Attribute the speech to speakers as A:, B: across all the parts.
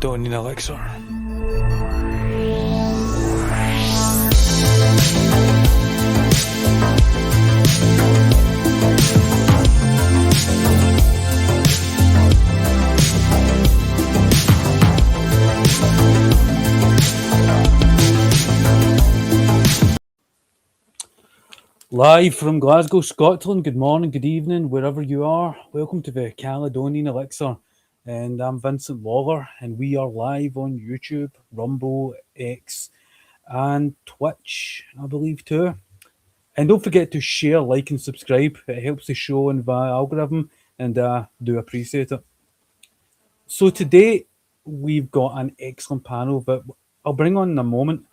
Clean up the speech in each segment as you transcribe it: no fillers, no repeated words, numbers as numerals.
A: Caledonian Elixir. Live from Glasgow, Scotland. Good morning, good evening, wherever you are. Welcome to the Caledonian Elixir. And I'm Vincent Lawlor, and we are live on YouTube, Rumble, X, and Twitch, I believe, too. And don't forget to share, like, and subscribe. It helps the show in the algorithm, and I do appreciate it. So today, we've got an excellent panel that I'll bring on in a moment.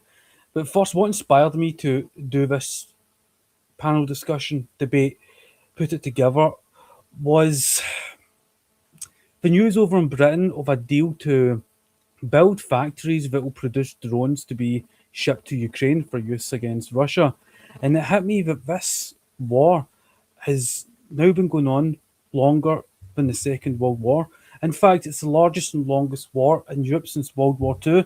A: But first, what inspired me to do this panel discussion, debate, put it together, was the news over in Britain of a deal to build factories that will produce drones to be shipped to Ukraine for use against Russia. And it hit me that this war has now been going on longer than the Second World War. In fact, it's the largest and longest war in Europe since World War II.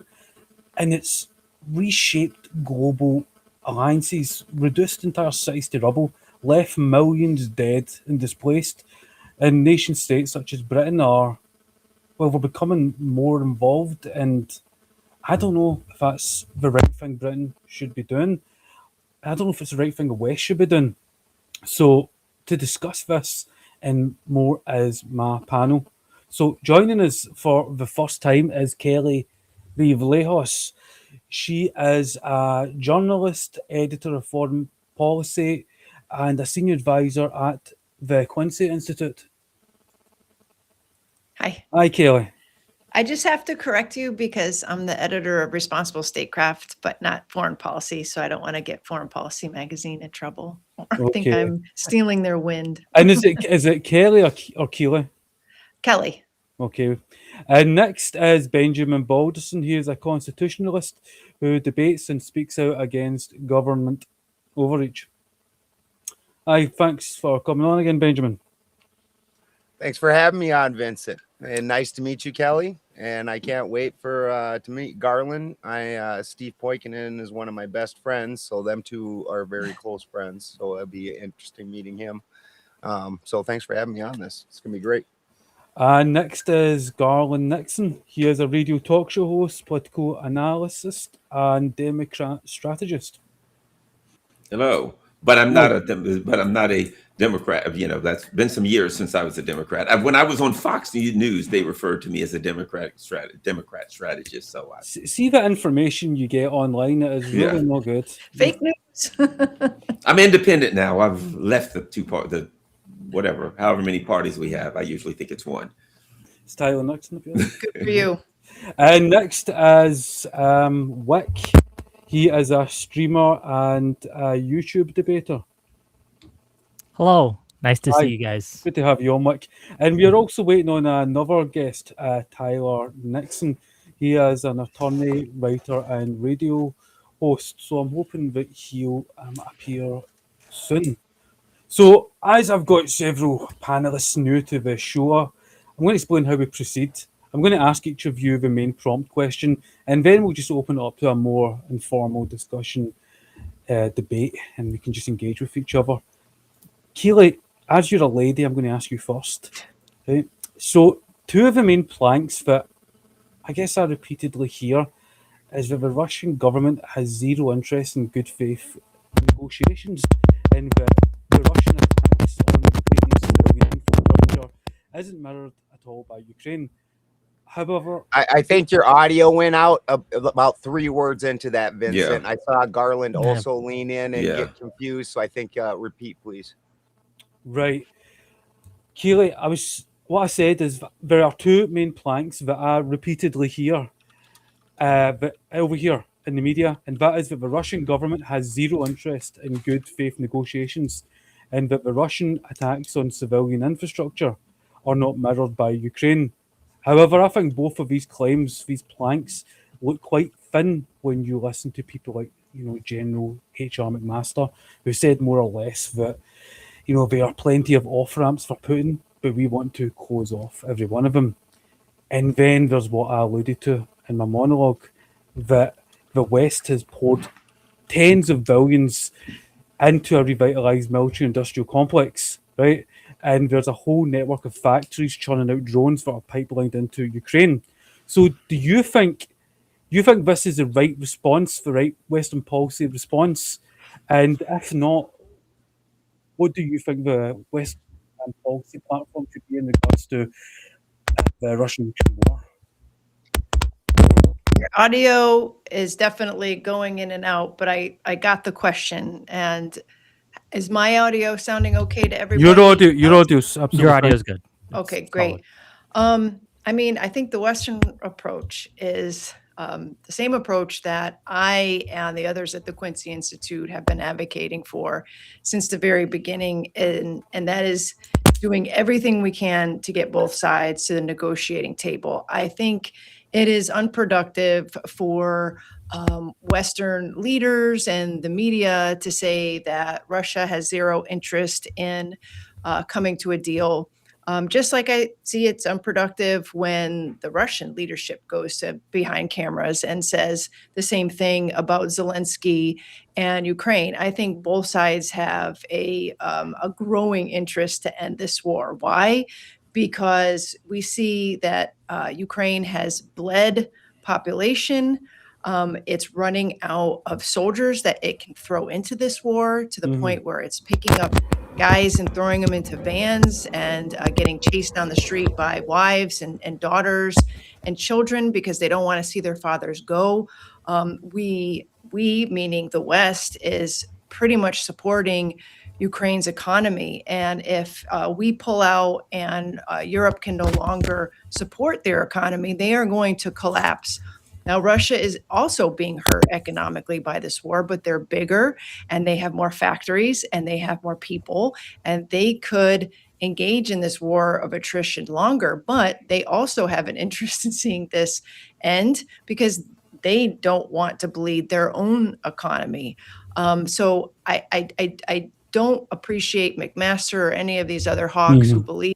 A: And it's reshaped global alliances, reduced entire cities to rubble, left millions dead and displaced. And nation states such as Britain we're becoming more involved. And I don't know if that's the right thing Britain should be doing. I don't know if it's the right thing the West should be doing. So to discuss this and more is my panel. So joining us for the first time is Kelley Vlahos. She is a journalist, editor of foreign policy, and a senior advisor at the Quincy Institute.
B: Hi.
A: Hi, Kelley.
B: I just have to correct you because I'm the editor of Responsible Statecraft, but not Foreign Policy, so I don't want to get Foreign Policy magazine in trouble. I think I'm stealing their wind.
A: And is it Kelley or Keeley?
B: Kelley.
A: Okay. And next is Benjaman Balderson. He is a constitutionalist who debates and speaks out against government overreach. Hi, thanks for coming on again, Benjaman.
C: Thanks for having me on, Vincent. And nice to meet you, Kelley. And I can't wait to meet Garland. Steve Poikinen is one of my best friends, so them two are very close friends. So it'll be interesting meeting him. So thanks for having me on this. It's gonna be great.
A: Next is Garland Nixon. He is a radio talk show host, political analyst, and Democrat strategist.
D: Hello, but I'm not a Democrat. You know, that's been some years since I was a Democrat. When I was on Fox News, they referred to me as a Democrat strategist. So I
A: see the information you get online. It is really not good.
B: Fake news.
D: I'm independent now. I've left however many parties we have. I usually think it's one.
A: It's Tyler Nixon.
B: Good for you.
A: And next is Whick. He is a streamer and a YouTube debater.
E: Hello. Nice to see you guys.
A: Good to have you on, Whick. And we are also waiting on another guest, Tyler Nixon. He is an attorney, writer, and radio host. So I'm hoping that he'll appear soon. So, as I've got several panelists new to the show, I'm going to explain how we proceed. I'm going to ask each of you the main prompt question, and then we'll just open it up to a more informal discussion, debate, and we can just engage with each other. Kelley, as you're a lady, I'm going to ask you first. Right? So, two of the main planks that I guess I repeatedly hear is that the Russian government has zero interest in good faith negotiations, and that the Russian attacks on Ukrainian civilian infrastructure isn't mirrored at all by Ukraine. However,
C: I think your audio went out about 3 words into that, Vincent. Yeah. I saw Garland also lean in and get confused, so I think repeat, please.
A: Right. Kelley, what I said is there are two main planks that I repeatedly hear over here in the media, and that is that the Russian government has zero interest in good faith negotiations, and that the Russian attacks on civilian infrastructure are not mirrored by Ukraine. However, I think both of these claims, these planks, look quite thin when you listen to people like, General H.R. McMaster, who said more or less that, there are plenty of off-ramps for Putin, but we want to close off every one of them. And then there's what I alluded to in my monologue, that the West has poured tens of billions into a revitalized military-industrial complex, right? And there's a whole network of factories churning out drones that are pipelined into Ukraine. So, do you think this is the right response, the right Western policy response? And if not, what do you think the Western policy platform should be in regards to the Russian-Ukraine war?
B: Your audio is definitely going in and out, but I got the question. And is my audio sounding okay to everybody
A: Your
B: else?
A: audio's absolutely
E: Your
A: fine.
E: audio is good. It's
B: Okay,
E: solid.
B: great. I mean, I think the Western approach is the same approach that I and the others at the Quincy Institute have been advocating for since the very beginning, and that is doing everything we can to get both sides to the negotiating table. I think it is unproductive for Western leaders and the media to say that Russia has zero interest in coming to a deal. Just like I see it's unproductive when the Russian leadership goes to behind cameras and says the same thing about Zelensky and Ukraine. I think both sides have a growing interest to end this war. Why? Because we see that Ukraine has bled population. It's running out of soldiers that it can throw into this war to the point where it's picking up guys and throwing them into vans and getting chased down the street by wives and daughters and children because they don't want to see their fathers go. We, meaning the West, is pretty much supporting Ukraine's economy. And if we pull out and Europe can no longer support their economy, they are going to collapse. Now, Russia is also being hurt economically by this war, but they're bigger and they have more factories and they have more people, and they could engage in this war of attrition longer. But they also have an interest in seeing this end because they don't want to bleed their own economy. So I don't appreciate McMaster or any of these other hawks who believe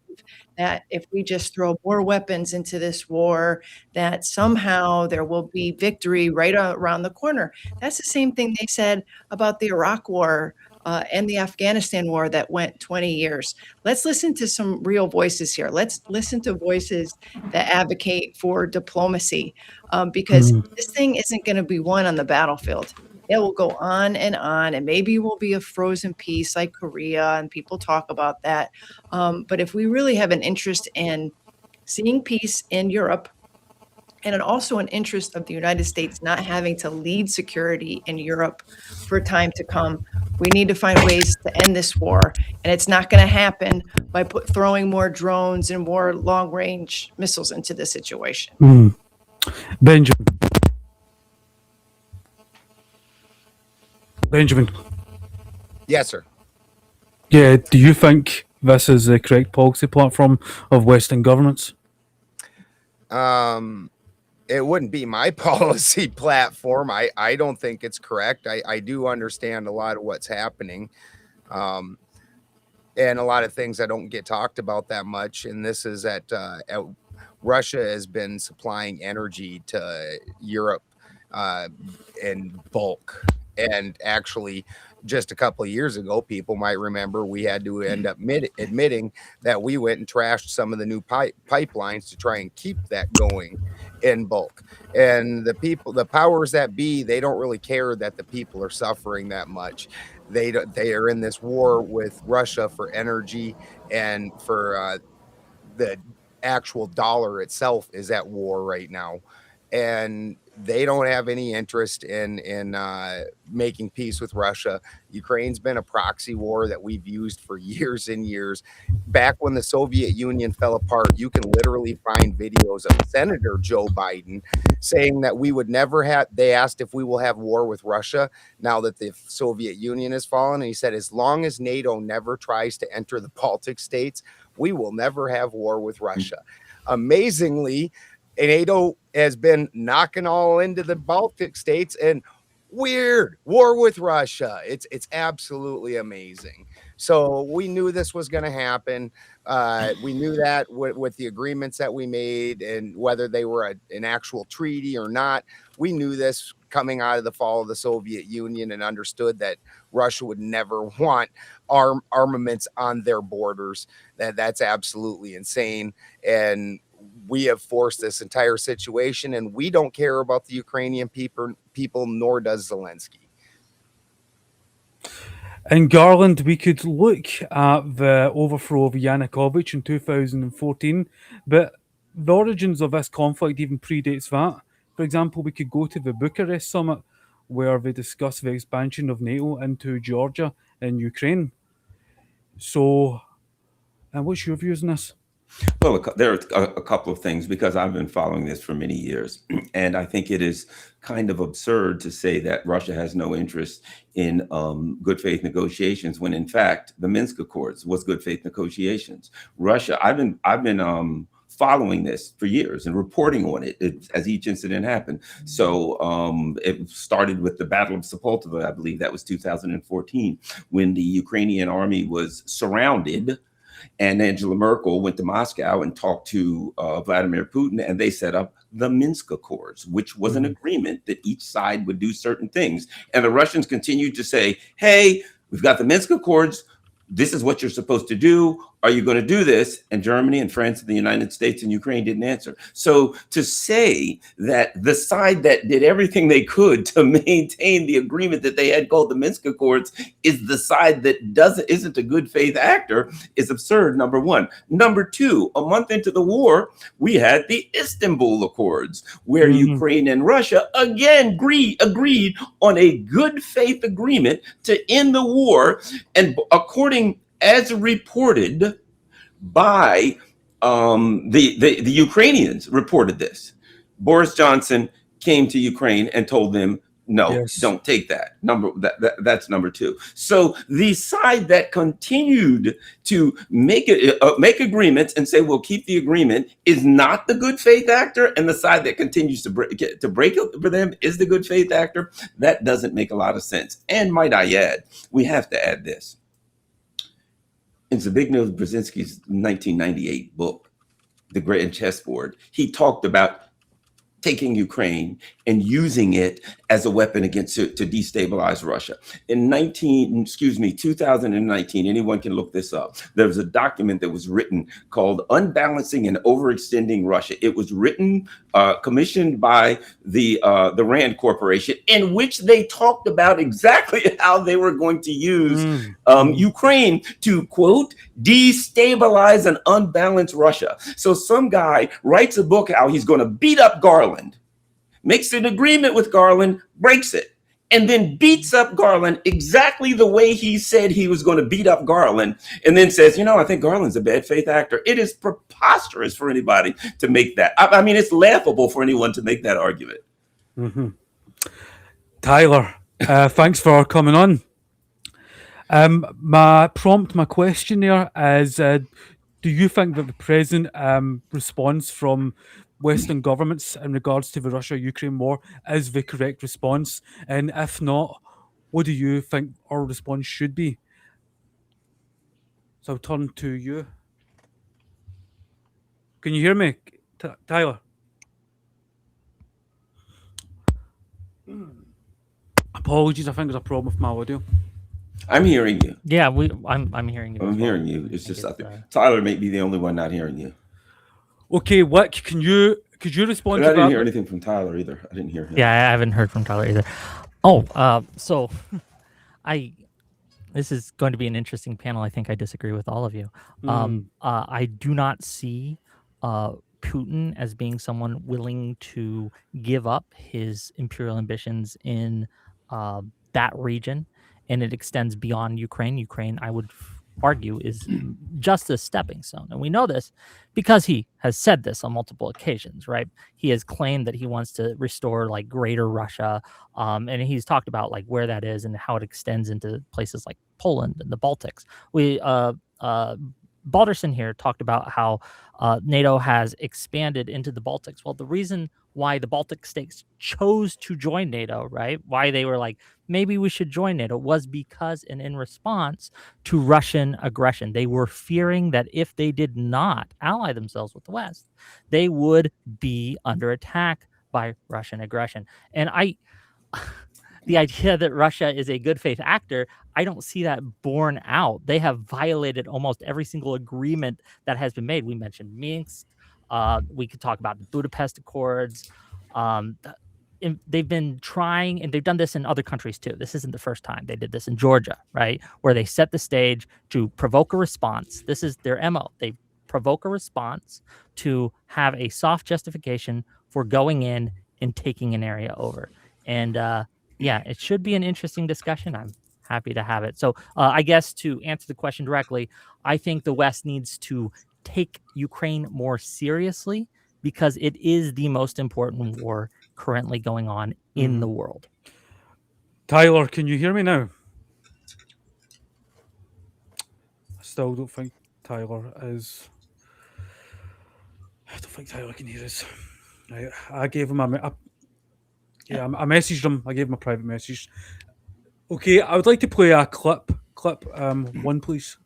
B: that if we just throw more weapons into this war, that somehow there will be victory right around the corner. That's the same thing they said about the Iraq war and the Afghanistan war that went 20 years. Let's listen to some real voices here. Let's listen to voices that advocate for diplomacy because this thing isn't going to be won on the battlefield. It will go on, and maybe we'll be a frozen peace like Korea, and people talk about that. But if we really have an interest in seeing peace in Europe, and also an interest of the United States not having to lead security in Europe for time to come, we need to find ways to end this war. And it's not going to happen by throwing more drones and more long-range missiles into the situation.
A: Benjamin.
C: Yes, sir.
A: Yeah, do you think this is the correct policy platform of Western governments?
C: It wouldn't be my policy platform. I don't think it's correct. I do understand a lot of what's happening. And a lot of things that don't get talked about that much. And this is that Russia has been supplying energy to Europe in bulk. And actually, just a couple of years ago, people might remember we had to end up admitting that we went and trashed some of the new pipelines to try and keep that going in bulk. And the powers that be, they don't really care that the people are suffering that much. They are in this war with Russia for energy, and for the actual dollar itself is at war right now. And they don't have any interest in making peace with Russia. Ukraine's been a proxy war that we've used for years and years. Back when the Soviet Union fell apart, you can literally find videos of Senator Joe Biden saying that we would never have, they asked if we will have war with Russia now that the Soviet Union has fallen. And he said, as long as NATO never tries to enter the Baltic states, we will never have war with Russia. Amazingly, NATO has been knocking all into the Baltic states, and weird war with Russia. It's absolutely amazing. So we knew this was going to happen. We knew that with the agreements that we made, and whether they were an actual treaty or not, we knew this coming out of the fall of the Soviet Union, and understood that Russia would never want armaments on their borders. That's absolutely insane. And we have forced this entire situation, and we don't care about the Ukrainian people, nor does Zelensky.
A: In Garland, we could look at the overthrow of Yanukovych in 2014, but the origins of this conflict even predates that. For example, we could go to the Bucharest summit, where they discussed the expansion of NATO into Georgia and Ukraine. So, what's your views on this?
D: Well, there are a couple of things, because I've been following this for many years, and I think it is kind of absurd to say that Russia has no interest in good faith negotiations, when in fact the Minsk Accords was good faith negotiations. Russia, I've been following this for years and reporting on it as each incident happened. So it started with the Battle of Sepulveda, I believe that was 2014, when the Ukrainian army was surrounded. And Angela Merkel went to Moscow and talked to Vladimir Putin, and they set up the Minsk Accords, which was an agreement that each side would do certain things. And the Russians continued to say, hey, we've got the Minsk Accords. This is what you're supposed to do. Are you going to do this? And Germany and France and the United States and Ukraine didn't answer. So to say that the side that did everything they could to maintain the agreement that they had called the Minsk Accords is the side that isn't a good faith actor is absurd, number one. Number two, a month into the war, we had the Istanbul Accords, where Ukraine and Russia again agreed on a good faith agreement to end the war. And according as reported by the Ukrainians, reported this. Boris Johnson came to Ukraine and told them, no, don't take that. That's number two. So the side that continued to make agreements and say we'll keep the agreement is not the good faith actor, and the side that continues to break it for them is the good faith actor. That doesn't make a lot of sense. And might I add, we have to add this. In Zbigniew Brzezinski's 1998 book, The Grand Chessboard, he talked about taking Ukraine and using it as a weapon against to destabilize Russia. In 2019, anyone can look this up. There was a document that was written called Unbalancing and Overextending Russia. It was written, commissioned by the Rand Corporation, in which they talked about exactly how they were going to use Ukraine to, quote, destabilize and unbalance Russia. So some guy writes a book how he's going to beat up Garland, makes an agreement with Garland, breaks it, and then beats up Garland exactly the way he said he was going to beat up Garland, and then says, I think Garland's a bad faith actor. It is preposterous for anybody to make that. I mean, it's laughable for anyone to make that argument.
A: Tyler, thanks for coming on. My question there is, do you think that the present response from Western governments in regards to the Russia-Ukraine war is the correct response? And if not, what do you think our response should be? So I'll turn to you. Can you hear me, Tyler? Apologies, I think there's a problem with my audio.
D: I'm hearing you.
E: Yeah, I'm hearing you.
D: I'm hearing you. It's just Tyler may be the only one not hearing you.
A: Okay, Whick, could you respond to that?
D: I didn't hear anything from Tyler either. I didn't hear him.
E: Yeah, I haven't heard from Tyler either. Oh, so this is going to be an interesting panel. I think I disagree with all of you. I do not see Putin as being someone willing to give up his imperial ambitions in that region, and it extends beyond Ukraine. Ukraine, I would argue, is just a stepping stone. And we know this because he has said this on multiple occasions, right? He has claimed that he wants to restore like greater Russia. And he's talked about like where that is and how it extends into places like Poland and the Baltics. Balderson here talked about how NATO has expanded into the Baltics. Well, the reason why the Baltic states chose to join NATO, right? Why they were like, maybe we should join NATO, was because and in response to Russian aggression. They were fearing that if they did not ally themselves with the West, they would be under attack by Russian aggression. And the idea that Russia is a good faith actor, I don't see that borne out. They have violated almost every single agreement that has been made. We mentioned Minsk. We could talk about the Budapest Accords. They've been trying, and they've done this in other countries too. This isn't the first time. They did this in Georgia, right? Where they set the stage to provoke a response. This is their MO. They provoke a response to have a soft justification for going in and taking an area over. And yeah, it should be an interesting discussion. I'm happy to have it. So I guess to answer the question directly, I think the West needs to take Ukraine more seriously because it is the most important war currently going on in the world.
A: Tyler, can you hear me now? I still don't think Tyler is. I don't think Tyler can hear us. I gave him I messaged him. I gave him a private message. Okay, I would like to play a clip. One, please.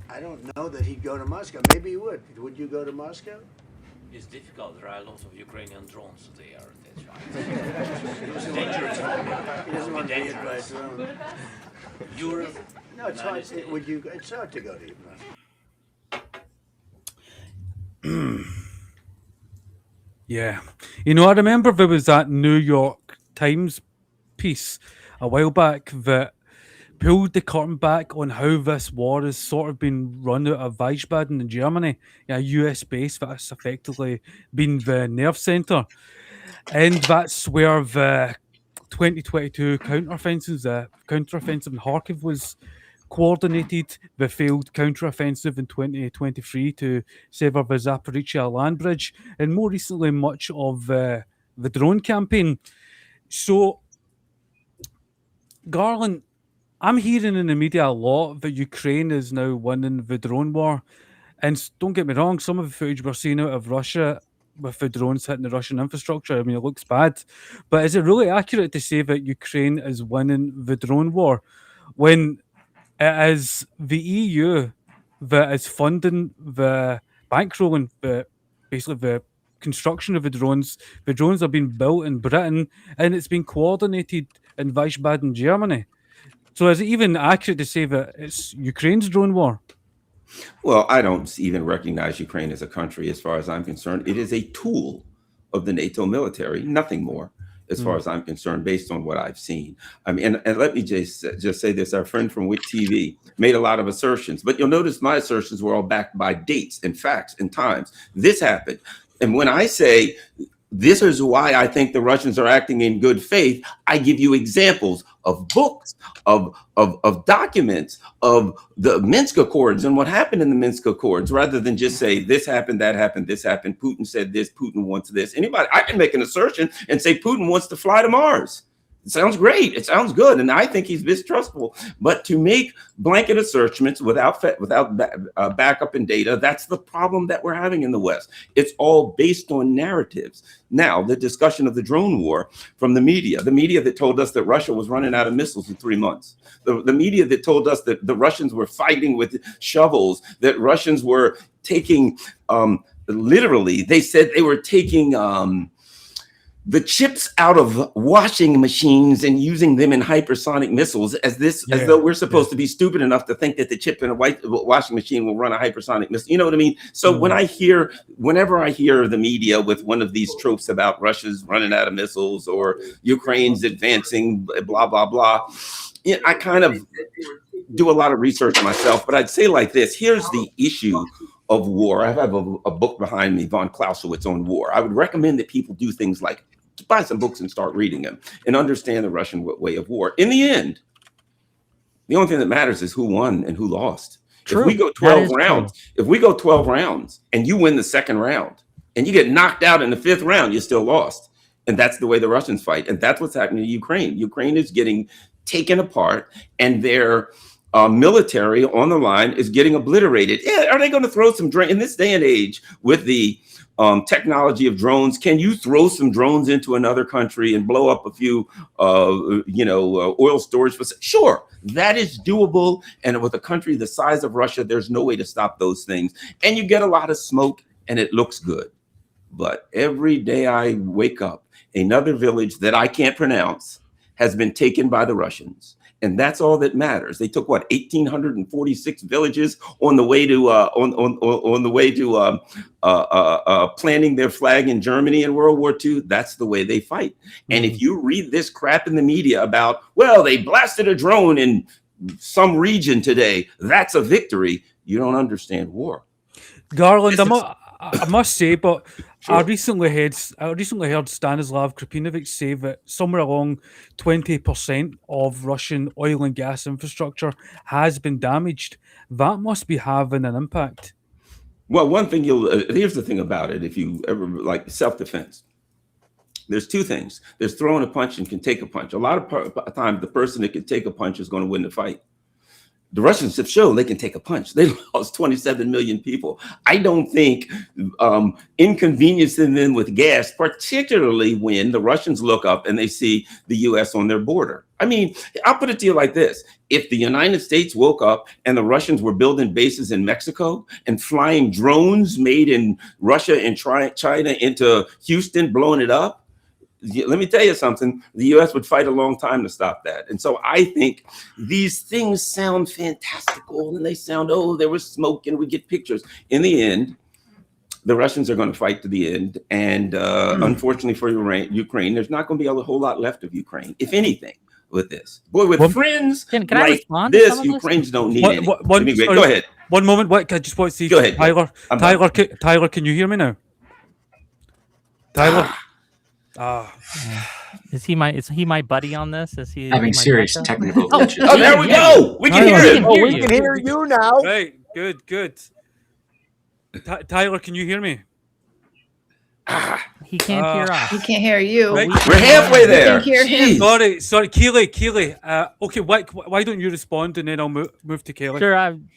F: I don't know that he'd go to Moscow. Maybe he would. Would you go to Moscow?
G: It's difficult. There are a lot of Ukrainian drones there. That's right. Dangerous.
F: He doesn't want to be hit by a drone.
G: Europe.
F: No, it's hard. It's hard to go to Moscow.
A: Yeah. You know, I remember there was that New York Times piece a while back that pulled the curtain back on how this war has sort of been run out of Wiesbaden in Germany, a US base that's effectively been the nerve centre. And that's where the 2022 counteroffensive in Kharkiv was coordinated, the failed counteroffensive in 2023 to sever the Zaporizhzhia land bridge, and more recently much of the drone campaign. So, Garland, I'm hearing in the media a lot that Ukraine is now winning the drone war. And don't get me wrong, some of the footage we're seeing out of Russia with the drones hitting the Russian infrastructure, I mean, it looks bad. But is it really accurate to say that Ukraine is winning the drone war when it is the EU that is funding the bankrolling, basically the construction of the drones? The drones are being built in Britain and it's been coordinated in Wiesbaden, Germany. So is it even accurate to say that it's Ukraine's drone war?
D: Well, I don't even recognize Ukraine as a country as far as I'm concerned. It is a tool of the NATO military, nothing more, as far as I'm concerned, based on what I've seen. I mean, and let me just say this. Our friend from Whick TV made a lot of assertions, but you'll notice my assertions were all backed by dates and facts and times. This happened. And when I say this is why I think the Russians are acting in good faith, I give you examples of books, of documents, of the Minsk Accords and what happened in the Minsk Accords, rather than just say this happened, that happened, this happened, Putin said this, Putin wants this. Anybody, I can make an assertion and say Putin wants to fly to Mars. It sounds great. It sounds good. And I think he's mistrustful. But to make blanket assertions without backup and data, that's the problem that we're having in the West. It's all based on narratives. Now, the discussion of the drone war from the media that told us that Russia was running out of missiles in 3 months, the media that told us that the Russians were fighting with shovels, that Russians were taking, literally, they said they were taking the chips out of washing machines and using them in hypersonic missiles as though we're supposed to be stupid enough to think that the chip in a washing machine will run a hypersonic missile. You know what I mean? So whenever I hear the media with one of these tropes about Russia's running out of missiles or Ukraine's advancing, blah, blah, blah, I kind of do a lot of research myself, but I'd say like this, here's the issue of war. I have a book behind me, von Clausewitz, on war. I would recommend that people do things like buy some books and start reading them and understand the Russian way of war. In the end, the only thing that matters is who won and who lost. True. If we go 12 rounds, and you win the second round and you get knocked out in the fifth round, you're still lost. And that's the way the Russians fight. And that's what's happening to Ukraine. Ukraine is getting taken apart and their military on the line is getting obliterated. Yeah, are they going to throw some drink in this day and age with the technology of drones. Can you throw some drones into another country and blow up a few, oil storage facilities? Sure, that is doable. And with a country the size of Russia, there's no way to stop those things. And you get a lot of smoke and it looks good. But every day I wake up, another village that I can't pronounce has been taken by the Russians. And that's all that matters. They took 1,846 villages on the way to planting their flag in Germany in World War II. That's the way they fight. And if you read this crap in the media about, well, they blasted a drone in some region today, that's a victory, you don't understand war.
A: Garland, I must say, but
D: Sure.
A: I recently heard Stanislav Krapinovic say that somewhere along 20% of Russian oil and gas infrastructure has been damaged. That must be having an impact.
D: Well, one thing here's the thing about it. If you ever like self-defense, there's two things. There's throwing a punch and can take a punch. A lot of time, the person that can take a punch is going to win the fight. The Russians have shown they can take a punch. They lost 27 million people. I don't think inconveniencing them with gas, particularly when the Russians look up and they see the U.S. on their border. I mean, I'll put it to you like this. If the United States woke up and the Russians were building bases in Mexico and flying drones made in Russia and China into Houston, blowing it up, let me tell you something, the U.S. would fight a long time to stop that. And so I think these things sound fantastical and they sound, oh, there was smoke and we get pictures. In the end, the Russians are going to fight to the end. And unfortunately for Ukraine, there's not going to be a whole lot left of Ukraine, if anything, with this. Boy, with friends
E: can I
D: like
E: respond to
D: this,
E: some of this?
D: Ukrainians don't need any.
A: Sorry,
D: Go ahead.
A: One moment. What? I just want to see.
D: Go ahead.
A: Tyler, can you hear me now? Tyler.
E: Is he my buddy on this? Is he
H: Having
E: my
H: serious
E: backup?
H: technical
E: Oh,
H: glitches.
D: Oh, there we go. We can hear it.
C: Oh, we can hear you now.
A: Right. Good. Tyler, can you hear me?
E: He can't hear us.
B: He can't hear you.
A: Right.
D: We're halfway there.
B: We can hear him.
D: Jeez.
A: Sorry, Keely. Okay, why don't you respond and then I'll move to Kelly.
E: Sure, I'm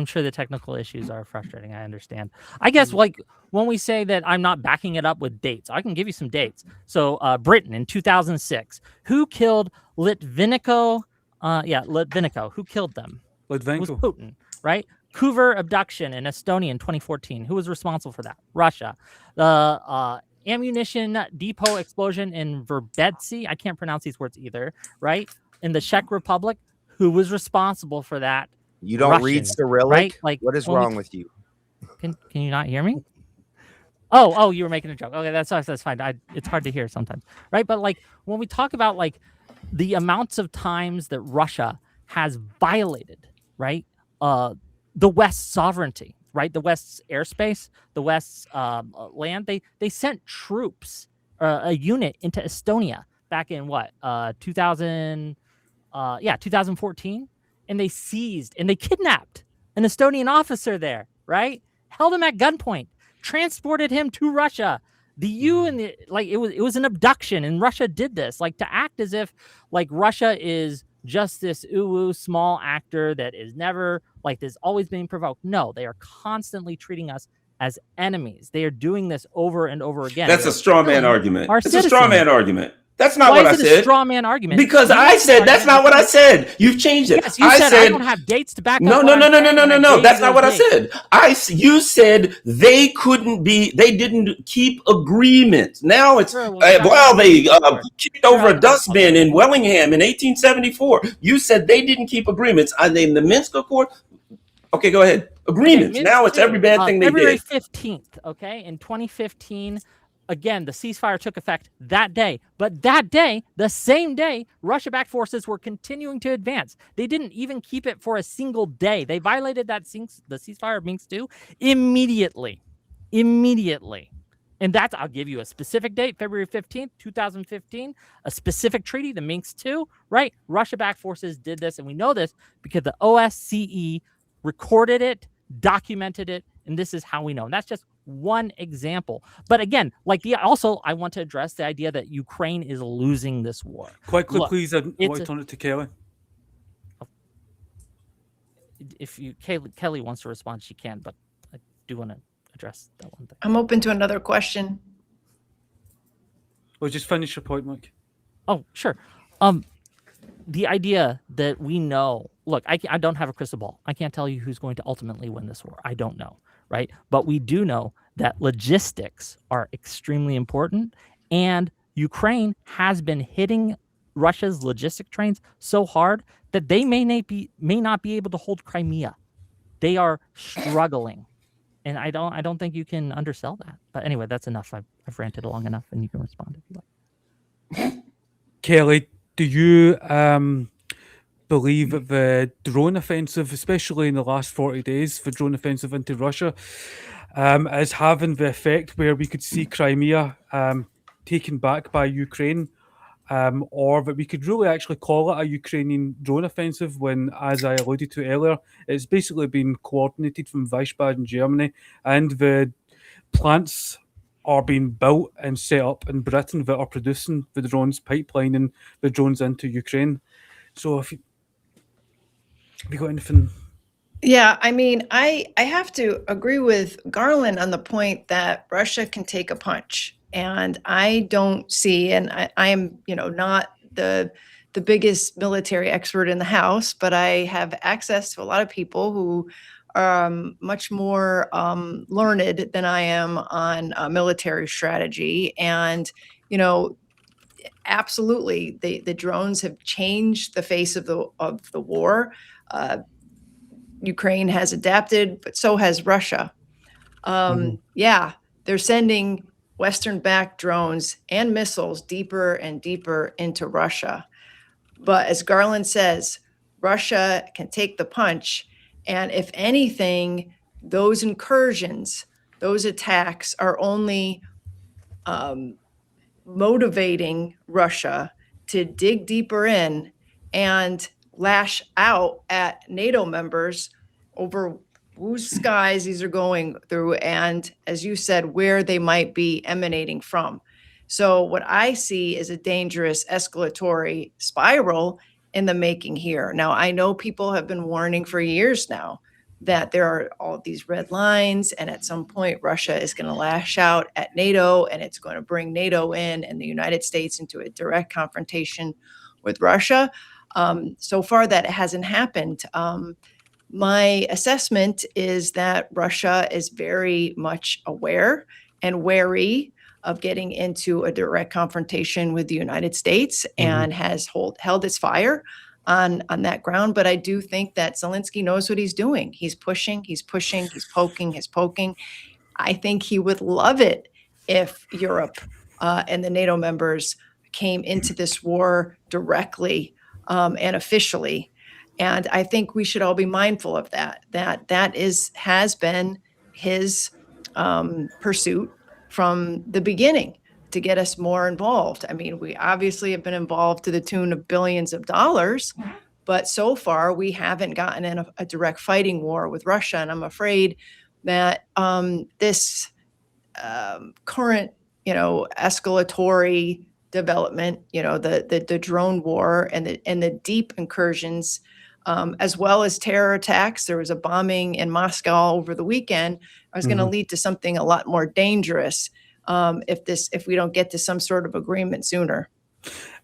E: sure the technical issues are frustrating. I understand. I guess like when we say that I'm not backing it up with dates, I can give you some dates. So Britain in 2006, who killed Litvinenko? Litvinenko. Who killed them? It was
A: Litvinenko.
E: Putin, right? Hoover abduction in Estonia in 2014. Who was responsible for that? Russia. The ammunition depot explosion in Verbetsy. I can't pronounce these words either, right? In the Czech Republic. Who was responsible for that?
C: You don't read
E: Russians,
C: Cyrillic?
E: right? Like,
C: what is
E: when we-
C: wrong with you?
E: Can you not hear me? Oh, you were making a joke. Okay, that's fine. It's hard to hear sometimes, right? But like when we talk about like the amounts of times that Russia has violated, right, the West's sovereignty, right, the West's airspace, the West's land, they sent troops, a unit into Estonia back in 2014. And they seized and they kidnapped an Estonian officer there, right? Held him at gunpoint, transported him to Russia. It was an abduction, and Russia did this, like to act as if like Russia is just this small actor that is never like this, always being provoked. No, they are constantly treating us as enemies. They are doing this over and over again.
D: That's a straw man argument.
E: Our
D: It's a straw man argument. That's not
E: Why
D: what I
E: is it a
D: said.
E: straw man argument?
D: Because I said that's not what I said. You've changed it.
E: Yes, you said I don't have dates to back up.
D: No. That's not what I said. You said they didn't keep agreements. Now it's they kicked over a dustbin in Wellingham in 1874. You said they didn't keep agreements. I named the Minsk Accord. Okay, go ahead. Agreements. Now it's every bad thing they
E: February
D: did.
E: 15th, okay, in 2015. Again, the ceasefire took effect that day. But that day, the same day, Russia-backed forces were continuing to advance. They didn't even keep it for a single day. They violated the ceasefire of Minsk II immediately. And I'll give you a specific date, February 15th, 2015, a specific treaty, the Minsk II, right? Russia-backed forces did this, and we know this because the OSCE recorded it, documented it, and this is how we know. And that's just one example. But again, also I want to address the idea that Ukraine is losing this war.
A: Quickly,
E: Look,
A: please, I want to turn it to Kelly.
E: If Kelley wants to respond, she can, but I do want to address that one thing.
B: I'm open to another question.
A: Well, just finish your point, Mike.
E: Oh, sure. The idea that we know, look, I don't have a crystal ball. I can't tell you who's going to ultimately win this war. I don't know, right? But we do know that logistics are extremely important, and Ukraine has been hitting Russia's logistic trains so hard that they may not be able to hold Crimea. They are struggling, and I don't think you can undersell that. But anyway, that's enough. I've ranted long enough, and you can respond if you like.
A: Kelley, do you believe that the drone offensive, especially in the last 40 days, the drone offensive into Russia, is having the effect where we could see Crimea taken back by Ukraine, or that we could really actually call it a Ukrainian drone offensive when, as I alluded to earlier, it's basically been coordinated from Wiesbaden, Germany, and the plants are being built and set up in Britain that are producing the drones, pipelining the drones into Ukraine. So have you got anything?
B: Yeah, I mean, I have to agree with Garland on the point that Russia can take a punch. And I don't see, and I am, not the biggest military expert in the House, but I have access to a lot of people who are much more learned than I am on military strategy. And, absolutely, the drones have changed the face of the war. Ukraine has adapted, but so has Russia. Yeah, they're sending Western-backed drones and missiles deeper and deeper into Russia. But as Garland says, Russia can take the punch. And if anything, those incursions, those attacks are only motivating Russia to dig deeper in and lash out at NATO members over whose skies these are going through, and as you said, where they might be emanating from. So what I see is a dangerous escalatory spiral in the making here. Now, I know people have been warning for years now that there are all these red lines, and at some point Russia is going to lash out at NATO, and it's going to bring NATO in and the United States into a direct confrontation with Russia. So far that hasn't happened. My assessment is that Russia is very much aware and wary of getting into a direct confrontation with the United States and has held its fire on that ground. But I do think that Zelensky knows what he's doing. He's pushing, he's poking. I think he would love it if Europe and the NATO members came into this war directly and officially. And I think we should all be mindful of that has been his pursuit from the beginning, to get us more involved. I mean, we obviously have been involved to the tune of billions of dollars, but so far we haven't gotten in a direct fighting war with Russia. And I'm afraid that this current, escalatory development, the drone war and the deep incursions, as well as terror attacks. There was a bombing in Moscow over the weekend. Is going to lead to something a lot more dangerous if we don't get to some sort of agreement sooner.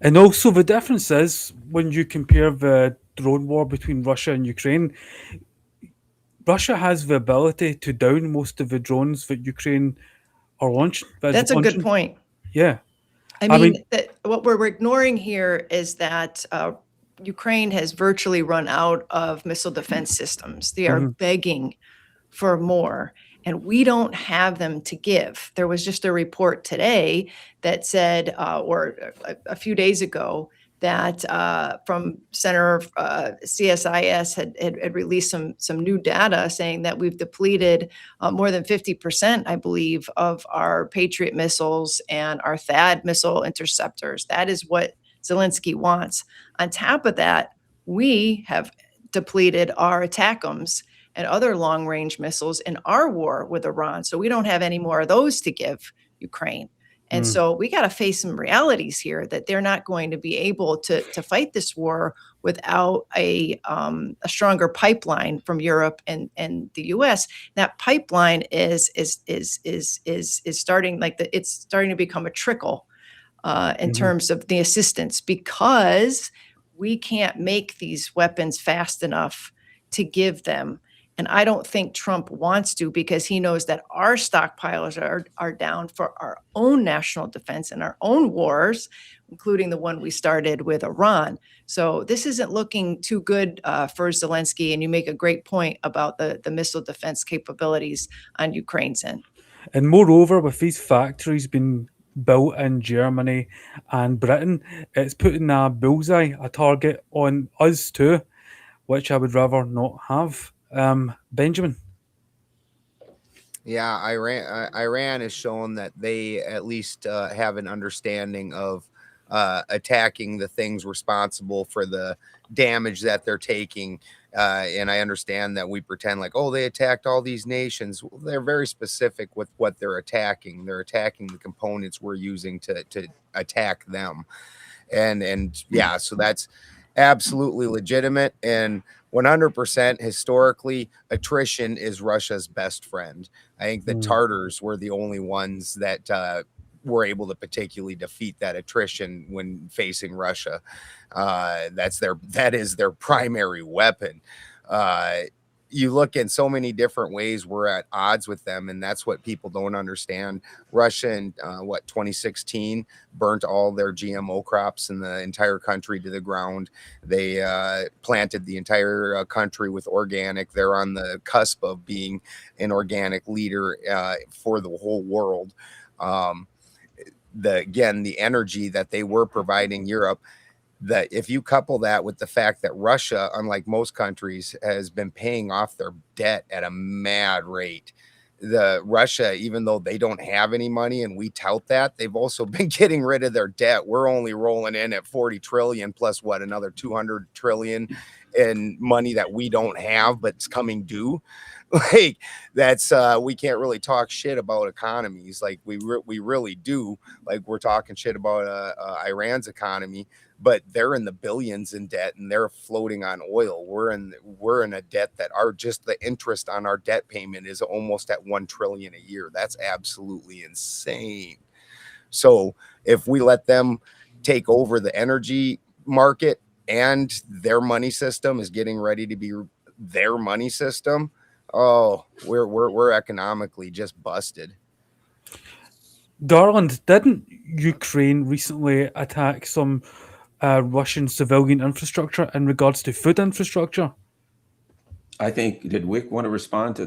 A: And also the difference is when you compare the drone war between Russia and Ukraine, Russia has the ability to down most of the drones that Ukraine are launching.
B: That's a good point.
A: Yeah.
B: I mean what we're ignoring here is that Ukraine has virtually run out of missile defense systems. They are begging for more, and we don't have them to give. There was just a report today that said, or a few days ago, that from Center CSIS had released some new data saying that we've depleted more than 50%, I believe, of our Patriot missiles and our THAAD missile interceptors. That is what Zelensky wants. On top of that, we have depleted our ATACMS and other long-range missiles in our war with Iran. So we don't have any more of those to give Ukraine. And so we got to face some realities here that they're not going to be able to fight this war without a stronger pipeline from Europe and the U.S. That pipeline is starting it's starting to become a trickle in terms of the assistance, because we can't make these weapons fast enough to give them. And I don't think Trump wants to, because he knows that our stockpiles are down for our own national defense and our own wars, including the one we started with Iran. So this isn't looking too good for Zelensky. And you make a great point about the missile defense capabilities on Ukraine's end.
A: And moreover, with these factories being built in Germany and Britain, it's putting a bullseye, a target on us too, which I would rather not have. Benjamin?
C: Yeah, Iran has shown that they at least have an understanding of attacking the things responsible for the damage that they're taking. And I understand that we pretend like, oh, they attacked all these nations. Well, they're very specific with what they're attacking. They're attacking the components we're using to attack them. And yeah, so that's absolutely legitimate. And 100% historically, attrition is Russia's best friend. I think the Tartars were the only ones that were able to particularly defeat that attrition when facing Russia. That is their primary weapon. You look in so many different ways, we're at odds with them, and that's what people don't understand. Russia in 2016 burnt all their GMO crops in the entire country to the ground. They planted the entire country with organic. They're on the cusp of being an organic leader for the whole world. The energy that they were providing Europe, that if you couple that with the fact that Russia, unlike most countries, has been paying off their debt at a mad rate. Russia, even though they don't have any money and we tout that, they've also been getting rid of their debt. We're only rolling in at 40 trillion plus another 200 trillion in money that we don't have, but it's coming due. Like that's we can't really talk shit about economies like we really do. Like we're talking shit about Iran's economy, but they're in the billions in debt and they're floating on oil. We're in a debt that just the interest on our debt payment is almost at 1 trillion a year. That's absolutely insane. So if we let them take over the energy market and their money system is getting ready to be their money system, oh, we're economically just busted.
A: Garland, didn't Ukraine recently attack some Russian civilian infrastructure in regards to food infrastructure?
D: I think, did Whick want to respond to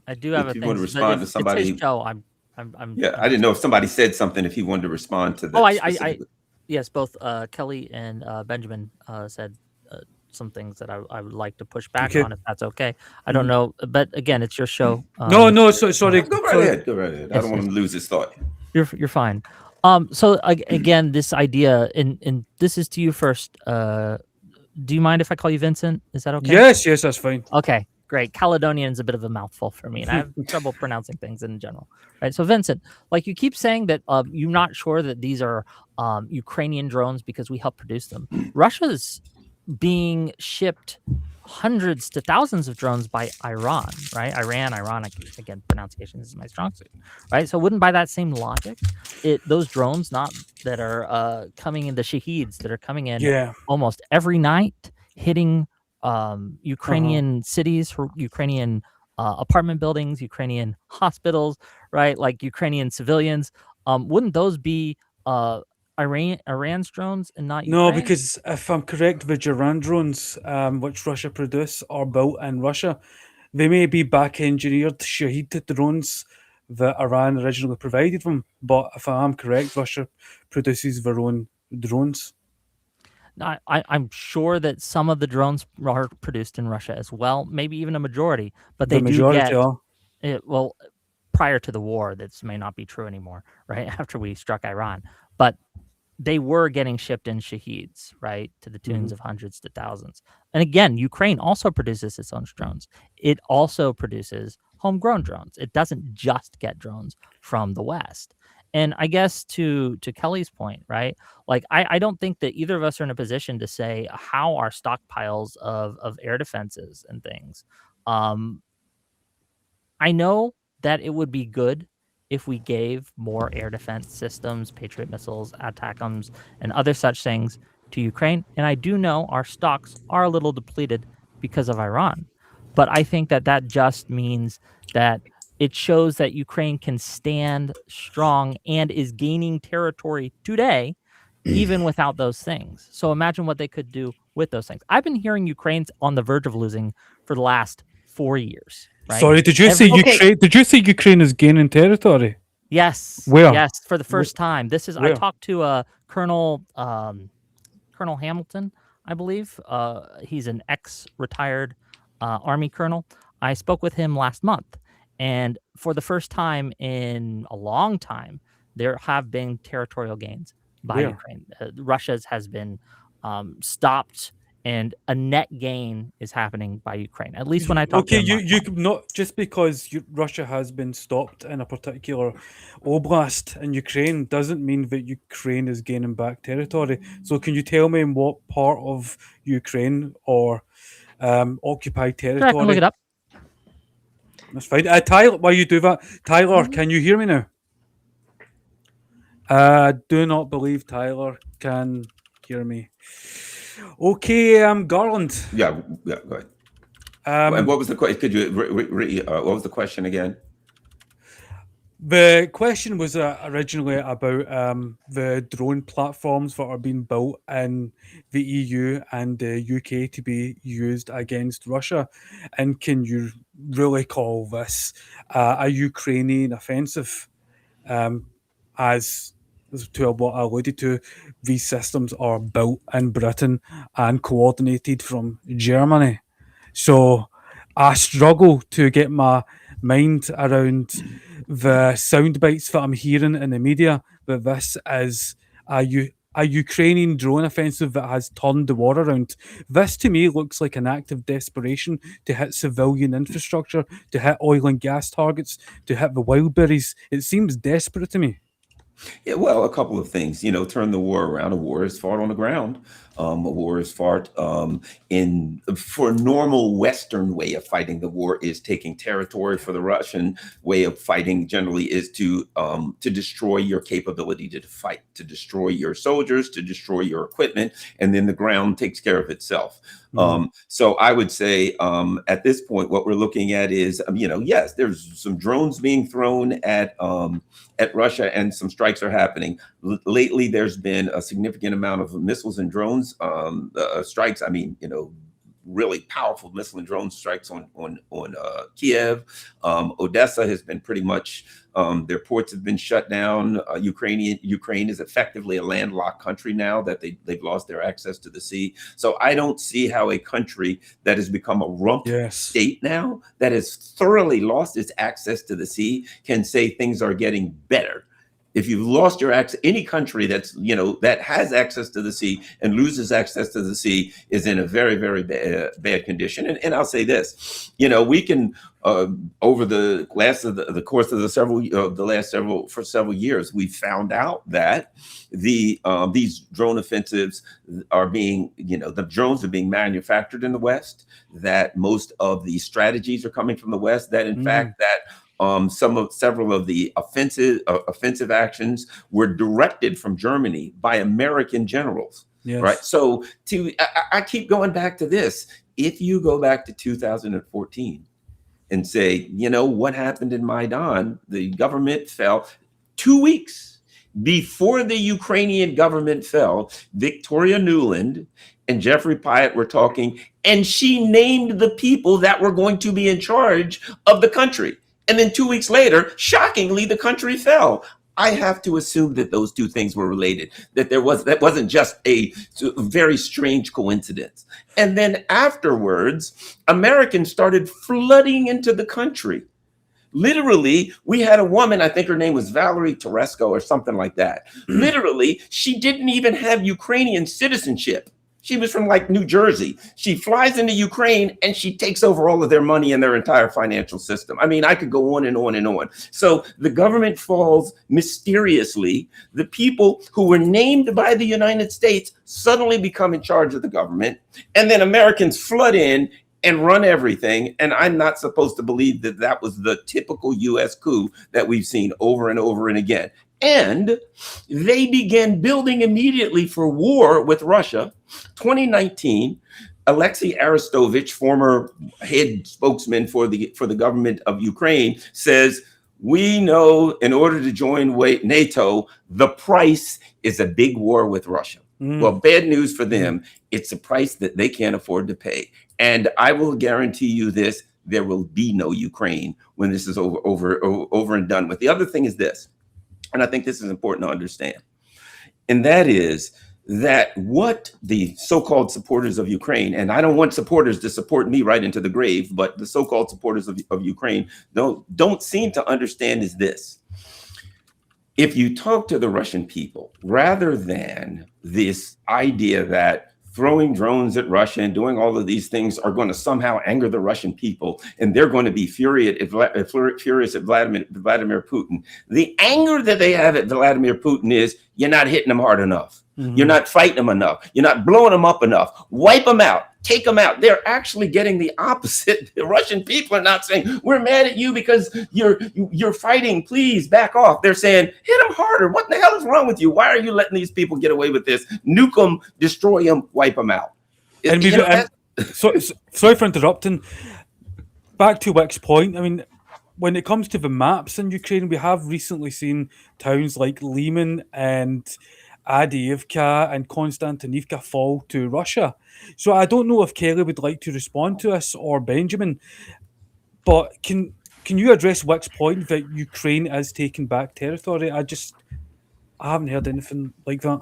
E: I do have a
D: if
E: thing.
D: you want to respond to somebody.
E: It's his show. I'm
D: I didn't know if somebody said something, if he wanted to respond to that.
E: Yes, both Kelley and Benjamin said some things that I would like to push back on, if that's okay. I don't know, but again, it's your show.
A: Sorry.
D: Go right ahead. I don't want him to lose his thought.
E: You're fine. So again, this idea, and this is to you first. Do you mind if I call you Vincent? Is that okay?
A: Yes, that's fine.
E: Okay, great. Caledonian is a bit of a mouthful for me, and I have trouble pronouncing things in general. Right. So Vincent, like you keep saying that you're not sure that these are Ukrainian drones because we helped produce them. Russia's being shipped hundreds to thousands of drones by Iran, right? Iran, again, pronunciation is my strong suit, right? So wouldn't by that same logic, those drones that are coming in, the Shaheeds that are coming in almost every night, hitting Ukrainian cities, Ukrainian apartment buildings, Ukrainian hospitals, right? Like Ukrainian civilians, wouldn't those be Iran's drones and not Ukraine?
A: No, because if I'm correct, the Iran drones, which Russia produce, are built in Russia. They may be back-engineered Shahed drones that Iran originally provided them, but if I am correct, Russia produces their own drones.
E: I'm sure that some of the drones are produced in Russia as well, maybe even a majority, but they do get it. Well, prior to the war, this may not be true anymore, right? After we struck Iran, but they were getting shipped in Shaheeds, right, to the tunes of hundreds to thousands. And again, Ukraine also produces its own drones. It also produces homegrown drones. It doesn't just get drones from the West. And I guess to Kelley's point, right? Like I don't think that either of us are in a position to say how our stockpiles of air defenses and things. I know that it would be good if we gave more air defense systems, Patriot missiles, ATACMS, and other such things to Ukraine. And I do know our stocks are a little depleted because of Iran. But I think that that just means that it shows that Ukraine can stand strong and is gaining territory today, even without those things. So imagine what they could do with those things. I've been hearing Ukraine's on the verge of losing for the last 4 years. Right?
A: Sorry, did you say
B: Okay.
A: Ukraine? Did you say Ukraine is gaining territory?
E: Yes.
A: Where?
E: Yes, for the first time. This is I
A: Where?
E: talked to Colonel Hamilton, I believe. He's an ex-retired Army colonel. I spoke with him last month, and for the first time in a long time, there have been territorial gains by
A: Where?
E: Ukraine. Russia's has been stopped, and a net gain is happening by Ukraine. At least when I talked to
A: Okay,
E: him last
A: you
E: month.
A: not just because Russia has been stopped in a particular oblast in Ukraine doesn't mean that Ukraine is gaining back territory. So can you tell me in what part of Ukraine or occupied
E: Sure, I can look
A: territory?
E: it up.
A: That's fine. Tyler, while you do that, Tyler, can you hear me now? Do not believe Tyler can hear me. Okay, Garland.
D: Yeah, go ahead. And what was the question? Could you what was the question again?
A: The question was originally about the drone platforms that are being built in the EU and the UK to be used against Russia. And can you really call this a Ukrainian offensive? As to what I alluded to, these systems are built in Britain and coordinated from Germany. So I struggle to get my mind around the sound bites that I'm hearing in the media that this is a Ukrainian drone offensive that has turned the war around. This to me looks like an act of desperation to hit civilian infrastructure, to hit oil and gas targets, to hit the wildberries. It seems desperate to me.
D: Yeah, well, a couple of things. Turn the war around. A war is fought on the ground. A war is fought for a normal Western way of fighting. The war is taking territory. For the Russian way of fighting generally is to destroy your capability to fight, to destroy your soldiers, to destroy your equipment, and then the ground takes care of itself. So I would say at this point, what we're looking at is, yes, there's some drones being thrown at Russia, and some strikes are happening. Lately, there's been a significant amount of missiles and drones strikes. I mean, really powerful missile and drone strikes on Kiev. Odessa has been pretty much, their ports have been shut down. Ukraine is effectively a landlocked country now that they've lost their access to the sea. So I don't see how a country that has become a rump state now, that has thoroughly lost its access to the sea, can say things are getting better. If you've lost your access, any country that's, that has access to the sea and loses access to the sea is in a very, very bad condition. And I'll say this, we can, over the course of several years, we found out that these drone offensives are being, the drones are being manufactured in the West, that most of the strategies are coming from the West, that in fact that several of the offensive actions were directed from Germany by American generals. Yes. Right. So I keep going back to this. If you go back to 2014 and say, what happened in Maidan, the government fell 2 weeks before the Ukrainian government fell. Victoria Nuland and Jeffrey Pyatt were talking, and she named the people that were going to be in charge of the country. And then 2 weeks later, shockingly, the country fell. I have to assume that those two things were related, that that wasn't just a very strange coincidence. And then afterwards, Americans started flooding into the country. Literally, we had a woman, I think her name was Valerie Teresko or something like that. Literally, she didn't even have Ukrainian citizenship. She was from like New Jersey. She flies into Ukraine and she takes over all of their money and their entire financial system. I mean, I could go on and on and on. So the government falls mysteriously. The people who were named by the United States suddenly become in charge of the government. And then Americans flood in and run everything. And I'm not supposed to believe that that was the typical US coup that we've seen over and over and again. And they began building immediately for war with Russia. 2019, Alexei Arestovich, former head spokesman for the government of Ukraine, says, we know in order to join NATO, the price is a big war with Russia. Well, bad news for them. It's a price that they can't afford to pay. And I will guarantee you this, there will be no Ukraine when this is over and done with. The other thing is this, and I think this is important to understand, and that is that what the so-called supporters of Ukraine, and I don't want supporters to support me right into the grave, but the so-called supporters of Ukraine don't seem to understand is this. If you talk to the Russian people, rather than this idea that throwing drones at Russia and doing all of these things are going to somehow anger the Russian people, and they're going to be furious at Vladimir Putin. The anger that they have at Vladimir Putin is, you're not hitting them hard enough. You're not fighting them enough. You're not blowing them up enough. Wipe them out. Take them out. They're actually getting the opposite. The Russian people are not saying, we're mad at you because you're fighting. Please back off. They're saying, hit them harder. What the hell is wrong with you? Why are you letting these people get away with this? Nuke them, destroy them, wipe them out.
A: And sorry for interrupting. Back to Wick's point. I mean, when it comes to the maps in Ukraine, we have recently seen towns like Lyman and Adiivka and Konstantinivka fall to Russia. So I don't know if Kelley would like to respond to us or Benjamin, but can you address Wick's point that Ukraine is taking back territory? I haven't heard anything like that.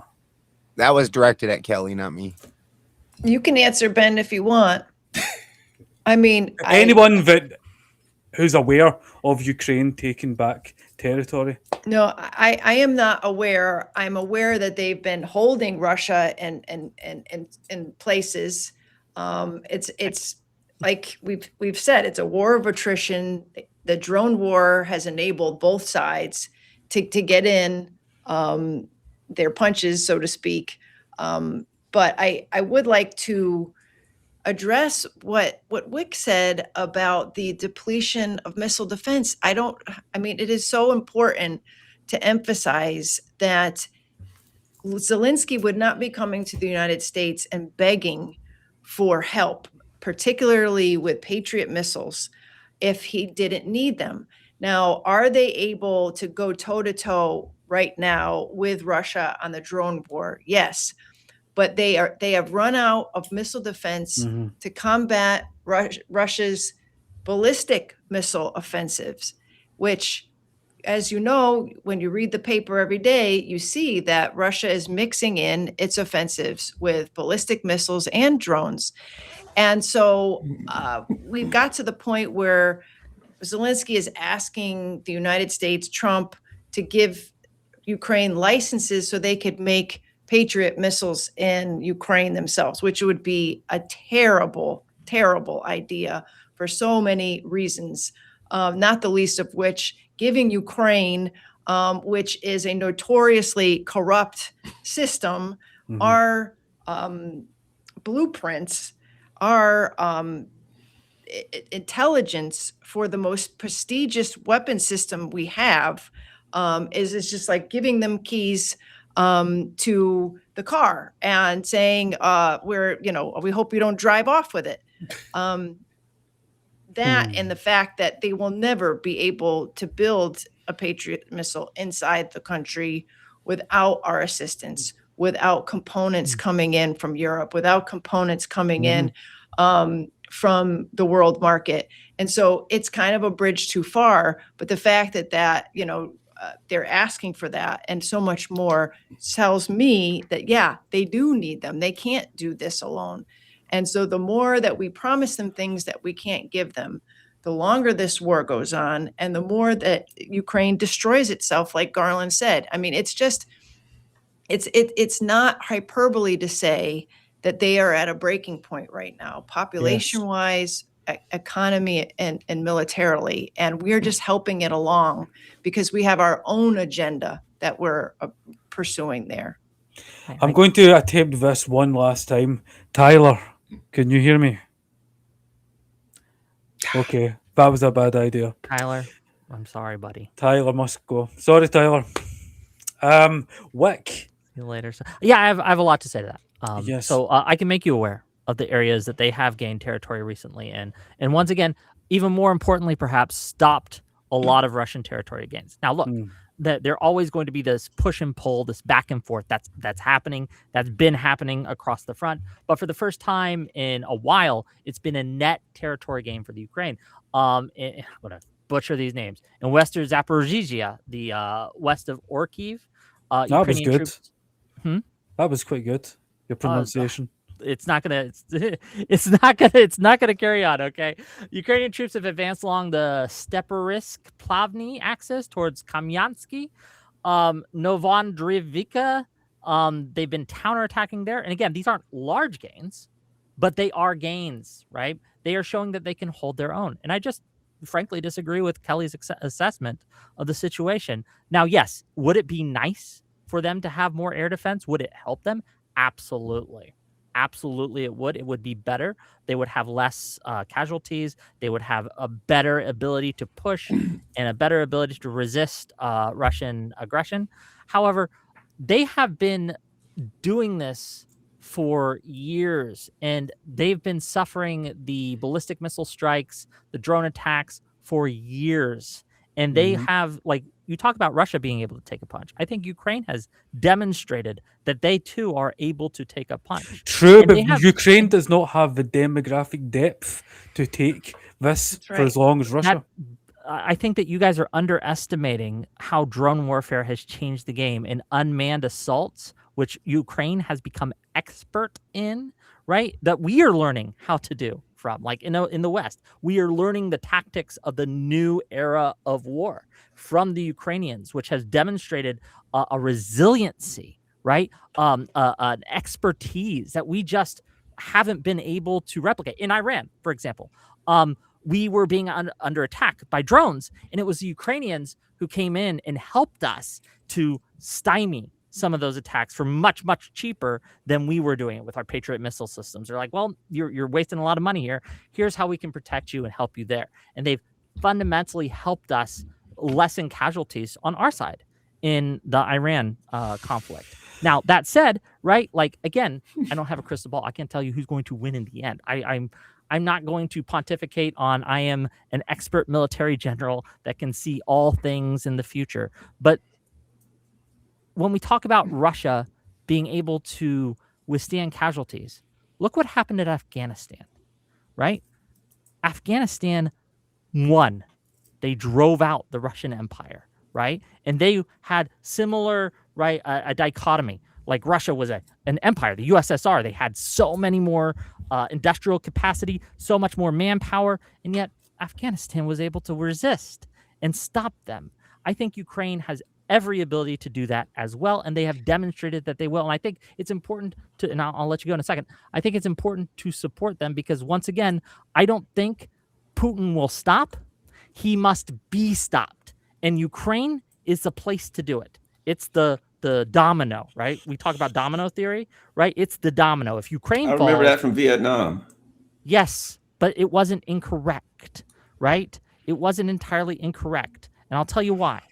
C: That was directed at Kelley, not me.
B: You can answer, Ben, if you want. I mean,
A: anyone who's aware of Ukraine taking back territory?
B: No, I am not aware. I'm aware that they've been holding Russia in places. It's like we've said, it's a war of attrition. The drone war has enabled both sides to get in their punches, so to speak. But I would like to address what Whick said about the depletion of missile defense. I mean, it is so important to emphasize that Zelensky would not be coming to the United States and begging for help, particularly with Patriot missiles, if he didn't need them. Now, are they able to go toe-to-toe right now with Russia on the drone war? Yes. But they have run out of missile defense to combat Russia's ballistic missile offensives, which, as you know, when you read the paper every day, you see that Russia is mixing in its offensives with ballistic missiles and drones. And so we've got to the point where Zelensky is asking the United States, Trump, to give Ukraine licenses so they could make Patriot missiles in Ukraine themselves, which would be a terrible, terrible idea for so many reasons, not the least of which giving Ukraine, which is a notoriously corrupt system, our blueprints, our intelligence for the most prestigious weapon system we have is just like giving them keys to the car and saying, we hope you don't drive off with it. That and the fact that they will never be able to build a Patriot missile inside the country without our assistance, without components coming in from Europe, without components coming in from the world market. And so it's kind of a bridge too far. But the fact that they're asking for that and so much more tells me that, yeah, they do need them. They can't do this alone. And so the more that we promise them things that we can't give them, the longer this war goes on and the more that Ukraine destroys itself, like Garland said. I mean, it's not hyperbole to say that they are at a breaking point right now, population-wise, economy, and militarily. And we're just helping it along because we have our own agenda that we're pursuing there.
A: I'm going to attempt this one last time. Tyler, can you hear me? Okay, that was a bad idea.
E: Tyler, I'm sorry, buddy.
A: Tyler must go. Sorry, Tyler. Whick.
E: See you later. Yeah, I have a lot to say to that.
A: Yes.
E: So I can make you aware of the areas that they have gained territory recently, and once again, even more importantly, perhaps stopped a lot of Russian territory gains. Now, look, that there always going to be this push and pull, this back and forth that's happening, that's been happening across the front. But for the first time in a while, it's been a net territory gain for the Ukraine. I'm gonna butcher these names. In Western Zaporizhzhia, the west of Orkiv,
A: That
E: Ukrainian
A: was good.
E: troops.
A: That was quite good. Your pronunciation.
E: It's not gonna carry on. Okay, Ukrainian troops have advanced along the Steperisk-Plavny axis towards Kamyansky, Novandrivka. They've been counterattacking there, and again, these aren't large gains, but they are gains, right? They are showing that they can hold their own, and I just frankly disagree with Kelley's assessment of the situation. Now, yes, would it be nice for them to have more air defense? Would it help them? Absolutely. Absolutely, it would. It would be better. They would have less casualties. They would have a better ability to push and a better ability to resist Russian aggression. However, they have been doing this for years, and they've been suffering the ballistic missile strikes, the drone attacks for years. And they have, like, you talk about Russia being able to take a punch. I think Ukraine has demonstrated that they too are able to take a punch.
A: True, but Ukraine does not have the demographic depth to take this for as long as Russia.
E: I think that you guys are underestimating how drone warfare has changed the game in unmanned assaults, which Ukraine has become expert in, right? That we are learning how to do from, like in the West. We are learning the tactics of the new era of war from the Ukrainians, which has demonstrated a resiliency, right? An expertise that we just haven't been able to replicate. In Iran, for example, we were being under attack by drones, and it was the Ukrainians who came in and helped us to stymie some of those attacks for much, much cheaper than we were doing it with our Patriot missile systems. They're like, well, you're wasting a lot of money here. Here's how we can protect you and help you there. And they've fundamentally helped us lessen casualties on our side in the Iran conflict. Now, that said, right, like, again, I don't have a crystal ball. I can't tell you who's going to win in the end. I'm not going to pontificate on I am an expert military general that can see all things in the future. But when we talk about Russia being able to withstand casualties, look what happened at Afghanistan, right? Afghanistan won. They drove out the Russian Empire, right? And they had similar, right, a dichotomy. Like Russia was an empire, the USSR. They had so many more industrial capacity, so much more manpower, and yet Afghanistan was able to resist and stop them. I think Ukraine has every ability to do that as well, and they have demonstrated that they will. And I think it's important to, and I'll let you go in a second, I think it's important to support them because, once again, I don't think Putin will stop. He must be stopped. And Ukraine is the place to do it. It's the domino, right? We talk about domino theory, right? It's the domino. If Ukraine falls...
D: I remember that from Vietnam.
E: Yes, but it wasn't incorrect, right? It wasn't entirely incorrect. And I'll tell you why.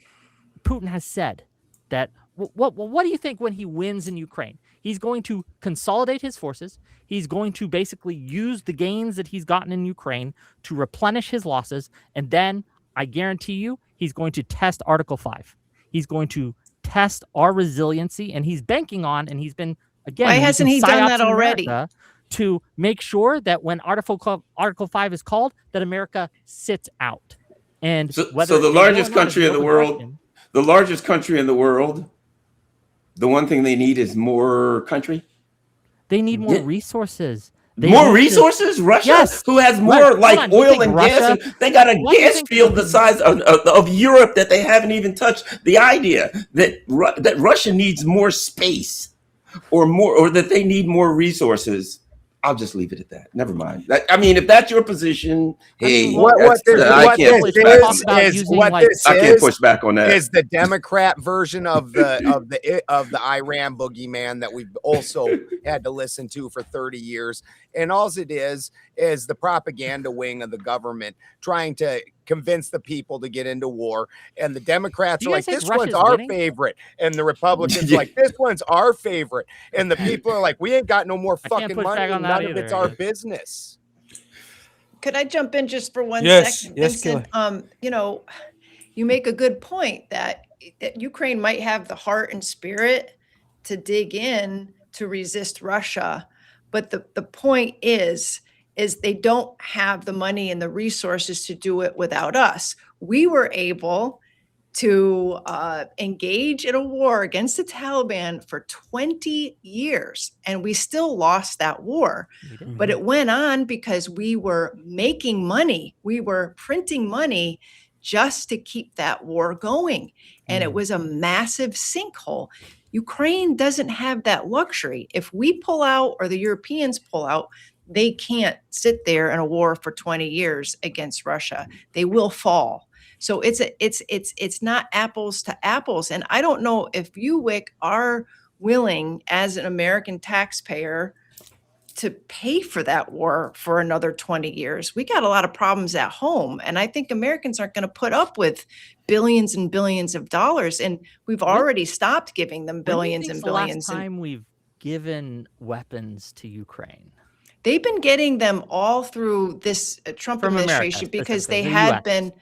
E: Putin has said that, what do you think when he wins in Ukraine? He's going to consolidate his forces. He's going to basically use the gains that he's gotten in Ukraine to replenish his losses. And then I guarantee you, he's going to test Article 5. He's going to test our resiliency. And he's banking on, and he's been, again,
B: why hasn't he done that already?
E: To make sure that when Article 5 is called, that America sits out. And
D: so the largest country in the world... The largest country in the world, the one thing they need is more country.
E: They need more resources.
D: More resources? Russia,
E: yes.
D: Who has more oil and gas. They got a gas field the size of Europe that they haven't even touched. The idea that Russia needs more space. or more, or that they need more resources, I'll just leave it at that. Never mind. I mean, if that's your position, hey, I can't push back on that. I can't push back on that.
C: Is the Democrat version of the Iran boogeyman that we've also had to listen to for 30 years. And all it is the propaganda wing of the government trying to convince the people to get into war. And the Democrats are like, this one's our favorite. And the Republicans are like, this one's our favorite. And the people are like, we ain't got no more fucking money. None of it's our business.
B: Could I jump in just for 1 second?
A: Yes,
B: Vincent? You know, you make a good point that Ukraine might have the heart and spirit to dig in to resist Russia. But the point is they don't have the money and the resources to do it without us. We were able to engage in a war against the Taliban for 20 years, and we still lost that war. But it went on because we were making money. We were printing money just to keep that war going. And it was a massive sinkhole. Ukraine doesn't have that luxury. If we pull out or the Europeans pull out, they can't sit there in a war for 20 years against Russia. They will fall. So it's not apples to apples. And I don't know if you, Whick, are willing as an American taxpayer to pay for that war for another 20 years. We got a lot of problems at home. And I think Americans aren't going to put up with billions and billions of dollars. And we've already stopped giving them billions and billions.
E: The last time we've given weapons to Ukraine?
B: They've been getting them all through this Trump administration because they had been.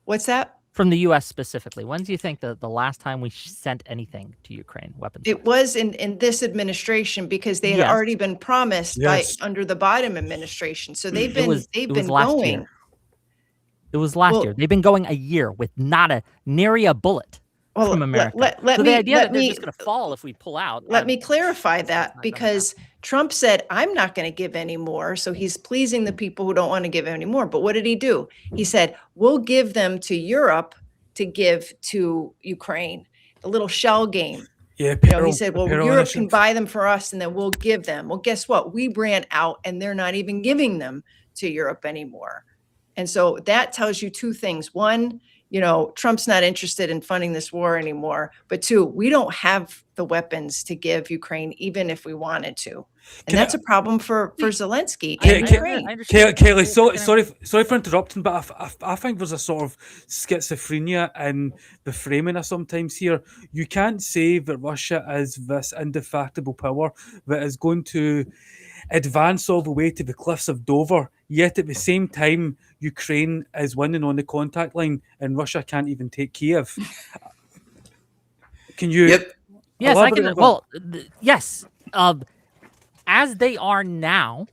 B: What's that?
E: From the U.S. specifically. When do you think the last time we sent anything to Ukraine, weapons?
B: It was in this administration because they had already been promised by under the Biden administration. So they've been going.
E: It was last year. They've been going a year with nary a bullet from America. The idea that they're just going to fall if we pull out.
B: Let me clarify that, because Trump said, I'm not going to give any more. So he's pleasing the people who don't want to give any more. But what did he do? He said, we'll give them to Europe to give to Ukraine. The little shell game.
A: Yeah,
B: he said, well, Europe can buy them for us and then we'll give them. Well, guess what? We ran out and they're not even giving them to Europe anymore. And so that tells you two things. One, Trump's not interested in funding this war anymore. But two, we don't have the weapons to give Ukraine, even if we wanted to. And that's a problem for Zelensky and Ukraine.
A: Kelley, sorry for interrupting, but I think there's a sort of schizophrenia in the framing of sometimes here. You can't say that Russia is this indefatigable power that is going to advance all the way to the cliffs of Dover, yet at the same time, Ukraine is winning on the contact line and Russia can't even take Kiev. Can you?
E: Yep. Yes, I can. Well, yes. As they are now,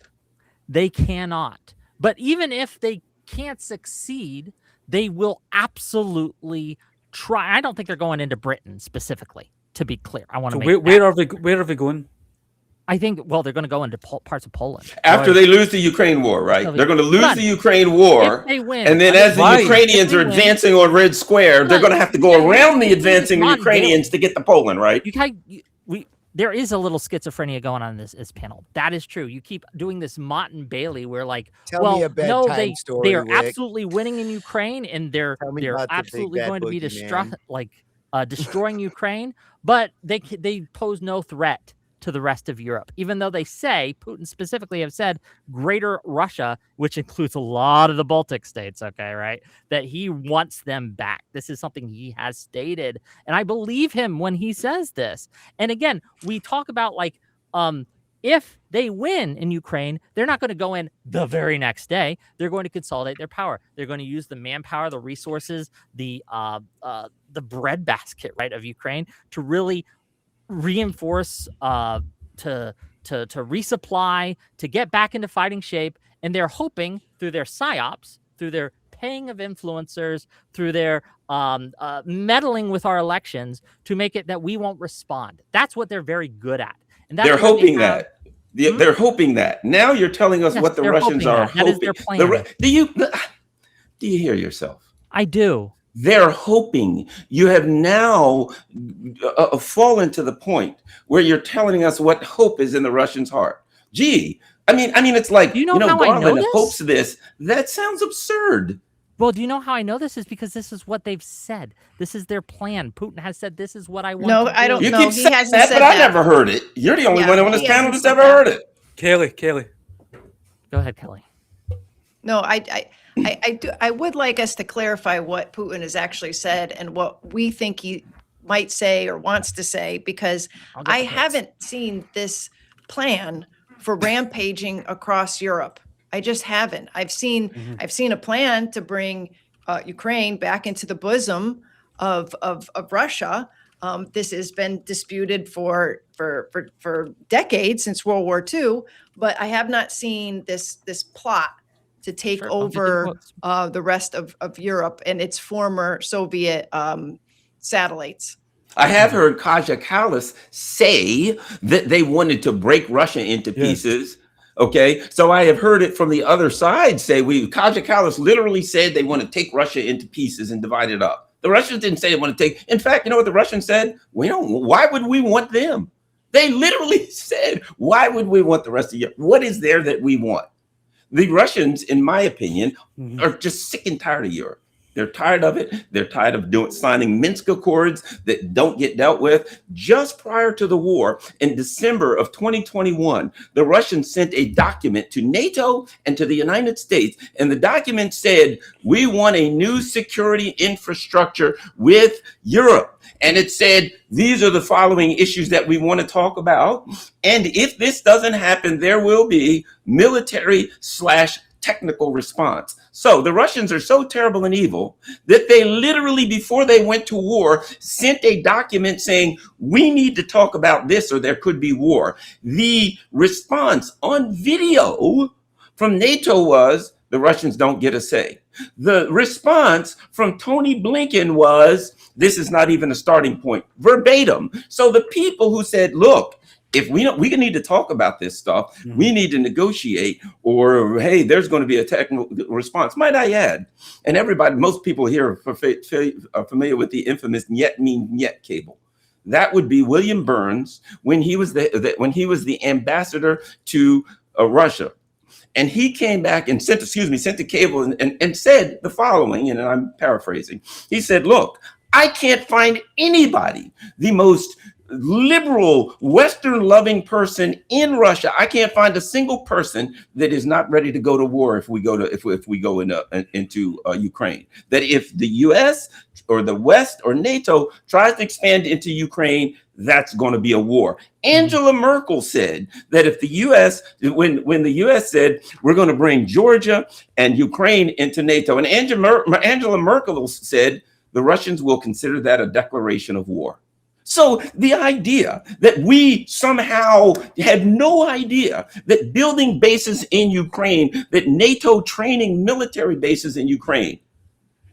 E: they cannot. But even if they can't succeed, they will absolutely try. I don't think they're going into Britain specifically, to be clear. I want to make
A: where are they going?
E: I think, they're going to go into parts of Poland.
D: After they lose the Ukraine war, right? They're going to lose the Ukraine war.
E: They win,
D: and then as the Ukrainians are advancing on Red Square, they're going to have to go around the advancing Ukrainians to get to Poland, right?
E: There is a little schizophrenia going on in this panel. That is true. You keep doing this Mott and Bailey. We're like, they are absolutely winning in Ukraine, and they're absolutely going to be destroying Ukraine, but they pose no threat to the rest of Europe, even though they say, Putin specifically have said, Greater Russia, which includes a lot of the Baltic states, right, that he wants them back. This is something he has stated, and I believe him when he says this. And again, we talk about if they win in Ukraine, they're not going to go in the very next day. They're going to consolidate their power. They're going to use the manpower, the resources, the breadbasket, right, of Ukraine to really reinforce, to resupply, to get back into fighting shape. And they're hoping through their psyops, through their paying of influencers, through their meddling with our elections, to make it that we won't respond. That's what they're very good at. And that's
D: they're hoping that. They're hoping that. Now you're telling us what the Russians are hoping.
E: That is their plan.
D: Do you hear yourself?
E: I do.
D: They're hoping. You have now fallen to the point where you're telling us what hope is in the Russians' heart. Gee, I mean, it's like,
E: Do you know how I know
D: Garland
E: this?
D: hopes this. That sounds absurd.
E: Well, do you know how I know this? Is because this is what they've said. This is their plan. Putin has said, "This is what I want."
B: No,
E: to
B: I
E: do."
B: don't
D: You
B: know.
D: keep
B: He
D: saying
B: hasn't
D: that,
B: said
D: but I
B: that.
D: never heard it. You're the only
B: Yeah,
D: one on this
B: he
D: panel
B: hasn't
D: that's
B: said
D: ever
B: that.
D: heard it.
A: Kelly.
E: Go ahead, Kelly.
B: No, I would like us to clarify what Putin has actually said and what we think he might say or wants to say, because
E: I'll get
B: I
E: the quotes.
B: haven't seen this plan for rampaging across Europe. I just haven't. I've seen a plan to bring Ukraine back into the bosom of Russia. This has been disputed for decades, since World War II, but I have not seen this plot to take
E: Sure, I'll get you the
B: over
E: quotes.
B: the rest of Europe and its former Soviet satellites.
D: I have heard Kaja Kallas say that they wanted to break Russia into pieces. Okay, so I have heard it from the other side say Kaja Kallas literally said they want to take Russia into pieces and divide it up. The Russians didn't say they want to take. In fact, you know what the Russians said? Why would we want them? They literally said, why would we want the rest of Europe? What is there that we want? The Russians, in my opinion, are just sick and tired of Europe. They're tired of it. They're tired of signing Minsk Accords that don't get dealt with. Just prior to the war, in December of 2021, the Russians sent a document to NATO and to the United States. And the document said, we want a new security infrastructure with Europe. And it said, these are the following issues that we want to talk about. And if this doesn't happen, there will be military/technical response. So the Russians are so terrible and evil that they literally, before they went to war, sent a document saying, we need to talk about this or there could be war. The response on video from NATO was, the Russians don't get a say. The response from Tony Blinken was, this is not even a starting point, verbatim. So the people who said, look, if we need to talk about this stuff, we need to negotiate, or hey, there's going to be a technical response. Might I add, and most people here are familiar with the infamous "Niet mean Niet" cable. That would be William Burns when he was the ambassador to Russia. And he came back and sent a cable and said the following, and I'm paraphrasing. He said, look, I can't find anybody, the most liberal, Western-loving person in Russia. I can't find a single person that is not ready to go to war if we go into Ukraine. That if the U.S. or the West or NATO tries to expand into Ukraine, that's going to be a war. Angela Merkel said that if the U.S. when the U.S. said we're going to bring Georgia and Ukraine into NATO, and Angela Merkel said the Russians will consider that a declaration of war. So the idea that we somehow had no idea that building bases in Ukraine, that NATO training military bases in Ukraine,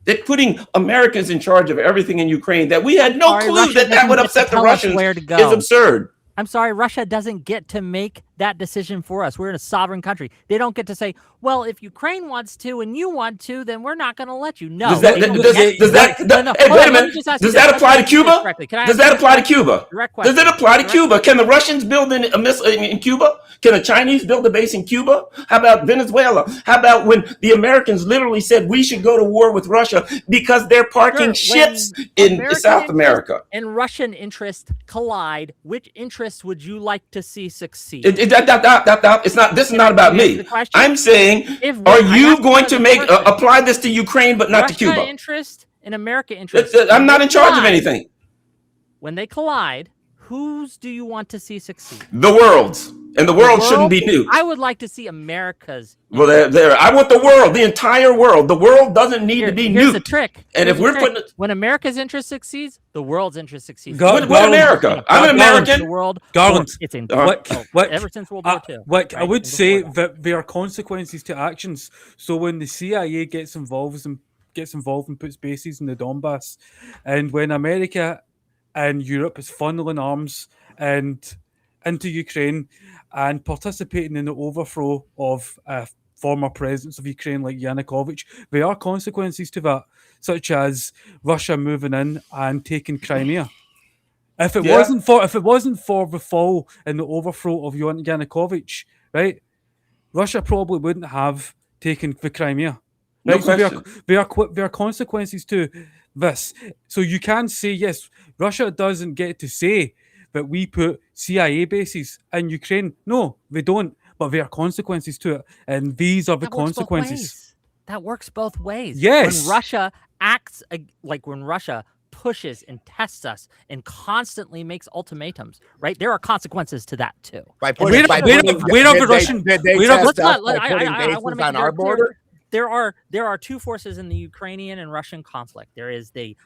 D: that putting Americans in charge of everything in Ukraine, that we had no clue that would upset the Russians is absurd.
E: I'm sorry, Russia doesn't get to make that decision for us. We're in a sovereign country. They don't get to say, well, if Ukraine wants to and you want to, then we're not going to let you. No.
D: Does that apply to Cuba? Does that apply to Cuba? Does it apply to Cuba? Can the Russians build a missile in Cuba? Can the Chinese build a base in Cuba? How about Venezuela? How about when the Americans literally said we should go to war with Russia because they're parking ships in South America?
E: And Russian interests collide. Which interests would you like to see succeed?
D: It's not. This is not about me. I'm saying, are you going to apply this to Ukraine but not to Cuba?
E: Russia interest and America interest.
D: I'm not in charge of anything.
E: When they collide, whose do you want to see succeed?
D: The world's. And the world shouldn't be nuked.
E: I would like to see America's.
D: Well, I want the world, the entire world. The world doesn't need to be nuked.
E: Here's the trick.
D: And if we're putting
E: when America's interest succeeds, the world's interest succeeds.
D: What America? I'm an American.
E: The world.
A: Garland.
E: It's in
A: Ever
E: since World War II.
A: Whick, I would say that there are consequences to actions. So when the CIA gets involved and puts bases in the Donbass, and when America and Europe is funneling arms and into Ukraine and participating in the overthrow of former presidents of Ukraine like Yanukovych. There are consequences to that, such as Russia moving in and taking Crimea. If it wasn't for the fall and the overthrow of Yanukovych, right, Russia probably wouldn't have taken the Crimea.
D: No
A: Right? So
D: question.
A: there are consequences to this. So you can say, yes, Russia doesn't get to say that we put CIA bases in Ukraine. No, they don't. But there are consequences to it. And these are the
E: That works both
A: consequences.
E: ways. That works both ways.
A: Yes.
E: When Russia acts like when Russia pushes and tests us and constantly makes ultimatums, right? There are consequences to that too.
C: By
A: Where
C: putting,
A: are
C: by
A: the
C: putting,
A: Russian-
C: did they
A: where are
C: test
A: the-
C: us
E: Let's
C: by
E: not-
C: putting
E: I
C: bases
E: wanna make
C: on
E: it
C: our
E: very clear.
C: border?
E: There are two forces in the Ukrainian and Russian conflict. There is the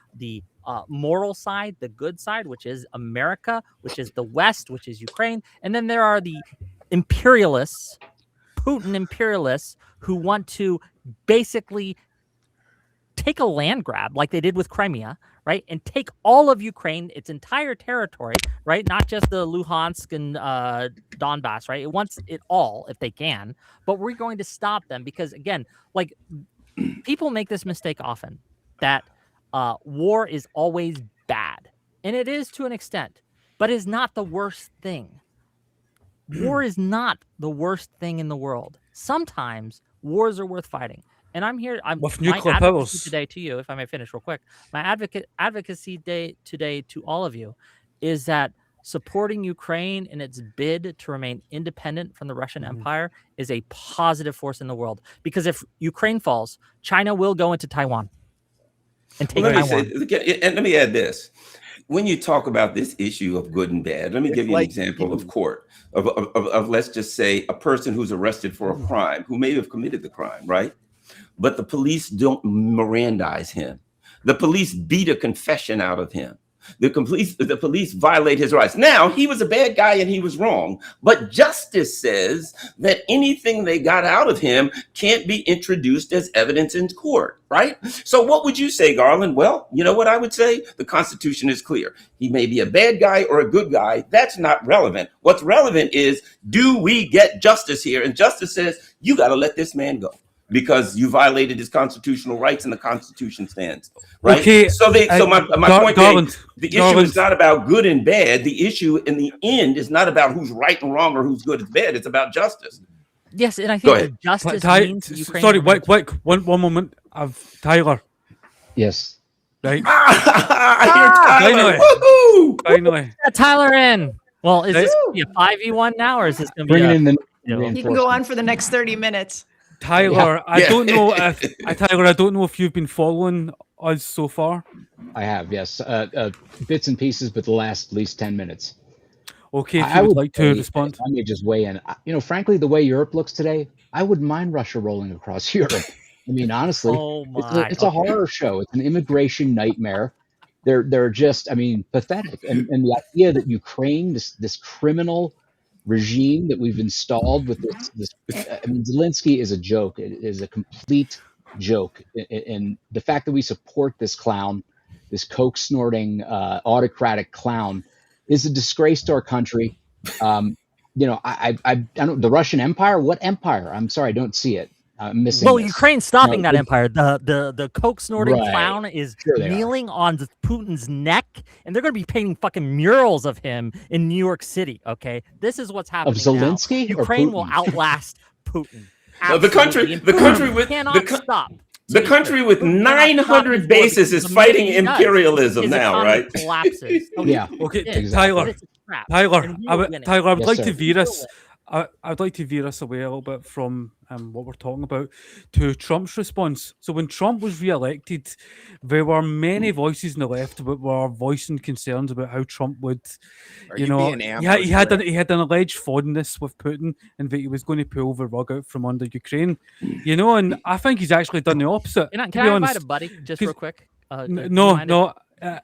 E: moral side, the good side, which is America, which is the West, which is Ukraine, and then there are the imperialists, Putin imperialists, who want to basically take a land grab like they did with Crimea, right, and take all of Ukraine, its entire territory, right, not just the Luhansk and Donbass, right? It wants it all if they can, but we're going to stop them because, again, like people make this mistake often that war is always bad, and it is to an extent, but is not the worst thing. War is not the worst thing in the world. Sometimes wars are worth fighting. And I'm here.
A: With
E: My
A: nuclear
E: advocacy
A: powers.
E: today to you, if I may finish real quick. My advocacy day today to all of you is that supporting Ukraine in its bid to remain independent from the Russian Empire is a positive force in the world. Because if Ukraine falls, China will go into Taiwan and take
D: Let me
E: Taiwan.
D: say, and let me add this. When you talk about this issue of good and bad, let me give you an example of court of let's just say a person who's arrested for a crime, who may have committed the crime, right? But the police don't Mirandize him. The police beat a confession out of him. The police violate his rights. Now, he was a bad guy and he was wrong, but justice says that anything they got out of him can't be introduced as evidence in court, right? So what would you say, Garland? Well, you know what I would say? The Constitution is clear. He may be a bad guy or a good guy. That's not relevant. What's relevant is, do we get justice here? And justice says, you got to let this man go, because you violated his constitutional rights and the Constitution stands, right?
A: Okay,
D: So my point
A: Garland,
D: the issue is not about good and bad. The issue in the end is not about who's right and wrong or who's good and bad. It's about justice.
E: Yes, and I
D: Go
E: think
D: ahead.
E: that justice means Ukraine.
A: Sorry, Whick, one moment. I've Tyler.
H: Yes.
A: Right.
D: I hear Tyler.
A: Finally.
D: Woohoo!
E: Finally. Tyler in. Well, is this going to be a 5v1 now, or is this going to be
H: Bringing in the
B: You can go on for the next 30 minutes.
A: Tyler, I don't know if you've been following us so far.
H: I have, yes. Bits and pieces, but the last at least 10 minutes.
A: Okay, if you would like to respond.
H: Let me just weigh in. You know, frankly, the way Europe looks today, I wouldn't mind Russia rolling across Europe. I mean, honestly, it's a horror show. It's an immigration nightmare. They're just, I mean, pathetic. And the idea that Ukraine, this criminal regime that we've installed with this I mean, Zelensky is a joke. It is a complete joke. And the fact that we support this clown, this coke snorting autocratic clown, is a disgrace to our country. You know, I don't, the Russian Empire. What empire? I'm sorry, I don't see it. I'm missing.
E: Well,
H: this.
E: Ukraine's stopping that empire. The coke snorting clown is
H: they
E: kneeling on Putin's neck, and they're going to be painting fucking murals of him in New York City. Okay, this is what's happening.
H: Of Zelensky,
E: now. Ukraine will outlast Putin.
D: The country with
E: cannot stop.
D: The country with 900 bases is fighting imperialism now, right?
E: Collapses. Okay.
H: Yeah.
A: Okay,
H: exactly.
A: Tyler, I would
H: Yes,
A: like
H: sir.
A: to veer us. I'd like to veer us away a little bit from what we're talking about to Trump's response. So when Trump was re-elected, there were many voices in the left that were voicing concerns about how Trump would,
C: Being
A: he had an alleged fondness with Putin and that he was going to pull the rug out from under Ukraine, and I think he's actually done the opposite.
E: Can I invite a buddy just real quick?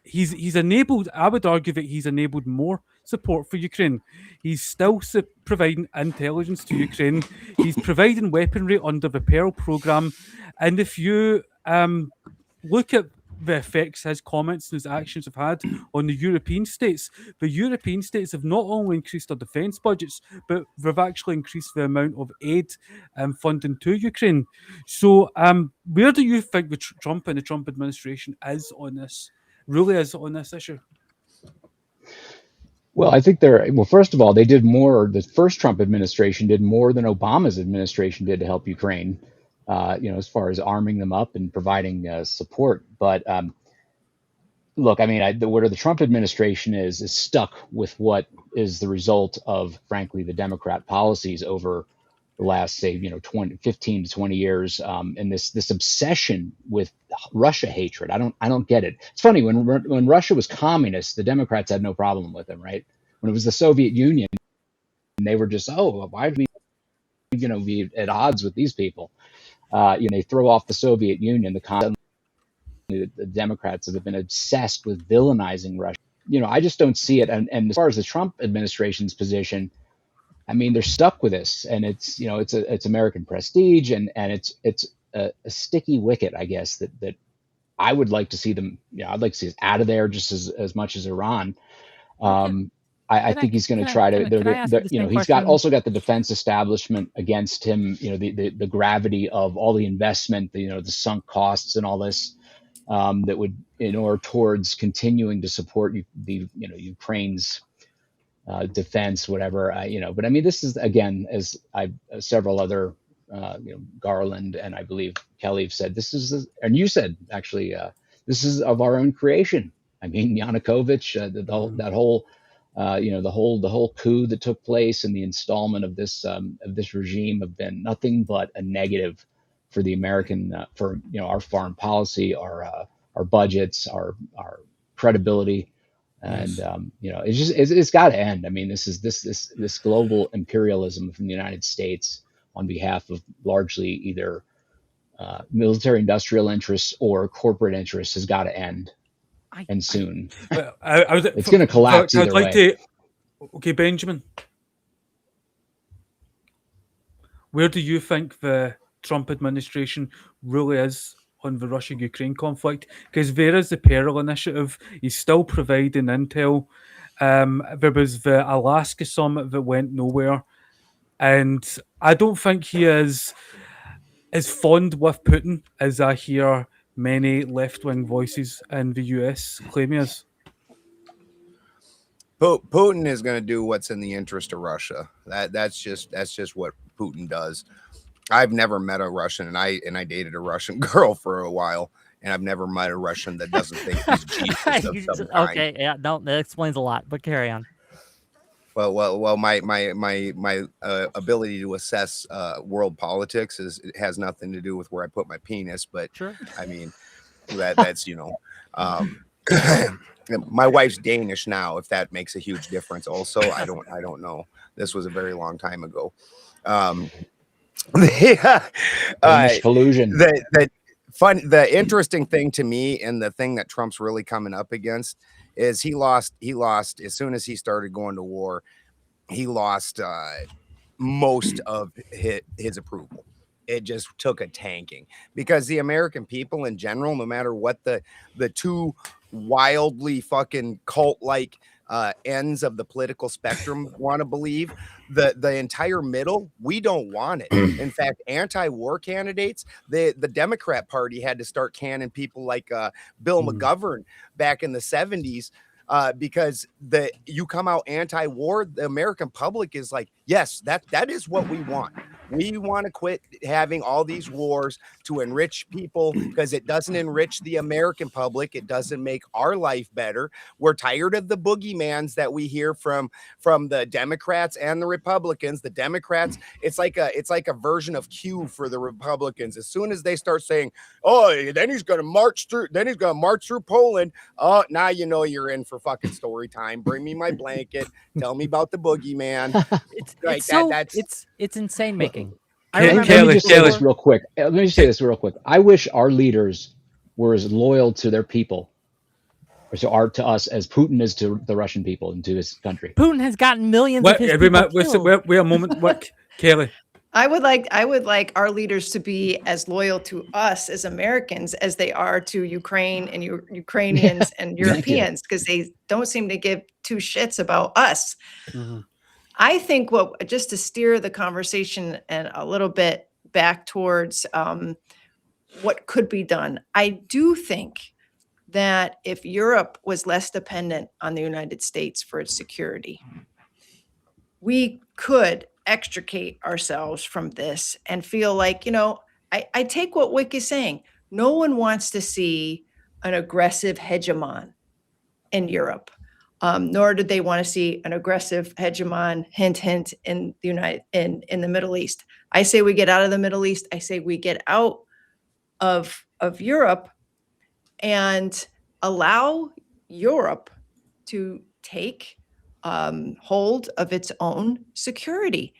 A: He's enabled. I would argue that he's enabled more support for Ukraine. He's still providing intelligence to Ukraine. He's providing weaponry under the Pearl program. And if you look at the effects his comments and his actions have had on the European states. The European states have not only increased their defence budgets, but they've actually increased the amount of aid and funding to Ukraine. So, where do you think the Trump and the Trump administration is on this? Really is on this issue?
H: Well, I think first of all, they did more. The first Trump administration did more than Obama's administration did to help Ukraine, as far as arming them up and providing support. But look, I mean, where the Trump administration is stuck with what is the result of, frankly, the Democrat policies over the last, say, 15 to 20 years, and this obsession with Russia hatred. I don't get it. It's funny, when Russia was communist, the Democrats had no problem with them, right? When it was the Soviet Union, they were just, why do we, be at odds with these people? They throw off the Soviet Union. The Democrats have been obsessed with villainizing Russia. I just don't see it. And as far as the Trump administration's position, I mean, they're stuck with this, and it's American prestige, and it's a sticky wicket, I guess, that I would like to see them. I'd like to see us out of there just as much as Iran. I think he's going to try to. He's also got the defense establishment against him. The gravity of all the investment, the sunk costs and all this that would, in order towards continuing to support Ukraine's defense, whatever. But I mean, this is, again, as several other Garland and I believe Kelley have said, and you said actually, this is of our own creation. I mean, Yanukovych, the whole coup that took place and the installment of this regime have been nothing but a negative for the American, our foreign policy, our budgets, our credibility. And it's got to end. I mean, this global imperialism from the United States on behalf of largely either military-industrial interests or corporate interests has got to end, and soon. It's going to collapse either way.
A: Okay, Benjamin, where do you think the Trump administration really is on the Russia-Ukraine conflict? Because there is the Peril Initiative. He's still providing intel. There was the Alaska summit that went nowhere. And I don't think he is as fond with Putin as I hear many left-wing voices in the US claim he is.
C: Putin is going to do what's in the interest of Russia. That's just what Putin does. I've never met a Russian, and I dated a Russian girl for a while, and I've never met a Russian that doesn't think he's Jesus of some kind.
E: Okay, yeah, no, that explains a lot. But carry on.
C: Well, my ability to assess world politics has nothing to do with where I put my penis, but sure. I mean that's my wife's Danish now, if that makes a huge difference. Also, I don't know. This was a very long time ago.
H: Collusion.
C: The interesting thing to me, and the thing that Trump's really coming up against, is he lost as soon as he started going to war. He lost most of his approval. It just took a tanking, because the American people in general, no matter what the two wildly fucking cult-like ends of the political spectrum want to believe, the entire middle, we don't want it. In fact, anti-war candidates, the Democrat Party had to start canning people like Bill McGovern back in the 70s, because you come out anti-war, the American public is like, yes, that is what we want. We want to quit having all these wars to enrich people, because it doesn't enrich the American public. It doesn't make our life better. We're tired of the boogeymans that we hear from the Democrats and the Republicans. The Democrats, it's like a version of Q for the Republicans. As soon as they start saying, "Oh, then he's going to march through Poland," oh, now you know you're in for fucking story time. Bring me my blanket. Tell me about the boogeyman.
E: It's insane making.
H: Let me just say this real quick. I wish our leaders were as loyal to their people, or to us, as Putin is to the Russian people and to his country.
E: Putin has gotten millions of his people killed.
A: Wait a moment, Kelley.
B: I would like our leaders to be as loyal to us as Americans as they are to Ukraine and Ukrainians and Europeans, because they don't seem to give two shits about us.
A: Mm-hmm.
B: I think just to steer the conversation and a little bit back towards what could be done, I do think that if Europe was less dependent on the United States for its security, we could extricate ourselves from this and feel like, I take what Whick is saying. No one wants to see an aggressive hegemon in Europe, nor did they want to see an aggressive hegemon, hint, hint, in the Middle East. I say we get out of the Middle East. I say we get out of Europe and allow Europe to take hold of its own security.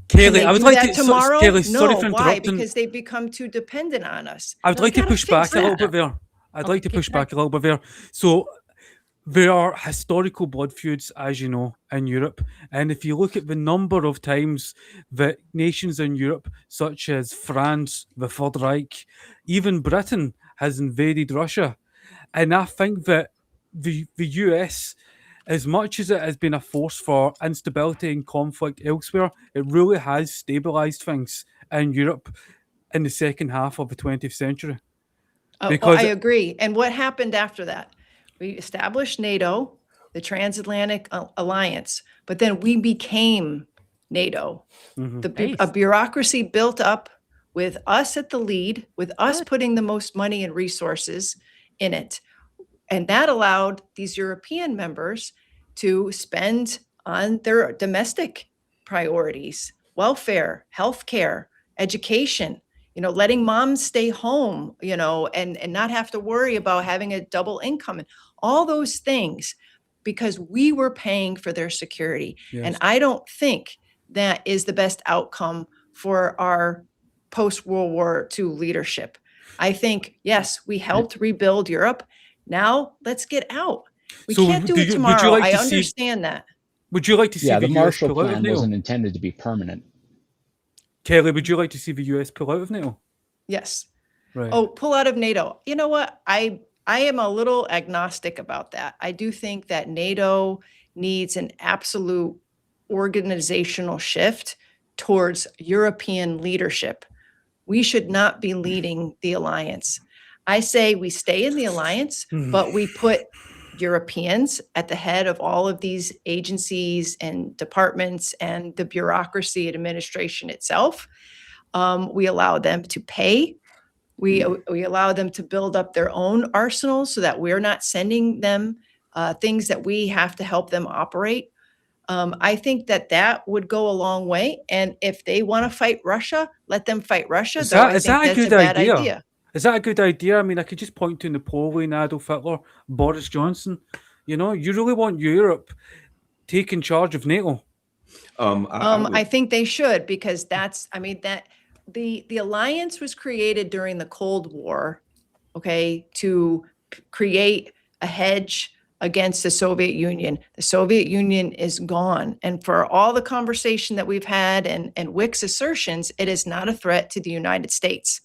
A: Kelley, I would like to
B: tomorrow.
A: Kelley,
B: No,
A: sorry for
B: why?
A: interrupting.
B: Because they become too dependent on us.
A: I would like to push back a little bit there. I'd like to push back a little bit there. So there are historical blood feuds, as you know, in Europe. And if you look at the number of times that nations in Europe, such as France, the Third Reich, even Britain, has invaded Russia. And I think that the US, as much as it has been a force for instability and conflict elsewhere, it really has stabilized things in Europe in the second half of the 20th century.
B: I agree. And what happened after that? We established NATO, the Transatlantic Alliance, but then we became NATO. A bureaucracy built up with us at the lead, with us putting the most money and resources in it. And that allowed these European members to spend on their domestic priorities, welfare, healthcare, education, letting moms stay home, and not have to worry about having a double income and all those things, because we were paying for their security. Yes. And I don't think that is the best outcome for our post-World War II leadership. I think, yes, we helped rebuild Europe. Now let's get out. We can't do it tomorrow. I understand that.
A: Would you like to see
H: the Marshall Plan wasn't intended to be permanent.
A: Kelley, would you like to see the US pull out of NATO?
B: Yes.
A: Right.
B: Oh, pull out of NATO. You know what? I am a little agnostic about that. I do think that NATO needs an absolute organizational shift towards European leadership. We should not be leading the alliance. I say we stay in the alliance, but we put Europeans at the head of all of these agencies and departments and the bureaucracy and administration itself. We allow them to pay. We allow them to build up their own arsenals so that we're not sending them things that we have to help them operate. I think that would go a long way. And if they want to fight Russia, let them fight Russia.
A: Is that a good idea? Is that a good idea? I mean, I could just point to Napoleon, Adolf Hitler, Boris Johnson. You really want Europe taking charge of NATO?
B: I think they should, because the alliance was created during the Cold War, to create a hedge against the Soviet Union. The Soviet Union is gone. And for all the conversation that we've had and Whick's assertions, it is not a threat to the United States.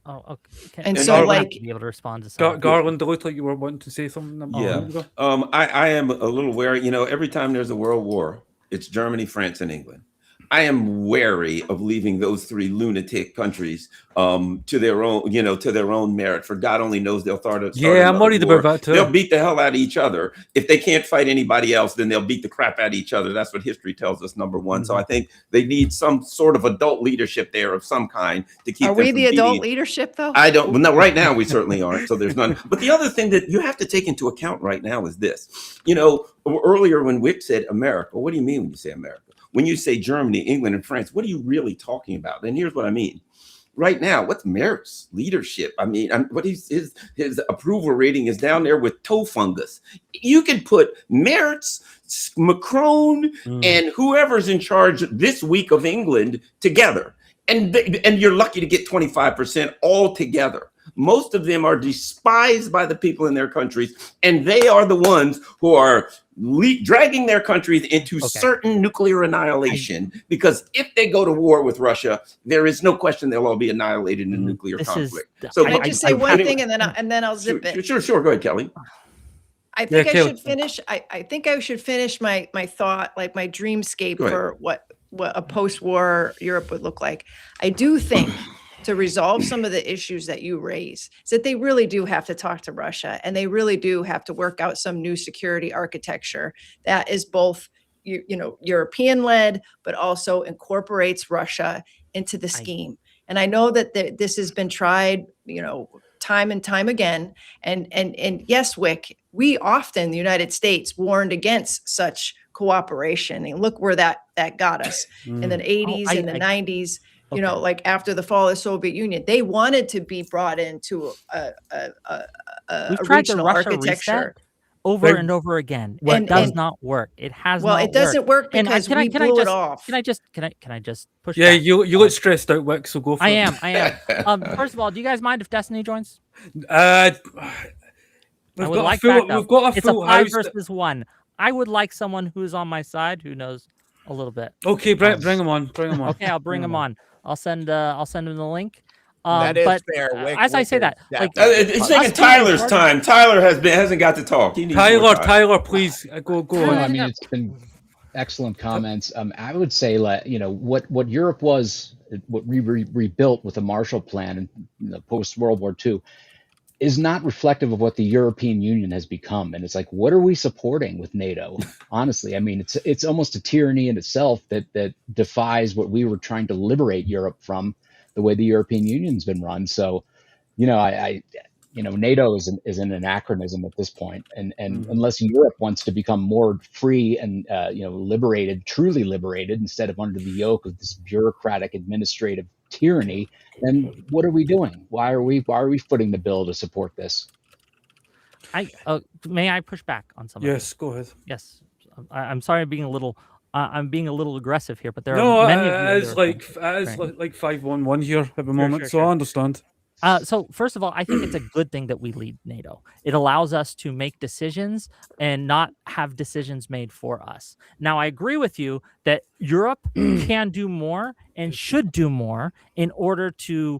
E: Okay.
B: And so,
E: be able to respond to
A: Garland, it looked like you were wanting to say something.
D: Yeah. I am a little wary. Every time there's a world war, it's Germany, France, and England. I am wary of leaving those three lunatic countries to their own merit. For God only knows they'll start.
A: I'm worried about that too.
D: They'll beat the hell out of each other. If they can't fight anybody else, then they'll beat the crap out of each other. That's what history tells us. Number one. So I think they need some sort of adult leadership there of some kind to keep.
B: Are we the adult leadership though?
D: I don't. Well, no, right now we certainly aren't. So there's none. But the other thing that you have to take into account right now is this. Earlier when Whick said America, what do you mean when you say America? When you say Germany, England, and France, what are you really talking about? And here's what I mean. Right now, what's Merrick's leadership? I mean, what his approval rating is down there with toe fungus. You can put Merrick's, Macron, and whoever's in charge this week of England together, and you're lucky to get 25% all together. Most of them are despised by the people in their countries, and they are the ones who are dragging their countries into certain nuclear annihilation, because if they go to war with Russia, there is no question they'll all be annihilated in a nuclear conflict.
B: So can I just say one thing and then I'll zip it?
D: Sure. Go ahead, Kelley.
B: I think I should finish. I think I should finish my thought, like my dreamscape for what a post-war Europe would look like. I do think to resolve some of the issues that you raise is that they really do have to talk to Russia, and they really do have to work out some new security architecture that is both European-led, but also incorporates Russia into the scheme. And I know that this has been tried, time and time again. And yes, Whick, we often, the United States, warned against such cooperation. And look where that got us in the 80s and the 90s. Like after the fall of the Soviet Union, they wanted to be brought into a regional architecture.
E: Over and over again. It does not work. It has not
B: it doesn't work because we blew it off.
E: Can I just push
A: Yeah,
E: back?
A: you look stressed out, Wick, so go for it.
E: I am. First of all, do you guys mind if Destiny joins?
A: We've got a full
E: 5
A: house
E: versus 1. I would like someone who's on my side who knows a little bit.
A: Okay, bring him on.
E: Okay, I'll bring him on. I'll send him the link.
C: That is fair.
E: As I say that,
D: it's taking Tyler's time. Tyler hasn't got to talk.
A: Tyler, please go on.
H: I mean, it's been excellent comments. I would say, what Europe was, what we rebuilt with the Marshall Plan in the post World War II, is not reflective of what the European Union has become. And it's like, what are we supporting with NATO? Honestly, I mean, it's almost a tyranny in itself that defies what we were trying to liberate Europe from, the way the European Union's been run. So, NATO is an anachronism at this point. And unless Europe wants to become more free and, liberated, truly liberated, instead of under the yoke of this bureaucratic administrative tyranny, then what are we doing? Why are we footing the bill to support this?
E: May I push back on something?
A: Yes, go ahead.
E: Yes, I'm sorry, I'm being a little aggressive here, but there are many of you.
A: It's like 5-1-1 here at the moment, so I understand.
E: So first of all, I think it's a good thing that we lead NATO. It allows us to make decisions and not have decisions made for us. Now, I agree with you that Europe can do more and should do more in order to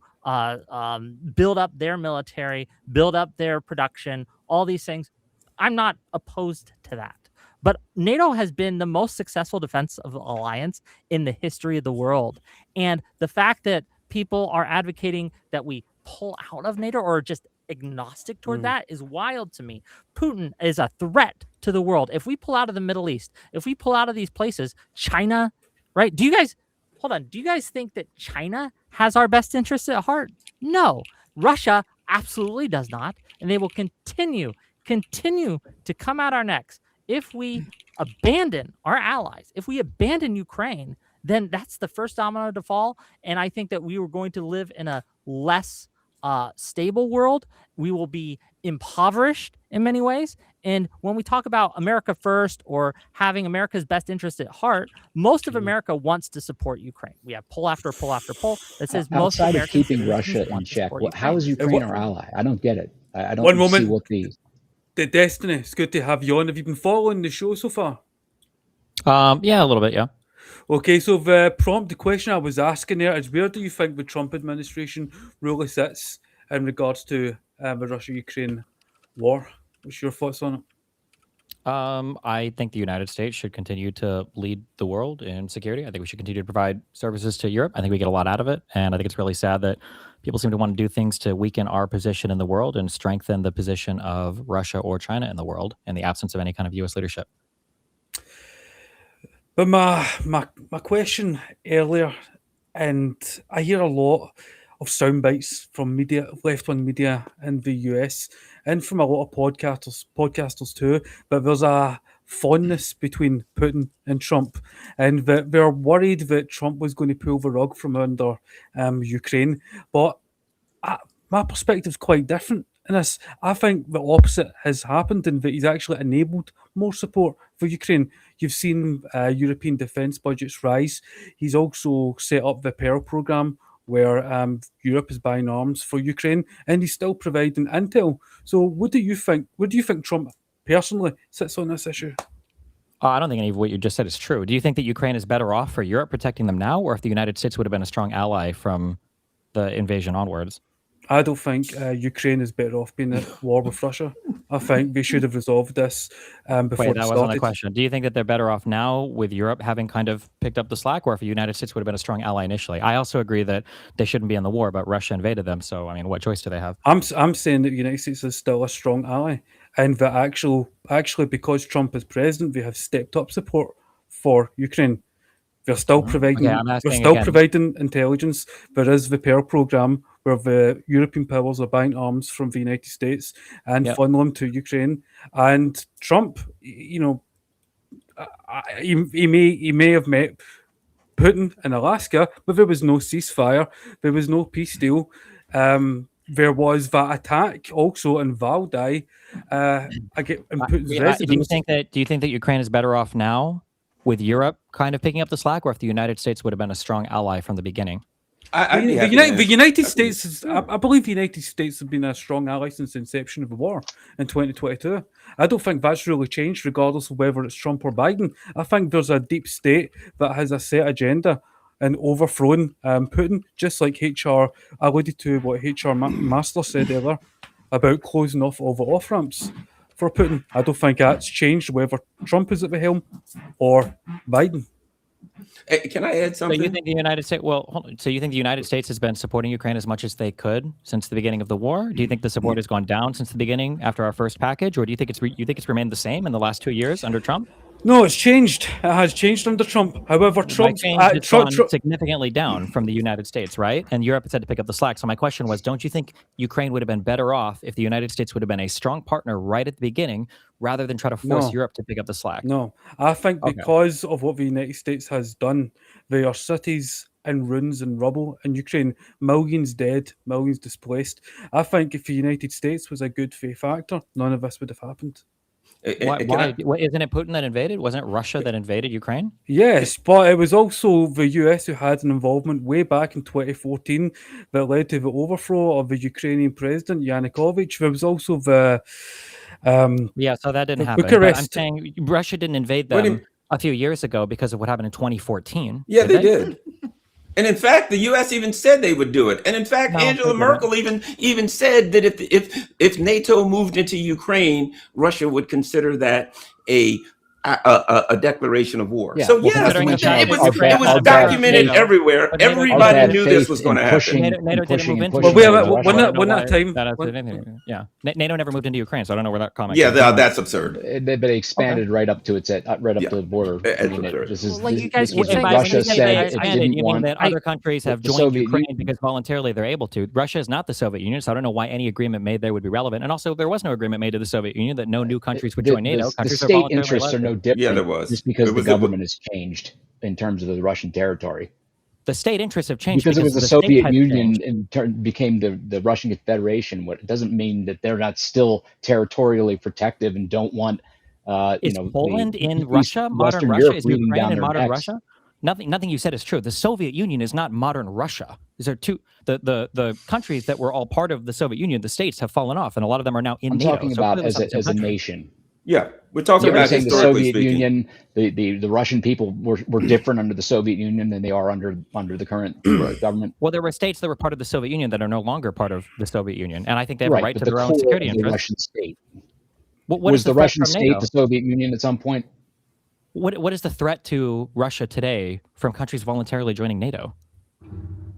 E: build up their military, build up their production, all these things. I'm not opposed to that. But NATO has been the most successful defensive alliance in the history of the world. And the fact that people are advocating that we pull out of NATO or just agnostic toward that is wild to me. Putin is a threat to the world. If we pull out of the Middle East, if we pull out of these places, China, right? Do you guys think that China has our best interests at heart? No. Russia absolutely does not. And they will continue to come at our necks. If we abandon our allies, if we abandon Ukraine, then that's the first domino to fall. And I think that we were going to live in a less stable world. We will be impoverished in many ways. And when we talk about America first or having America's best interest at heart, most of America wants to support Ukraine. We have poll after poll after poll that says most
H: outside
E: of
H: of keeping Russia in check. How is Ukraine our ally? I don't get it. I don't see what the
A: Destiny, it's good to have you on. Have you been following the show so far?
I: Yeah, a little bit, yeah.
A: Okay, so the the question I was asking there is, where do you think the Trump administration really sits in regards to the Russia-Ukraine war? What's your thoughts on it?
I: I think the United States should continue to lead the world in security. I think we should continue to provide services to Europe. I think we get a lot out of it. And I think it's really sad that people seem to want to do things to weaken our position in the world and strengthen the position of Russia or China in the world in the absence of any kind of U.S. leadership.
A: But my question earlier, and I hear a lot of sound bites from media, left-wing media in the US, and from a lot of podcasters too, but there's a fondness between Putin and Trump, and that they're worried that Trump was going to pull the rug from under Ukraine. But my perspective is quite different in this. I think the opposite has happened, and that he's actually enabled more support for Ukraine. You've seen European defence budgets rise. He's also set up the Pearl programme where Europe is buying arms for Ukraine, and he's still providing intel. So what do you think? Where do you think Trump personally sits on this issue?
I: I don't think any of what you just said is true. Do you think that Ukraine is better off for Europe protecting them now, or if the United States would have been a strong ally from the invasion onwards?
A: I don't think Ukraine is better off being at war with Russia. I think we should have resolved this before
I: Wait,
A: it
I: that
A: started.
I: wasn't the question. Do you think that they're better off now with Europe having kind of picked up the slack, or if the United States would have been a strong ally initially? I also agree that they shouldn't be in the war, but Russia invaded them. So, I mean, what choice do they have?
A: I'm saying that the United States is still a strong ally, and that actually because Trump is president, we have stepped up support for Ukraine. We're still providing providing intelligence. There is the Pearl program where the European powers are buying arms from the United States and funneling them to Ukraine. And Trump, you know, he may have met Putin in Alaska, but there was no ceasefire. There was no peace deal. There was that attack also in Valdai in Putin's residence.
I: Do you think that Ukraine is better off now with Europe kind of picking up the slack, or if the United States would have been a strong ally from the beginning?
A: The United States, I believe the United States have been a strong ally since the inception of the war in 2022. I don't think that's really changed, regardless of whether it's Trump or Biden. I think there's a deep state that has a set agenda and overthrown Putin, just like HR alluded to what HR Master said earlier about closing off all the off-ramps for Putin. I don't think that's changed whether Trump is at the helm or Biden.
D: Can I add something?
I: So you think the United States? Well, hold on. So you think the United States has been supporting Ukraine as much as they could since the beginning of the war? Do you think the support has gone down since the beginning after our first package, or do you think it's remained the same in the last 2 years under Trump?
A: No, it's changed. It has changed under Trump. However, Trump
I: gone significantly down from the United States, right? And Europe has had to pick up the slack. So my question was, don't you think Ukraine would have been better off if the United States would have been a strong partner right at the beginning, rather than try to force Europe to pick up the slack?
A: No, I think because of what the United States has done, there are cities in ruins and rubble in Ukraine, millions dead, millions displaced. I think if the United States was a good faith actor, none of this would have happened.
I: Why? Isn't it Putin that invaded? Wasn't it Russia that invaded Ukraine?
A: Yes, but it was also the US who had an involvement way back in 2014 that led to the overthrow of the Ukrainian president, Yanukovych. There was also the...
I: so that didn't happen. But I'm saying Russia didn't invade them a few years ago because of what happened in 2014.
D: Yeah, they did. And in fact, the U.S. even said they would do it. And in fact, Angela Merkel even said that if NATO moved into Ukraine, Russia would consider that a declaration of war. Yeah. So yes, it was documented everywhere. Everybody knew this was going to happen.
I: NATO didn't move into
A: Yeah,
I: NATO never moved into Ukraine, so I don't know where that comment.
D: Yeah, that's absurd.
H: But they expanded right up to to the border.
E: You guys
H: Russia said it didn't
I: want that other countries have joined Ukraine because voluntarily they're able to. Russia is not the Soviet Union, so I don't know why any agreement made there would be relevant. And also, there was no agreement made to the Soviet Union that no new countries would join NATO.
H: The state interests are no different.
D: Yeah, there was.
H: Just because the government has changed in terms of the Russian territory.
I: The state interests have changed
H: because it was the Soviet Union and became the Russian Confederation. What it doesn't mean that they're not still territorially protective and don't want.
I: Is Poland in Russia? Modern Russia is Ukraine in modern Russia? Nothing you said is true. The Soviet Union is not modern Russia. These are two. The countries that were all part of the Soviet Union, the states have fallen off, and a lot of them are now in NATO.
H: I'm talking about as a nation.
D: Yeah, we're talking about
H: the Soviet Union. The Russian people were different under the Soviet Union than they are under the current government.
I: Well, there were states that were part of the Soviet Union that are no longer part of the Soviet Union, and I think they have a right to their own security interests.
H: The Russian state.
I: What
H: was the Russian state the Soviet Union at some point?
I: What is the threat to Russia today from countries voluntarily joining NATO?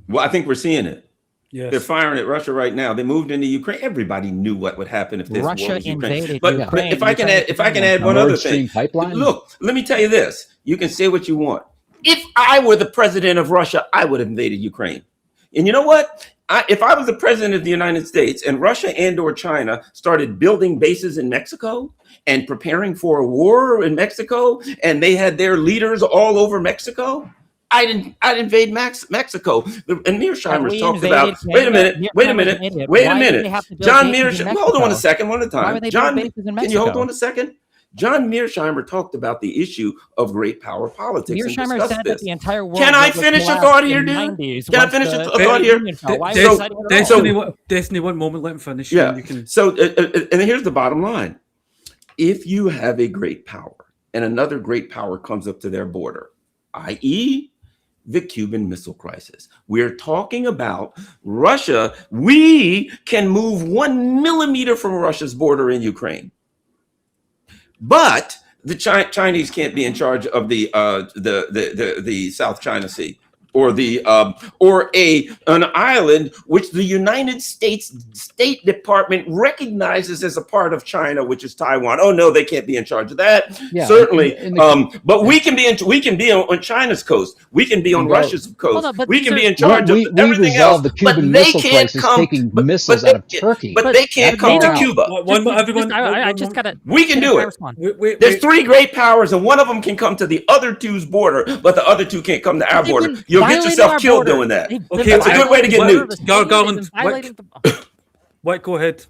D: Well, I think we're seeing it.
A: Yes.
D: They're firing at Russia right now. They moved into Ukraine. Everybody knew what would happen if this war was Ukraine. But if I can add one other thing. Look, let me tell you this. You can say what you want. If I were the president of Russia, I would have invaded Ukraine. And you know what? If I was the president of the United States and Russia and or China started building bases in Mexico and preparing for a war in Mexico, and they had their leaders all over Mexico, I'd invade Mexico. And Mearsheimer talks about. Wait a minute. John Mearsheimer. Hold on a second. One at a time. John, can you hold on a second? John Mearsheimer talked about the issue of great power politics and
I: Mearsheimer
D: discussed
I: said that
D: this.
I: the entire world
D: Can I
I: was
D: finish a
I: collapsed
D: thought
I: in
D: here,
I: the
D: dude?
I: 90s
D: Can I
I: once
D: finish
I: the
D: a thought here?
I: Union fell. Why are you citing it at all?
A: Destiny, one moment, let him finish.
D: Yeah.
A: You can...
D: So, and here's the bottom line. If you have a great power and another great power comes up to their border, i.e., the Cuban Missile Crisis. We're talking about Russia. We can move 1 millimeter from Russia's border in Ukraine, but the Chinese can't be in charge of the South China Sea, or an island which the United States State Department recognizes as a part of China, which is Taiwan. Oh no, they can't be in charge of that. Yeah, certainly, but we can be on China's coast. We can be on Russia's coast. We can be in charge of everything else.
H: The Cuban Missile Crisis, taking missiles out of Turkey.
D: But they can't come to Cuba.
E: I just gotta.
D: We can do it. There's 3 great powers, and one of them can come to the other two's border, but the other 2 can't come to our border. You'll get yourself killed doing that. Okay, that's a good way to get nuked.
A: Garland, Whick, go ahead.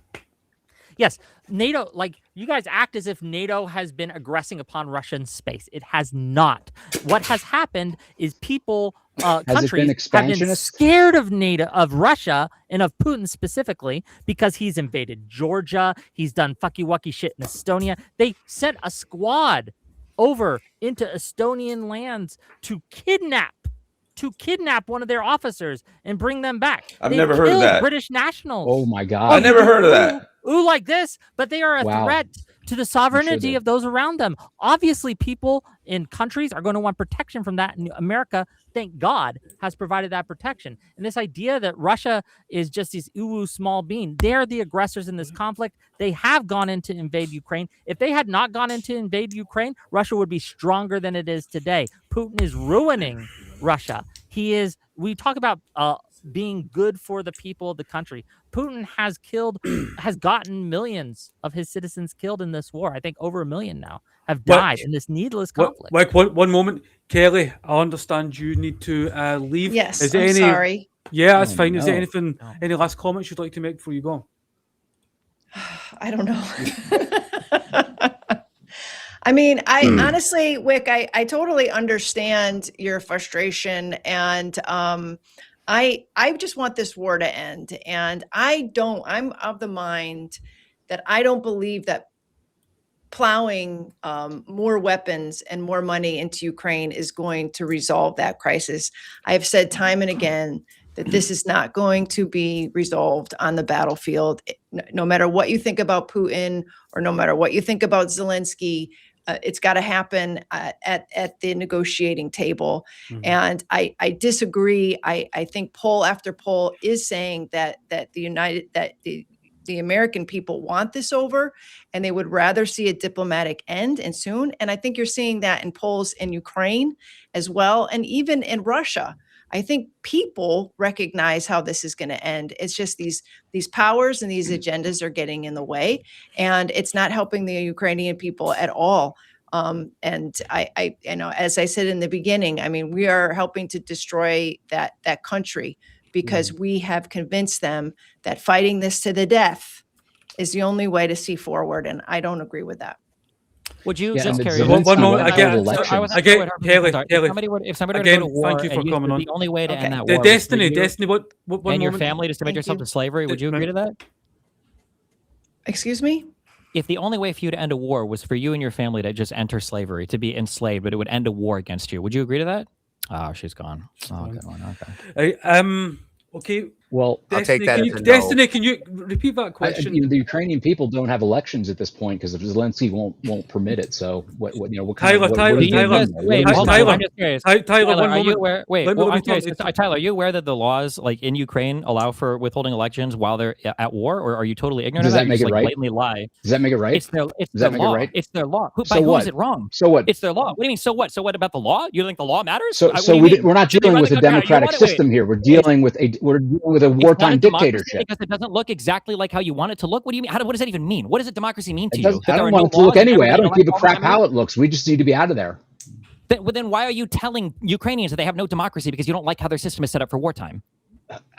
E: Yes, NATO, like, you guys act as if NATO has been aggressing upon Russian space. It has not. What has happened is people, countries have been scared of NATO, of Russia, and of Putin specifically, because he's invaded Georgia. He's done fucky-wucky shit in Estonia. They sent a squad over into Estonian lands to kidnap one of their officers and bring them back.
D: I've never heard of that.
E: British nationals.
H: Oh my God.
D: I never heard of that.
E: Ooh, like this, but they are a threat to the sovereignty of those around them. Obviously, people in countries are going to want protection from that. And America, thank God, has provided that protection. And this idea that Russia is just this small bean, they're the aggressors in this conflict. They have gone in to invade Ukraine. If they had not gone in to invade Ukraine, Russia would be stronger than it is today. Putin is ruining Russia. We talk about being good for the people of the country. Putin has gotten millions of his citizens killed in this war. I think over 1 million now have died in this needless conflict.
A: Like one moment, Kelley, I understand you need to leave.
B: Yes, I'm sorry.
A: Yeah, that's fine. Is there any last comments you'd like to make before you go?
B: I don't know. I mean, honestly, Whick, I totally understand your frustration, and I just want this war to end. And I'm of the mind that I don't believe that plowing more weapons and more money into Ukraine is going to resolve that crisis. I have said time and again that this is not going to be resolved on the battlefield. No matter what you think about Putin, or no matter what you think about Zelensky, it's got to happen at the negotiating table. Mm-hmm. And I disagree. I think poll after poll is saying that the American people want this over, and they would rather see a diplomatic end, and soon. And I think you're seeing that in polls in Ukraine as well, and even in Russia. I think people recognize how this is going to end. It's just these powers and these agendas are getting in the way, and it's not helping the Ukrainian people at all. And I as I said in the beginning, I mean, we are helping to destroy that country, because we have convinced them that fighting this to the death is the only way to see forward, and I don't agree with that.
I: Would you just carry
A: one moment again? Kelley,
I: if somebody were to go to war,
A: thank you for coming on.
I: The only way to end that war,
A: Destiny, what
I: and your family to submit yourself to slavery, would you agree to that?
B: Excuse me?
I: If the only way for you to end a war was for you and your family to just enter slavery, to be enslaved, but it would end a war against you, would you agree to that? Oh, she's gone. Oh, good one. Okay.
A: Okay.
H: Well,
A: Destiny,
C: I'll take that.
A: Destiny, can you repeat that question?
H: The Ukrainian people don't have elections at this point because Zelensky won't permit it. So what kind of
A: Tyler,
I: are you aware? Tyler, are you aware that the laws like in Ukraine allow for withholding elections while they're at war, or are you totally ignorant of that?
H: Does that make it right?
I: Blatantly lie.
H: Does that make it right?
I: It's their law. It's their law.
H: So
I: who is it wrong?
H: So what?
I: It's their law. What do you mean? So what? So what about the law? You think the law matters?
H: So we're not dealing with a democratic system here. We're dealing with a wartime dictatorship.
I: Because it doesn't look exactly like how you want it to look. What do you mean? What does that even mean? What does a democracy mean to you?
H: I don't want it to look anyway. I don't give a crap how it looks. We just need to be out of there.
I: Then why are you telling Ukrainians that they have no democracy because you don't like how their system is set up for wartime?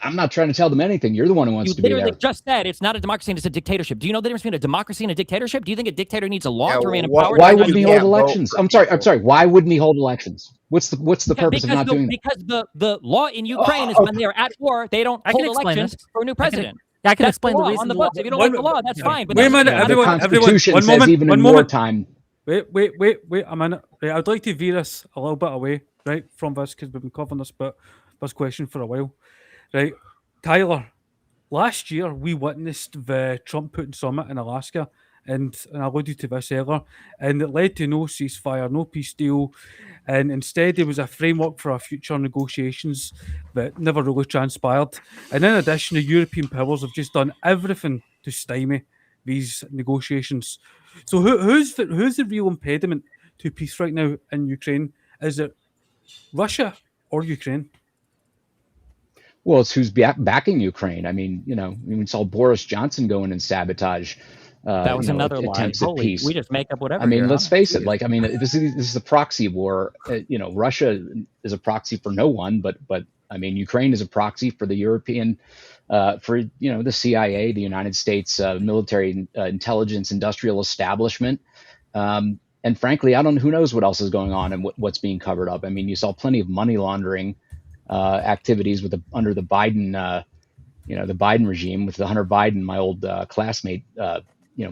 H: I'm not trying to tell them anything. You're the one who wants
I: You
H: to be
I: literally
H: there.
I: just said it's not a democracy and it's a dictatorship. Do you know the difference between a democracy and a dictatorship? Do you think a dictator needs a law
C: Yeah,
I: to remain in
C: why-
I: power?
H: Why
C: would
H: wouldn't he
C: you
H: hold
C: can't vote
H: elections?
C: for
H: I'm sorry.
C: people.
H: Why wouldn't he hold elections? What's the purpose of not doing that?
I: Because the law in Ukraine is
H: Oh,
I: when they are at war, they don't
E: I can
I: hold
E: explain
I: elections
E: this.
I: for a new president.
E: I can
I: That's
E: explain
I: the
E: the
I: law
E: reason
I: on the
E: why.
I: books. If you don't like the law, that's fine. But
A: Wait a
I: that's
A: minute,
I: not
H: The
A: everyone,
H: Constitution
A: one
H: says
A: moment,
H: even
A: one
H: in
A: moment.
H: wartime.
A: Wait a minute. Right, I'd like to veer us a little bit away, right, from this because we've been covering this question for a while. Right, Tyler, last year we witnessed the Trump-Putin summit in Alaska, and I alluded to this earlier, and it led to no ceasefire, no peace deal, and instead there was a framework for our future negotiations that never really transpired. And in addition, the European powers have just done everything to stymie these negotiations. So who's the real impediment to peace right now in Ukraine? Is it Russia or Ukraine?
H: Well, it's who's backing Ukraine. I mean, we saw Boris Johnson go in and sabotage.
I: That was another lie.
H: attempts at
I: Holy,
H: peace.
I: we just make up whatever.
H: I mean,
I: here,
H: let's
I: huh?
H: face it. Like, I mean, this is a proxy war. Russia is a proxy for no one, but I mean, Ukraine is a proxy for the European, for the CIA, the United States military intelligence industrial establishment, and frankly, who knows what else is going on and what's being covered up. I mean, you saw plenty of money laundering activities under the Biden, the Biden regime with the Hunter Biden, my old classmate.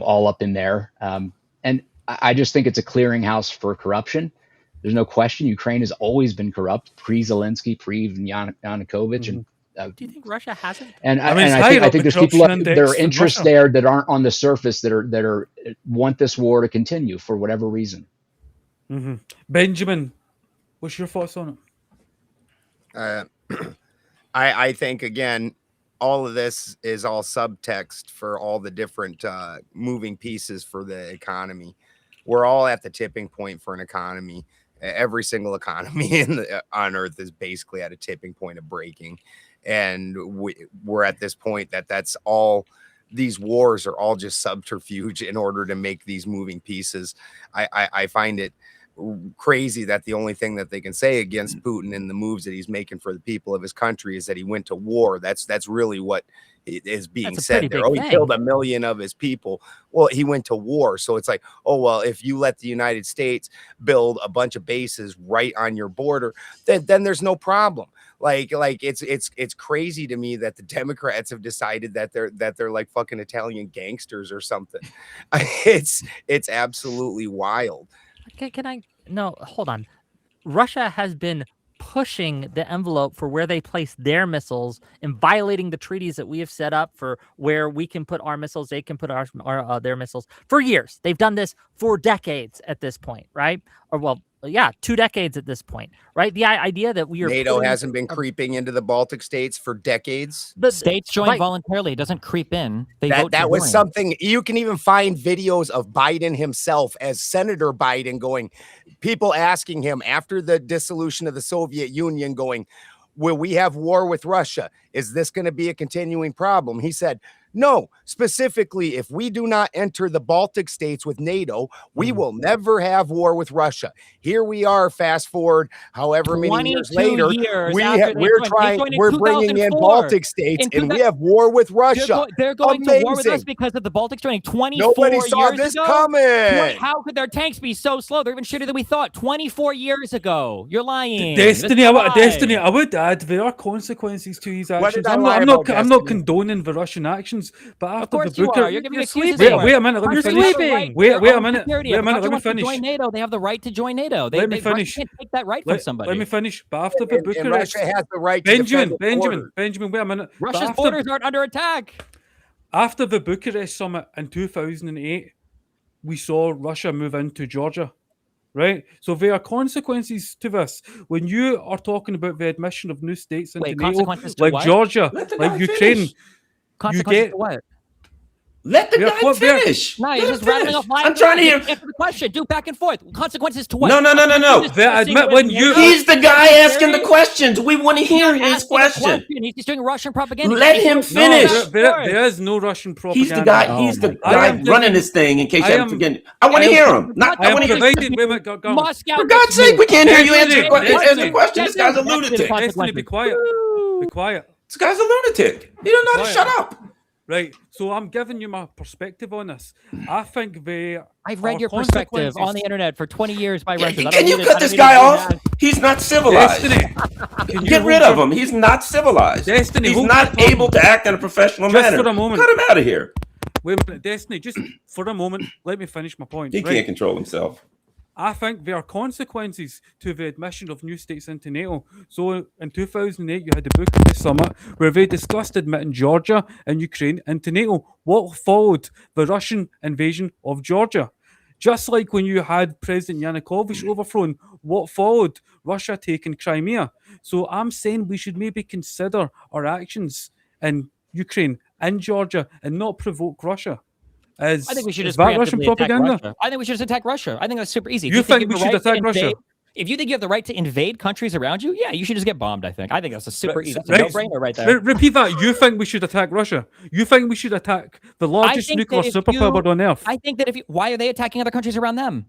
H: All up in there. And I just think it's a clearinghouse for corruption. There's no question. Ukraine has always been corrupt, pre-Zelensky, pre-Yanukovych.
E: Do you think Russia hasn't?
H: And
A: I mean,
H: I think there's people there are
A: in
H: interests
A: Russia.
H: there that aren't on the surface that want this war to continue for whatever reason.
A: Mm-hmm. Benjamin, what's your thoughts on it?
C: I think, again, all of this is all subtext for all the different moving pieces for the economy. We're all at the tipping point for an economy. Every single economy on Earth is basically at a tipping point of breaking. And we're at this point that's all. These wars are all just subterfuge in order to make these moving pieces. I find it crazy that the only thing that they can say against Putin and the moves that he's making for the people of his country is that he went to war. That's really what is being said there. Oh, he killed 1 million of his people. Well, he went to war. So it's like, oh, well, if you let the United States build a bunch of bases right on your border, then there's no problem. Like it's crazy to me that the Democrats have decided that they're like fucking Italian gangsters or something. It's absolutely wild.
E: Okay, no, hold on. Russia has been pushing the envelope for where they place their missiles and violating the treaties that we have set up for where we can put our missiles, they can put their missiles for years. They've done this for decades at this point, right? Or 2 decades at this point, right? The idea that we are
C: NATO hasn't been creeping into the Baltic states for decades.
E: But
I: states join voluntarily. It doesn't creep in.
C: That was something you can even find videos of Biden himself as Senator Biden going, people asking him after the dissolution of the Soviet Union going, will we have war with Russia? Is this going to be a continuing problem? He said, no, specifically, if we do not enter the Baltic states with NATO, we will never have war with Russia. Here we are, fast forward, however many years later, we're bringing in Baltic states and we have war with Russia.
I: They're going to war with us because of the Baltics joining 24
C: Nobody saw
I: years
C: this
I: ago.
C: coming.
I: How could their tanks be so slow? They're even shittier than we thought 24 years ago. You're lying.
A: Destiny, I would add there are consequences to his actions. I'm not condoning the Russian actions, but after the Bucharest,
I: you're giving excuses.
A: Wait a minute, let me finish. Wait a minute, let me finish.
I: Join NATO. They have the right to join NATO.
A: Let me finish.
I: Can't take that right from somebody.
A: Let me finish. But after the Bucharest,
C: and Russia has the right to
A: Benjamin, wait a minute.
I: Russia's borders aren't under attack.
A: After the Bucharest summit in 2008, we saw Russia move into Georgia. Right, so there are consequences to this. When you are talking about the admission of new states into NATO, like Georgia, like Ukraine,
I: consequences to what?
D: Let the guy finish.
I: No, you're just rattling off lines.
D: I'm trying to hear.
I: Answer the question. Do back and forth. Consequences to what?
D: No. He's the guy asking the questions. We want to hear his question.
I: He's doing Russian propaganda.
D: Let him finish.
A: There is no Russian propaganda.
D: He's the guy running this thing. In case you haven't forgotten, I want to hear him. I want to hear.
I: Moscow.
D: For God's sake, we can't hear you answer the question. This guy's a lunatic.
A: Destiny, be quiet. Be quiet.
D: This guy's a lunatic. He don't know how to shut up.
A: Right. So I'm giving you my perspective on this. I think
I: I've read your perspective on the internet for 20 years by Russians.
D: Can you cut this guy off? He's not civilized.
A: Destiny.
D: Get rid of him. He's not civilized.
A: Destiny,
D: he's not able to act in a professional manner.
A: For a moment.
D: Cut him out of here.
A: Wait a minute, Destiny, just for a moment, let me finish my point.
D: He can't control himself.
A: I think there are consequences to the admission of new states into NATO. So in 2008, you had the Bucharest Summit where they discussed admitting Georgia and Ukraine into NATO. What followed? The Russian invasion of Georgia. Just like when you had President Yanukovych overthrown, what followed? Russia taking Crimea. So I'm saying we should maybe consider our actions in Ukraine and Georgia and not provoke Russia.
I: I think we should just
A: Russian propaganda.
I: Russia. I think we should just attack Russia. I think that's super easy.
A: You think we should attack Russia?
I: If you think you have the right to invade countries around you, yeah, you should just get bombed. I think that's a super easy. That's a no-brainer right there.
A: Repeat that. You think we should attack Russia? You think we should attack the largest nuclear superpower on Earth?
I: I think that why are they attacking other countries around them?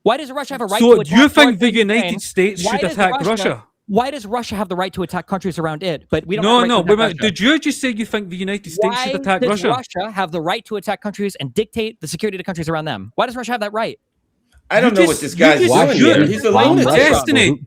I: Why does Russia have a right
A: to
I: attack?
A: So you think the United States should attack Russia?
I: Why does Russia have the right to attack countries around it, but we don't?
A: No. Wait a minute. Did you just say you think the United States should attack Russia?
I: Why does Russia have the right to attack countries and dictate the security of the countries around them? Why does Russia have that right?
D: I don't know what this guy's doing here. He's a lunatic.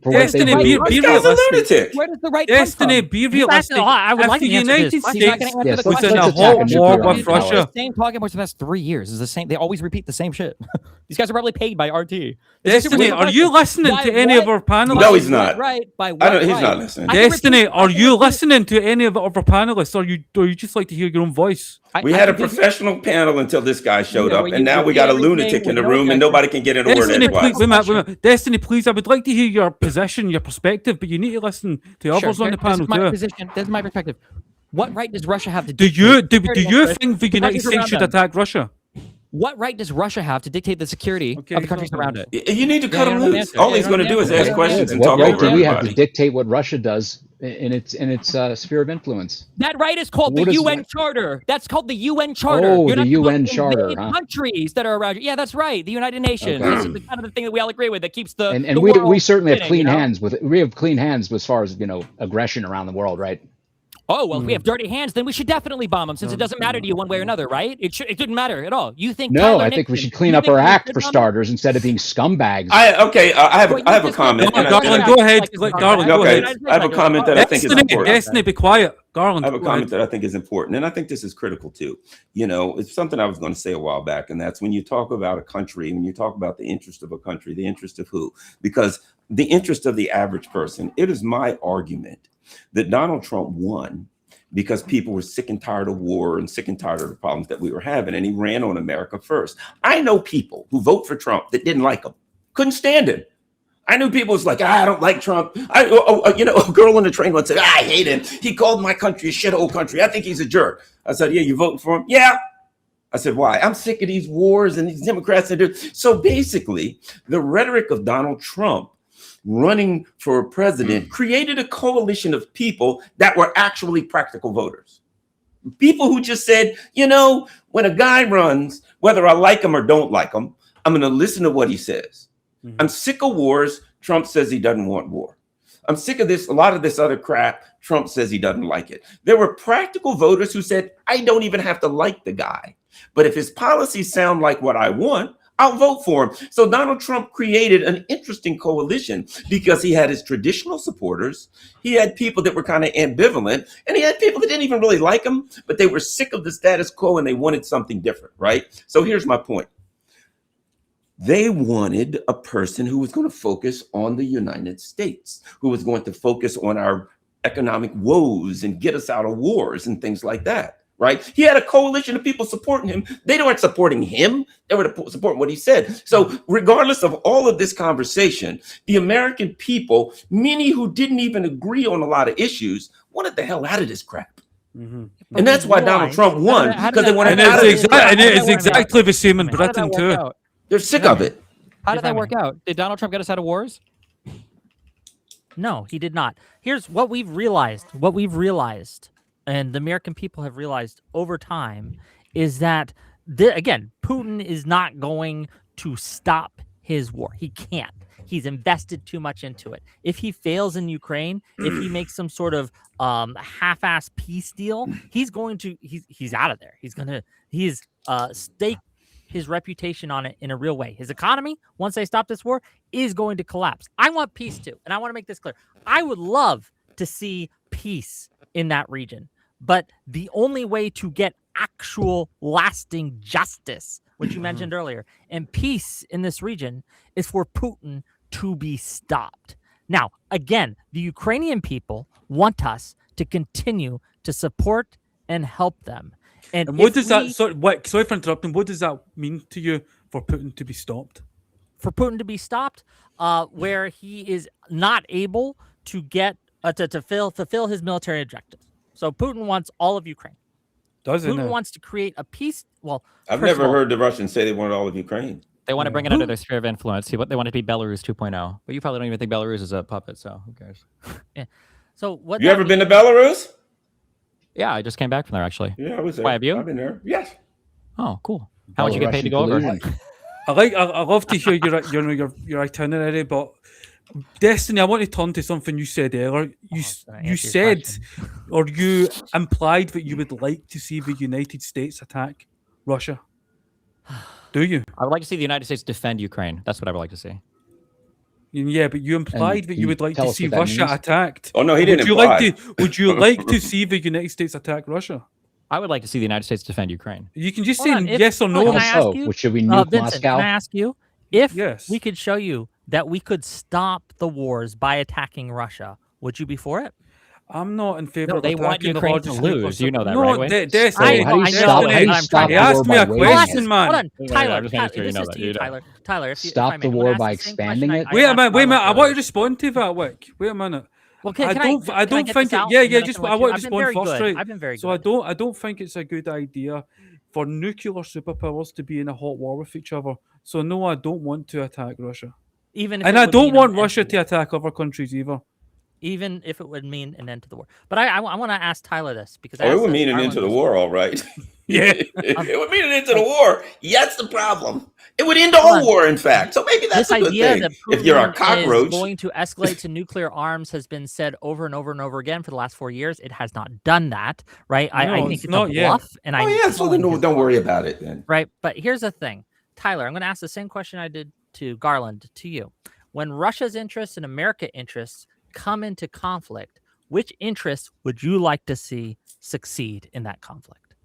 A: Destiny, be realistic.
I: Where does the right
A: Destiny, be realistic.
E: I would like
A: the
E: to answer
A: United
E: this.
A: States was in a hot war with Russia.
I: The same talking points for the past 3 years is the same. They always repeat the same shit. These guys are probably paid by RT.
A: Destiny, are you listening to any of our panelists?
D: No, he's not.
I: Right? By
D: he's not listening.
A: Destiny, are you listening to any of our panelists, or you just like to hear your own voice?
D: We had a professional panel until this guy showed up, and now we got a lunatic in the room, and nobody can get in order.
A: Destiny, please, I would like to hear your position, your perspective, but you need to listen to others on the panel too.
I: This is my perspective. What right does Russia have to
A: do you think the United States should attack Russia?
I: What right does Russia have to dictate the security of the countries around it?
D: You need to cut him loose. All he's going to do is ask questions and talk over everybody.
H: What right do we have to dictate what Russia does in its sphere of influence?
I: That right is called the UN Charter. That's called the UN Charter.
H: Oh, the UN Charter.
I: Countries that are around you. Yeah, that's right. The United Nations.
H: Okay.
I: This is the kind of the thing that we all agree with that keeps the
H: and we certainly have clean hands with we have clean hands as far as aggression around the world, right?
I: Oh, well, if we have dirty hands, then we should definitely bomb them since it doesn't matter to you one way or another, right? It didn't matter at all. You think
H: I think we should clean up our act for starters instead of being scumbags.
D: I have a comment.
A: Garland, go ahead. Garland, go ahead.
D: I have a comment that I think is important.
A: Destiny, be quiet. Garland,
D: I have a comment that I think is important, and I think this is critical too. It's something I was going to say a while back, and that's when you talk about a country, when you talk about the interest of a country, the interest of who? Because the interest of the average person, it is my argument that Donald Trump won because people were sick and tired of war and sick and tired of the problems that we were having, and he ran on America first. I know people who vote for Trump that didn't like him, couldn't stand him. I knew people was like, I don't like Trump. A girl on the train once said, I hate him. He called my country a shithole country. I think he's a jerk. I said, yeah, you voting for him? Yeah. I said, why? I'm sick of these wars and these Democrats. So basically, the rhetoric of Donald Trump running for president created a coalition of people that were actually practical voters. People who just said, when a guy runs, whether I like him or don't like him, I'm going to listen to what he says. Mm-hmm. I'm sick of wars. Trump says he doesn't want war. I'm sick of this. A lot of this other crap. Trump says he doesn't like it. There were practical voters who said, I don't even have to like the guy, but if his policies sound like what I want, I'll vote for him. So Donald Trump created an interesting coalition because he had his traditional supporters. He had people that were kind of ambivalent, and he had people that didn't even really like him, but they were sick of the status quo and they wanted something different, right? So here's my point. They wanted a person who was going to focus on the United States, who was going to focus on our economic woes and get us out of wars and things like that. Right? He had a coalition of people supporting him. They weren't supporting him. They were supporting what he said. So regardless of all of this conversation, the American people, many who didn't even agree on a lot of issues, wanted the hell out of this crap. Mm-hmm. And that's why Donald Trump won, because they wanted out of this crap.
A: And it's exactly the same in Britain too.
D: They're sick of it.
I: How did that work out? Did Donald Trump get us out of wars?
E: No, he did not. Here's what we've realized. And the American people have realized over time is that, again, Putin is not going to stop his war. He can't. He's invested too much into it. If he fails in Ukraine, if he makes some sort of half-ass peace deal, he's out of there. He's staked his reputation on it in a real way. His economy, once they stop this war, is going to collapse. I want peace too, and I want to make this clear. I would love to see peace in that region, but the only way to get actual lasting justice, which you mentioned earlier, and peace in this region is for Putin to be stopped. Now, again, the Ukrainian people want us to continue to support and help them.
A: And what does that, sorry for interrupting, what does that mean to you for Putin to be stopped?
E: For Putin to be stopped, where he is not able to get to fulfill his military objectives. So Putin wants all of Ukraine. Putin wants to create a peace. Well,
D: I've never heard the Russians say they want all of Ukraine.
I: They want to bring it under their sphere of influence. They want it to be Belarus 2.0. But you probably don't even think Belarus is a puppet, so who cares?
E: Yeah. So what?
D: You ever been to Belarus?
I: Yeah, I just came back from there actually.
D: Yeah, I was there.
I: Why, have you?
D: I've been there. Yes.
I: Oh, cool. How much you get paid to go over?
A: I love to hear your itinerary, but Destiny, I want to turn to something you said earlier. You said, or you implied that you would like to see the United States attack Russia. Do you?
I: I would like to see the United States defend Ukraine. That's what I would like to see.
A: Yeah, but you implied that you would like to see Russia attacked.
D: Oh no, he didn't imply.
A: Would you like to see the United States attack Russia?
I: I would like to see the United States defend Ukraine.
A: You can just say yes or no.
H: Should we nuke
E: Vincent,
H: Moscow?
E: Can I ask you if we could show you that we could stop the wars by attacking Russia? Would you be for it?
A: I'm not in favor of
I: they want Ukraine to lose. You know that,
A: no,
I: right? Wade?
A: How do you stop
H: the
A: asked me a
H: war by
A: question, man.
E: Hold on, Tyler.
I: I'm just making sure you
E: This
I: know
E: is
I: that.
E: to you, Tyler. Tyler,
H: Stop the war by expanding it.
A: Wait a minute. I want you to respond to that, Wick. Wait a minute.
E: Well,
A: I don't think it. Yeah. Just I want to respond first, right?
E: I've been very good.
A: So I don't think it's a good idea for nuclear superpowers to be in a hot war with each other. So no, I don't want to attack Russia.
E: And
A: I don't want Russia to attack other countries either.
E: Even if it would mean an end to the war. But I want to ask Tyler this because
D: it would mean an end to the war, all right.
A: Yeah,
D: it would mean an end to the war. Yeah, that's the problem. It would end the whole war, in fact. So maybe that's
E: this
D: a good
E: idea
D: thing.
E: That
D: if you're a
E: Putin
D: cockroach,
E: is going to escalate to nuclear arms has been said over and over and over again for the last 4 years. It has not done that, right? I think it's a bluff, and
D: so then don't worry about it then.
E: Right, but here's the thing, Tyler. I'm going to ask the same question I did to Garland to you. When Russia's interests and America's interests come into conflict, which interests would you like to see succeed in that conflict?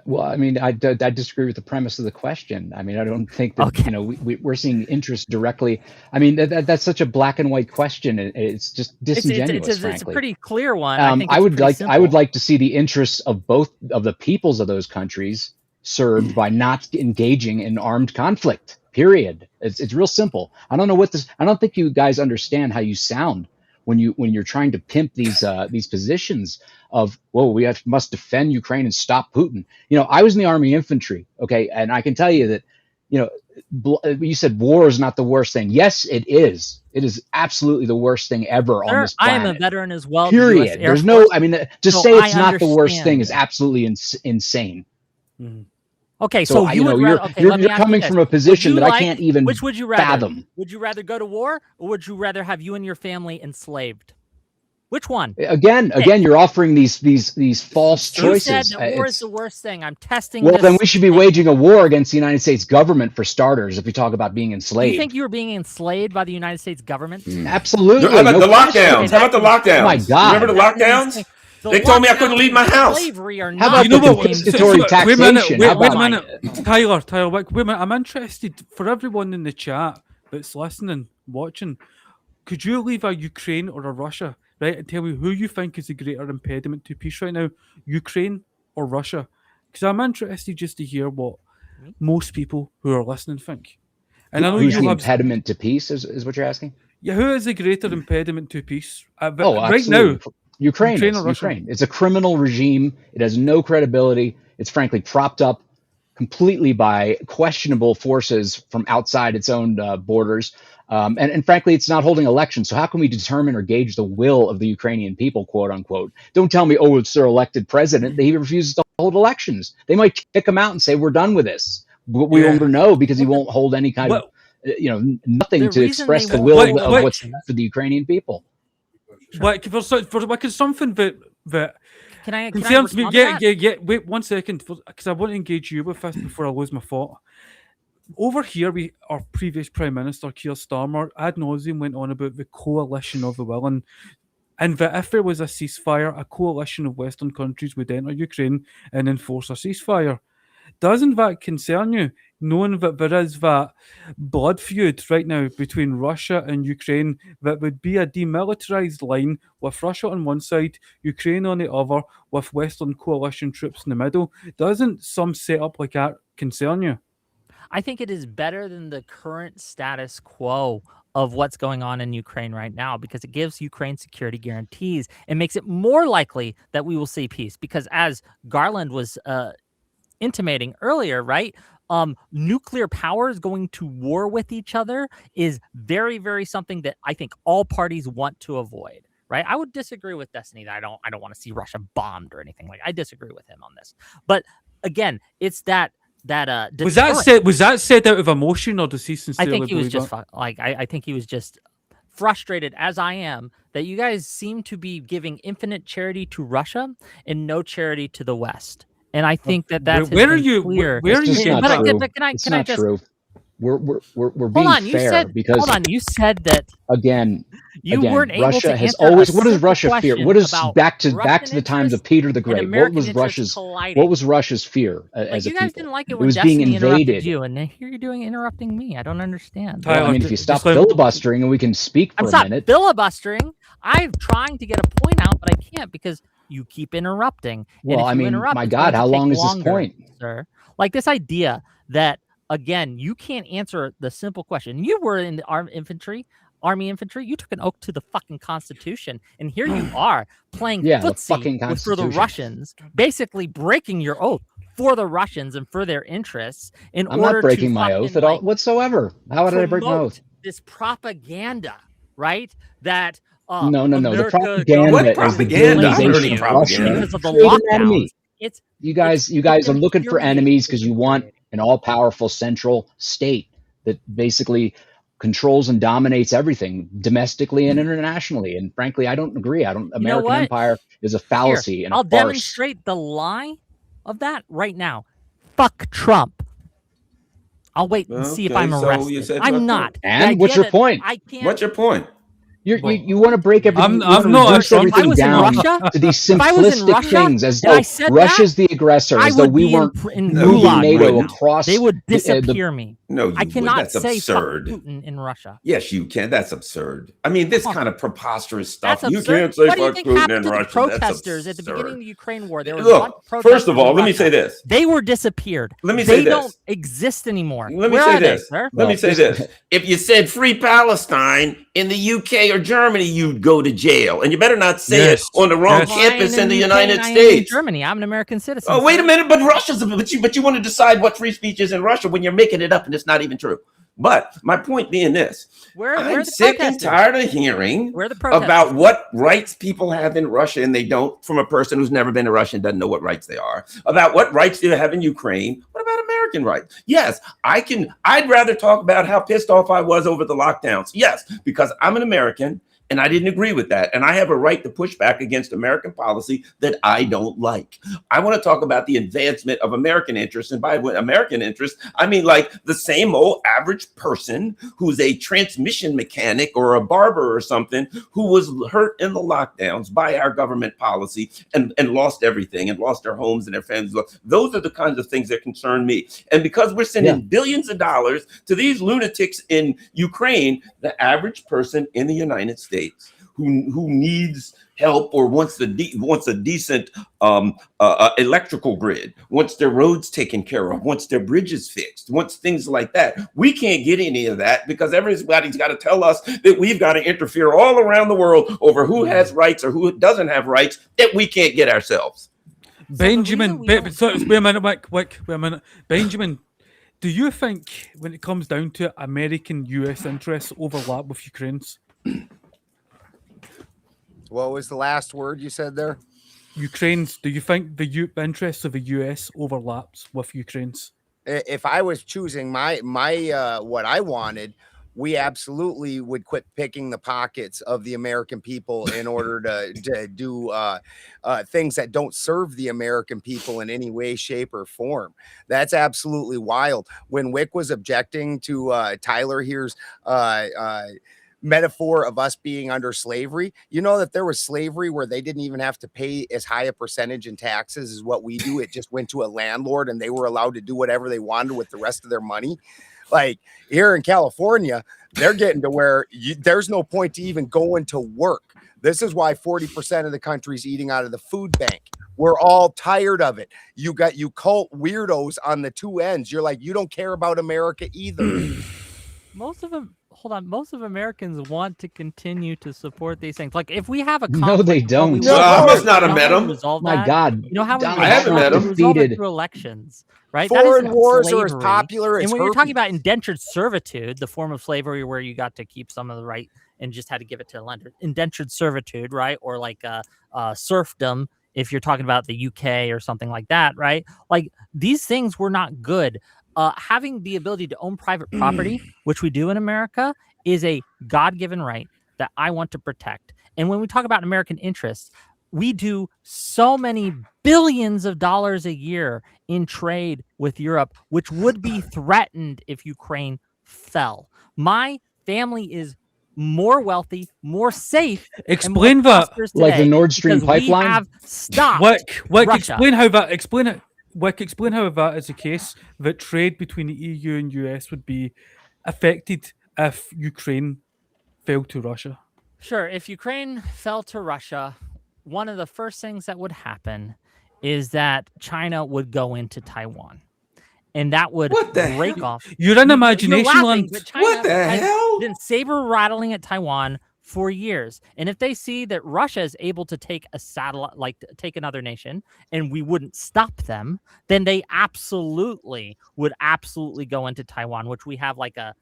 H: Well, I mean, I disagree with the premise of the question. I mean, I don't think that we're seeing interest directly. I mean, that's such a black and white question. It's just disingenuous. Frankly,
E: it's a pretty clear one.
H: I would like to see the interests of both of the peoples of those countries served by not engaging in armed conflict. Period. It's real simple. I don't think you guys understand how you sound when you're trying to pimp these positions of, we must defend Ukraine and stop Putin. I was in the Army infantry, okay, and I can tell you that, you said war is not the worst thing. Yes, it is. It is absolutely the worst thing ever on this planet.
E: I am a veteran as well.
H: Period. There's no. I mean, just say it's not the worst thing is absolutely insane.
E: Mm-hmm. Okay, so
H: you're coming from a position that I can't even fathom.
E: Would you rather go to war, or would you rather have you and your family enslaved? Which one?
H: Again, you're offering these false choices.
E: You said that war is the worst thing. I'm testing.
H: Well, then we should be waging a war against the United States government for starters. If we talk about being enslaved,
E: you think you were being enslaved by the United States government?
H: Absolutely.
D: How about the lockdowns? How about the lockdowns?
H: Oh my God!
D: Remember the lockdowns? They told me I couldn't leave my house.
H: How about the compensatory taxation?
A: Wait a minute. Tyler, wait a minute. I'm interested for everyone in the chat that's listening, watching. Could you leave a Ukraine or a Russia, right, and tell me who you think is the greater impediment to peace right now, Ukraine or Russia? Because I'm interested just to hear what most people who are listening think.
H: And I know who's the impediment to peace is what you're asking?
A: Yeah, who is the greater impediment to peace?
H: Right now. Ukraine. It's a criminal regime. It has no credibility. It's frankly propped up completely by questionable forces from outside its own borders. And frankly, it's not holding elections. So how can we determine or gauge the will of the Ukrainian people, quote unquote? Don't tell me, it's their elected president. He refuses to hold elections. They might kick him out and say, we're done with this. but we won't know because he won't hold any kind of, nothing to express the will of what's for the Ukrainian people.
A: Like for something that
E: can I
A: concerns me.
E: respond to that?
A: Yeah. Wait 1 second, because I want to engage you with this before I lose my thought. Over here, our previous Prime Minister, Keir Starmer, ad nauseum went on about the coalition of the willing, and that if there was a ceasefire, a coalition of Western countries would enter Ukraine and enforce a ceasefire. Doesn't that concern you, knowing that there is that blood feud right now between Russia and Ukraine that would be a demilitarized line with Russia on one side, Ukraine on the other, with Western coalition troops in the middle? Doesn't some setup like that concern you?
E: I think it is better than the current status quo of what's going on in Ukraine right now, because it gives Ukraine security guarantees and makes it more likely that we will see peace. Because as Garland was intimating earlier, right? Nuclear powers going to war with each other is very, very something that I think all parties want to avoid. Right? I would disagree with Destiny that I don't want to see Russia bombed or anything like. I disagree with him on this. But again, it's that
A: was that said out of emotion, or does he sincerely?
E: I think he was just I think he was just frustrated, as I am, that you guys seem to be giving infinite charity to Russia and no charity to the West. And I think that's
A: where are you?
E: Clear.
A: Where are you?
H: It's not true. We're being fair because
E: hold on. You said that
H: again.
E: Weren't able
H: Russia
E: to
H: has
E: answer
H: always. What does Russia fear? What is back to the times of Peter the Great? What was Russia's fear as a people?
E: You guys didn't like it
H: It
E: when
H: was
E: Destiny
H: being invaded.
E: interrupted you, and here you're interrupting me. I don't understand.
H: Well, I mean, if you stop filibustering and we can speak for a minute.
E: I'm not filibustering. I'm trying to get a point out, but I can't because you keep interrupting.
H: Well, I mean, my God, how long is this point,
E: sir? Like this idea that. Again, you can't answer the simple question. You were in the Army infantry. You took an oath to the fucking Constitution, and here you are playing footsie for the Russians, basically breaking your oath for the Russians and for their interests. I'm
H: not breaking my oath at all whatsoever. How would I break my oath?
E: This propaganda, right? That
H: no. The propaganda is the villainization of Russia
E: because of the lockdowns.
H: You guys are looking for enemies because you want an all-powerful central state that basically controls and dominates everything domestically and internationally. And frankly, I don't agree. American empire is a fallacy and a
E: I'll
H: farce.
E: demonstrate the lie of that right now. Fuck Trump. I'll wait and see if I'm arrested. I'm not.
H: And what's your point?
D: What's your point?
H: You want to break everything. Everything down to these simplistic things, as though Russia's the aggressor, as though we weren't moving NATO across.
E: They would disappear me.
D: No,
E: I cannot
D: that's
E: say
D: absurd.
E: Fuck Putin in Russia.
D: Yes, you can. That's absurd. I mean, this kind of preposterous stuff.
E: That's
D: you
E: absurd.
D: can't say
E: what do you
D: fuck
E: think
D: Putin
E: happened
D: in
E: to the
D: Russia.
E: protesters
D: That's
E: at the beginning of the Ukraine war? There was
D: Look, first of all, let me say this.
E: They were disappeared.
D: Let me say this.
E: They don't exist anymore.
D: Let me say this. Let me say this. If you said free Palestine in the UK or Germany, you'd go to jail. And you better not say it on the wrong campus in the United States.
E: Germany. I'm an American citizen.
D: Oh, wait a minute. But Russia's, but you want to decide what free speech is in Russia when you're making it up and it's not even true. But my point being this, I'm sick and tired of hearing about what rights people have in Russia, and they don't, from a person who's never been to Russia and doesn't know what rights they are, about what rights they have in Ukraine. What about American rights? Yes, I'd rather talk about how pissed off I was over the lockdowns. Yes, because I'm an American and I didn't agree with that. And I have a right to push back against American policy that I don't like. I want to talk about the advancement of American interests. And by American interests, I mean like the same old average person who's a transmission mechanic or a barber or something who was hurt in the lockdowns by our government policy and lost everything and lost their homes and their families. Those are the kinds of things that concern me. And because we're sending billions of dollars to these lunatics in Ukraine, the average person in the United States who needs help or wants a decent electrical grid, wants their roads taken care of, wants their bridges fixed, wants things like that. We can't get any of that because everybody's got to tell us that we've got to interfere all around the world over who has rights or who doesn't have rights that we can't get ourselves.
A: Benjamin, wait a minute, Whick, wait a minute. Benjamin, do you think when it comes down to it, American-US interests overlap with Ukraine's?
C: What was the last word you said there?
A: Ukraine's. Do you think the interests of the US overlaps with Ukraine's?
C: if I was choosing my what I wanted, we absolutely would quit picking the pockets of the American people in order to do things that don't serve the American people in any way, shape, or form. That's absolutely wild. When Whick was objecting to Tyler here's metaphor of us being under slavery, you know that there was slavery where they didn't even have to pay as high a percentage in taxes as what we do. It just went to a landlord and they were allowed to do whatever they wanted with the rest of their money. Like here in California, they're getting to where there's no point to even going to work. This is why 40% of the country's eating out of the food bank. We're all tired of it. You cult weirdos on the two ends. You're like, you don't care about America either.
E: Most of them, hold on. Most of Americans want to continue to support these things. Like if we have a
H: No, they don't.
D: Well, I must not have met them.
H: My God,
E: you know how we
D: I haven't met them.
E: resolve it through elections, right?
C: Foreign wars are as popular as
E: and when you're talking
C: herpes.
E: about indentured servitude, the form of slavery where you got to keep some of the right and just had to give it to a lender, indentured servitude, right? Or like serfdom, if you're talking about the UK or something like that, right? Like these things were not good. Having the ability to own private property, which we do in America, is a God-given right that I want to protect. And when we talk about American interests, we do so many billions of dollars a year in trade with Europe, which would be threatened if Ukraine fell. My family is more wealthy, more safe.
A: Explain
E: and more
A: that.
E: prosperous
H: Like the
E: today
H: Nord Stream
E: because we
H: pipeline?
E: have stopped
A: Wick,
E: Russia.
A: explain how that. Explain it. Wick, explain how that is the case. That trade between the EU and US would be affected if Ukraine fell to Russia.
E: Sure. If Ukraine fell to Russia, one of the first things that would happen is that China would go into Taiwan. And that would break off.
A: You're in imagination
E: You're laughing,
A: land.
E: but China
D: What the
E: has
D: hell?
E: been saber rattling at Taiwan for years. And if they see that Russia is able to take a satellite, like take another nation, and we wouldn't stop them, then they would absolutely go into Taiwan, which we have like a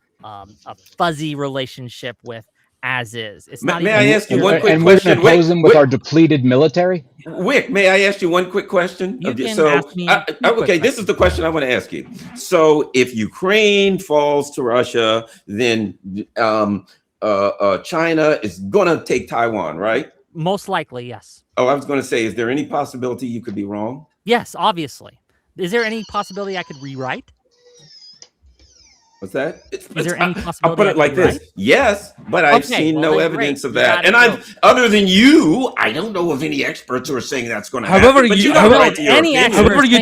E: fuzzy relationship with as is. It's not
D: May
E: even
D: I ask you one quick
H: And we're
D: question?
H: going to pose them with our depleted military?
D: Wick, may I ask you one quick question?
E: You can ask me two quick
D: okay, this is the question I want to ask you. So, if Ukraine falls to Russia, then China is going to take Taiwan, right?
E: Most likely, yes.
D: Oh, I was going to say, is there any possibility you could be wrong?
E: Yes, obviously. Is there any possibility I could rewrite?
D: What's that?
E: Is there any possibility?
D: I'll put it like this: yes, but I've seen no evidence of that. And other than you, I don't know of any experts who are saying that's going to happen.
A: However,
D: But
A: you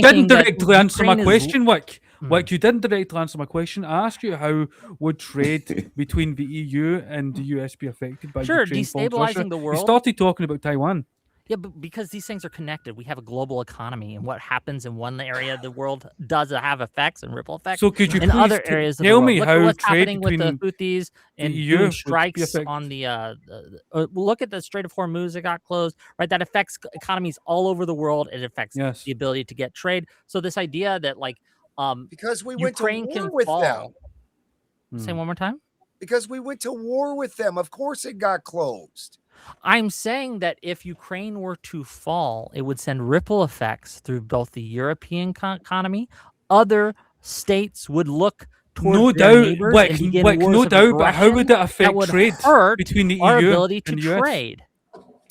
A: didn't directly answer my question, Wick. Wick, you didn't directly answer my question. I asked you how would trade between the EU and the US be affected by Ukraine falling to Russia.
E: Destabilizing the world.
A: You started talking about Taiwan.
E: Yeah, but because these things are connected, we have a global economy, and what happens in one area of the world does have effects and ripple effects.
A: So could you
E: in
A: please
E: other areas of the
A: tell
E: world.
A: me
E: Look
A: how
E: at what's
A: trade
E: happening with the
A: between
E: Houthis and
A: the EU
E: doing
A: would be
E: strikes
A: affected?
E: on the. Look at the Strait of Hormuz that got closed. Right, that affects economies all over the world. It affects the ability to get trade. So this idea that
C: because we
E: Ukraine
C: went to war
E: can
C: with
E: fall.
C: them.
E: Say one more time.
C: Because we went to war with them. Of course it got closed.
E: I'm saying that if Ukraine were to fall, it would send ripple effects through both the European economy. Other states would look towards their neighbors and begin wars of
A: but how would it affect
E: that would
A: trade
E: hurt
A: between the
E: our
A: EU
E: ability to
A: and the US?
E: trade?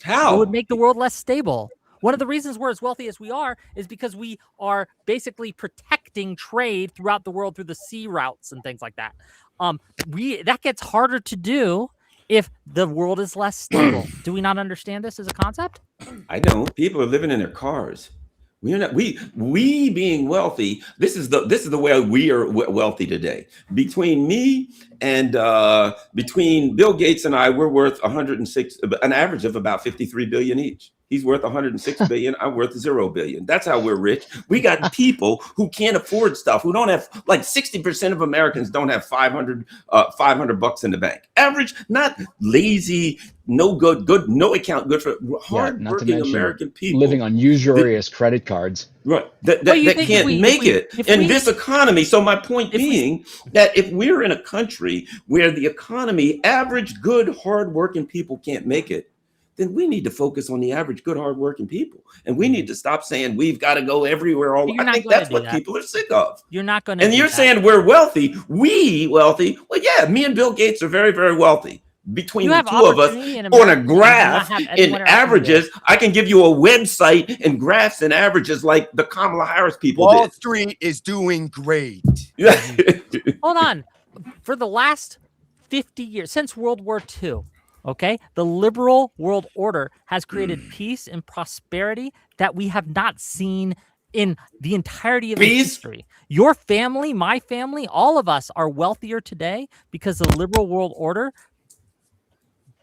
D: How?
E: It would make the world less stable. One of the reasons we're as wealthy as we are is because we are basically protecting trade throughout the world through the sea routes and things like that. That gets harder to do if the world is less stable. Do we not understand this as a concept?
D: I don't. People are living in their cars. We're not. We being wealthy. This is the way we are wealthy today. Between me and between Bill Gates and I, we're worth 106, an average of about 53 billion each. He's worth 106 billion. I'm worth 0 billion. That's how we're rich. We got people who can't afford stuff, who don't have, like 60% of Americans don't have $500 bucks in the bank. Average, not lazy, no good, no account good for hardworking American people.
H: Living on usurious credit cards.
D: Right. That can't make it in this economy. So my point being that if we're in a country where the economy, average, good, hardworking people can't make it, then we need to focus on the average, good, hardworking people. And we need to stop saying we've got to go everywhere. I think that's what people are sick of.
E: You're not going to.
D: And you're saying we're wealthy. We wealthy. Well, yeah, me and Bill Gates are very, very wealthy. Between the two of us on a graph in averages, I can give you a website and graphs and averages like the Kamala Harris people
C: Wall
D: did.
C: Street is doing great.
E: Hold on. For the last 50 years, since World War II, okay, the liberal world order has created peace and prosperity that we have not seen in the entirety of history. Your family, my family, all of us are wealthier today because the liberal world order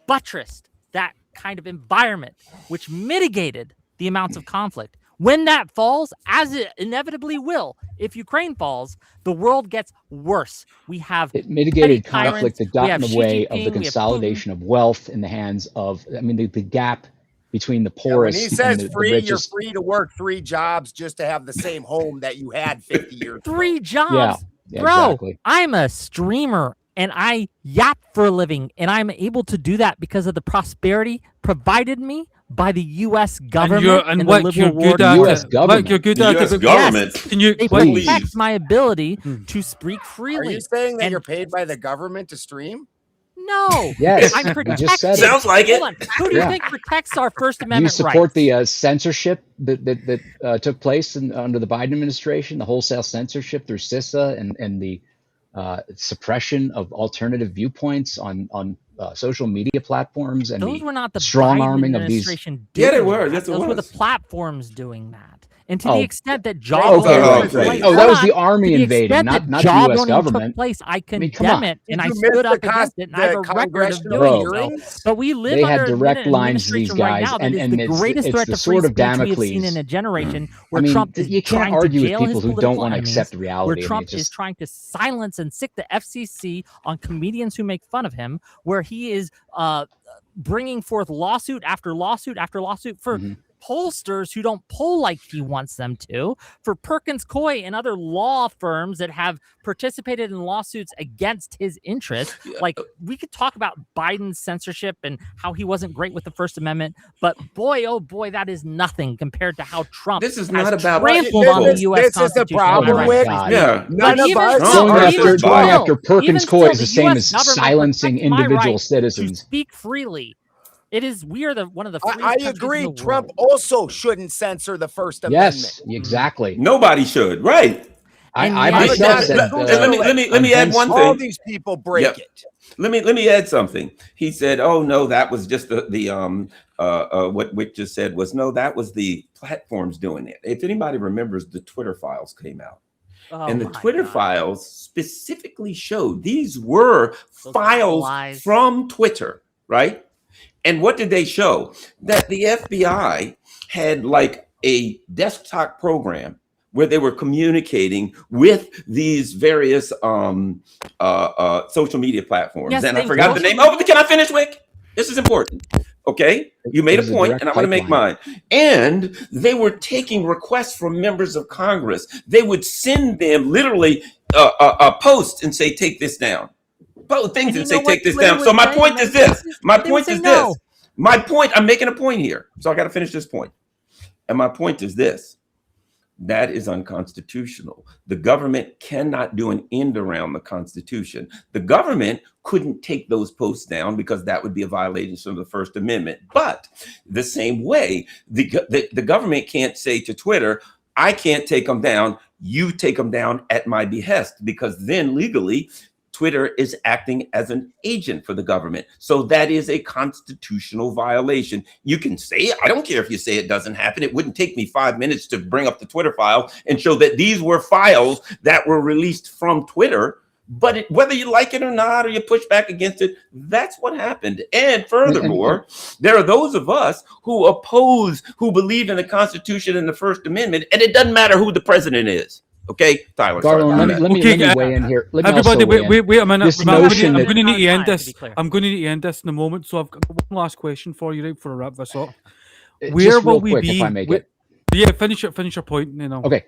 E: buttressed that kind of environment, which mitigated the amounts of conflict. When that falls, as it inevitably will, if Ukraine falls, the world gets worse. We have
H: it mitigated conflict that got in the way of the consolidation of wealth in the hands of, I mean, the gap between the poorest.
C: When he says
H: and
C: free,
H: the richest.
C: you're free to work 3 jobs just to have the same home that you had 50 years ago.
E: 3 jobs?
H: Yeah,
E: bro,
H: exactly.
E: I'm a streamer and I yap for a living, and I'm able to do that because of the prosperity provided me by the U.S. government
A: and
E: the
A: what
E: liberal
A: you're
E: world
A: good at,
E: order.
H: U.S. government.
A: you're good
D: The
A: at,
D: US government.
A: Can you
E: They
A: please?
E: protect my ability to speak
C: Are
E: freely.
C: you saying that
E: And-
C: you're paid by the government to stream?
E: No.
H: Yes,
E: I'm
H: you
E: protected.
H: just said it.
D: Sounds like it.
E: Hold on. Who do you
H: Yeah.
E: think protects our First
H: Do you
E: Amendment
H: support
E: rights?
H: the censorship that took place under the Biden administration, the wholesale censorship through CISA and the suppression of alternative viewpoints on social media platforms and
E: Those
H: the
E: were not the
H: strong
E: Biden
H: arming of these.
E: administration
D: Yeah, they
E: doing
D: were.
E: that.
D: Yes, it
E: Those were the
D: was.
E: platforms doing that. And to
H: Oh.
E: the extent that job
H: Okay,
E: owning
H: right.
E: took place,
H: Oh, that
E: hold
H: was
E: on.
H: the army
E: To the
H: invading,
E: extent
H: not
E: that
H: the
E: job
H: U.S.
E: owning
H: government.
E: took place, I
H: mean,
E: condemn
H: come on.
E: it, and
C: Did
E: I
C: you miss
E: stood
C: the
E: up against it, and I have a record of
C: congressional
E: doing so.
C: hearings?
E: But we live
H: They
E: under
H: had direct
E: an
H: lines to these
E: administration right
H: guys,
E: now that
H: and
E: is the
H: it's
E: greatest threat
H: the
E: to free
H: sword of
E: speech we have seen
H: Damocles.
E: in a generation,
H: I
E: where
H: mean,
E: Trump is
H: you can't
E: trying to
H: argue with
E: jail
H: people
E: his
H: who don't
E: political
H: want to
E: enemies,
H: accept
E: where
H: reality. I mean,
E: Trump
H: it's
E: is
H: just
E: trying to silence and sick the FCC on comedians who make fun of him, where he is bringing forth lawsuit after lawsuit after lawsuit for pollsters who don't poll like he wants them to, for Perkins Coie and other law firms that have participated in lawsuits against his interests. Like, we could talk about Biden's censorship and how he wasn't great with the First Amendment, but boy, oh boy, that is nothing compared to how Trump
D: This is
E: has
D: not about
E: trampled on the
C: this.
E: U.S.
C: This is the
E: Constitution.
C: problem
H: my
C: with
H: God.
D: Yeah.
C: none of
E: even
C: us
E: still,
H: going
C: are
E: even
H: after
E: still,
H: Perkins
E: even
H: Coie
E: still,
H: is the
E: the
H: same
E: US
H: as
E: government
H: silencing
E: protects my
H: individual
E: right
H: citizens.
E: to speak freely. It is, we are one of the freest
C: I
E: countries in
C: agree.
E: the
C: Trump
E: world.
C: also shouldn't censor the First Amendment.
H: Yes, exactly.
D: Nobody should. Right.
E: And
H: I
E: yet-
H: myself
C: But
H: said.
C: not-
D: let me add one
C: All
D: thing.
C: these people break
D: Yep.
C: it.
D: Let me add something. He said, "Oh no, that was just what Whick just said was no, that was the platforms doing it." If anybody remembers, the Twitter files came out, and the Twitter files specifically showed these were files
E: lies.
D: from Twitter, right? And what did they show? That the FBI had like a desktop program where they were communicating with these various social media platforms.
E: Yes,
D: and I
E: they
D: forgot
E: were.
D: the name. Oh, can I finish, Wick? This is important. Okay, you made
H: It was
D: a
H: a
D: point,
H: direct
D: and I'm going to make
H: pipeline.
D: mine. And they were taking requests from members of Congress. They would send them literally a post and say, "Take this down." Things and say, "Take this down." So my point is this. My point is this. My point. I'm making a point here, so I got to finish this point. And my point is this. That is unconstitutional. The government cannot do an end around the Constitution. The government couldn't take those posts down because that would be a violation of the First Amendment. But the same way, the government can't say to Twitter, "I can't take them down. You take them down at my behest," because then legally, Twitter is acting as an agent for the government. So that is a constitutional violation. You can say it. I don't care if you say it doesn't happen. It wouldn't take me 5 minutes to bring up the Twitter file and show that these were files that were released from Twitter. But whether you like it or not, or you push back against it, that's what happened. And furthermore, there are those of us who believe in the Constitution and the First Amendment, and it doesn't matter who the president is. Okay, Tyler.
H: Garland, let me weigh in here. Let me
A: Everybody,
H: also
A: wait a minute.
H: This
A: I'm going
H: notion
A: to need to end
E: to
A: this.
E: be clear.
A: I'm going to need to end this in a moment. So I've got one last question for you, right, before I wrap this up.
H: Just
A: Where will
H: real
A: we
H: quick,
A: be?
H: if I may get.
A: Yeah, finish your point. You know.
H: Okay.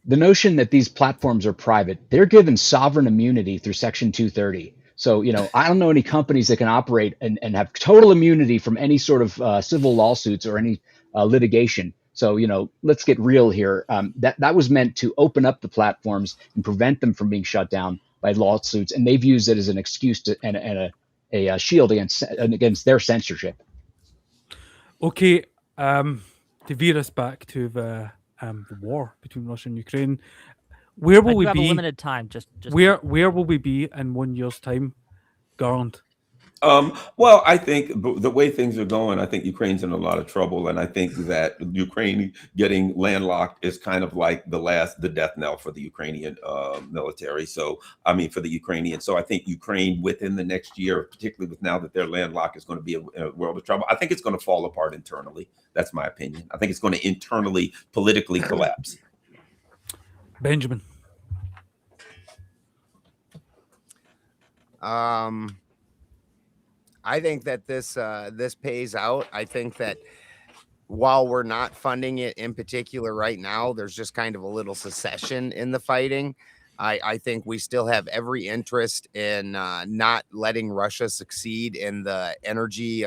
H: The notion that these platforms are private, they're given sovereign immunity through Section 230. So, I don't know any companies that can operate and have total immunity from any sort of civil lawsuits or any litigation. So, let's get real here. That was meant to open up the platforms and prevent them from being shut down by lawsuits, and they've used it as an excuse and a shield against their censorship.
A: Okay, to veer us back to the war between Russia and Ukraine, where will we
E: have
A: be?
E: A limited time. Just
A: where will we be in 1 year's time, Garland?
D: Well, I think the way things are going, I think Ukraine's in a lot of trouble, and I think that Ukraine getting landlocked is kind of like the death knell for the Ukrainian military. So, I mean, for the Ukrainians. So, I think Ukraine within the next year, particularly with now that they're landlocked, is going to be in a world of trouble. I think it's going to fall apart internally. That's my opinion. I think it's going to internally, politically collapse.
A: Benjamin.
C: I think that this pays out. I think that while we're not funding it in particular right now, there's just kind of a little secession in the fighting. I think we still have every interest in not letting Russia succeed in the energy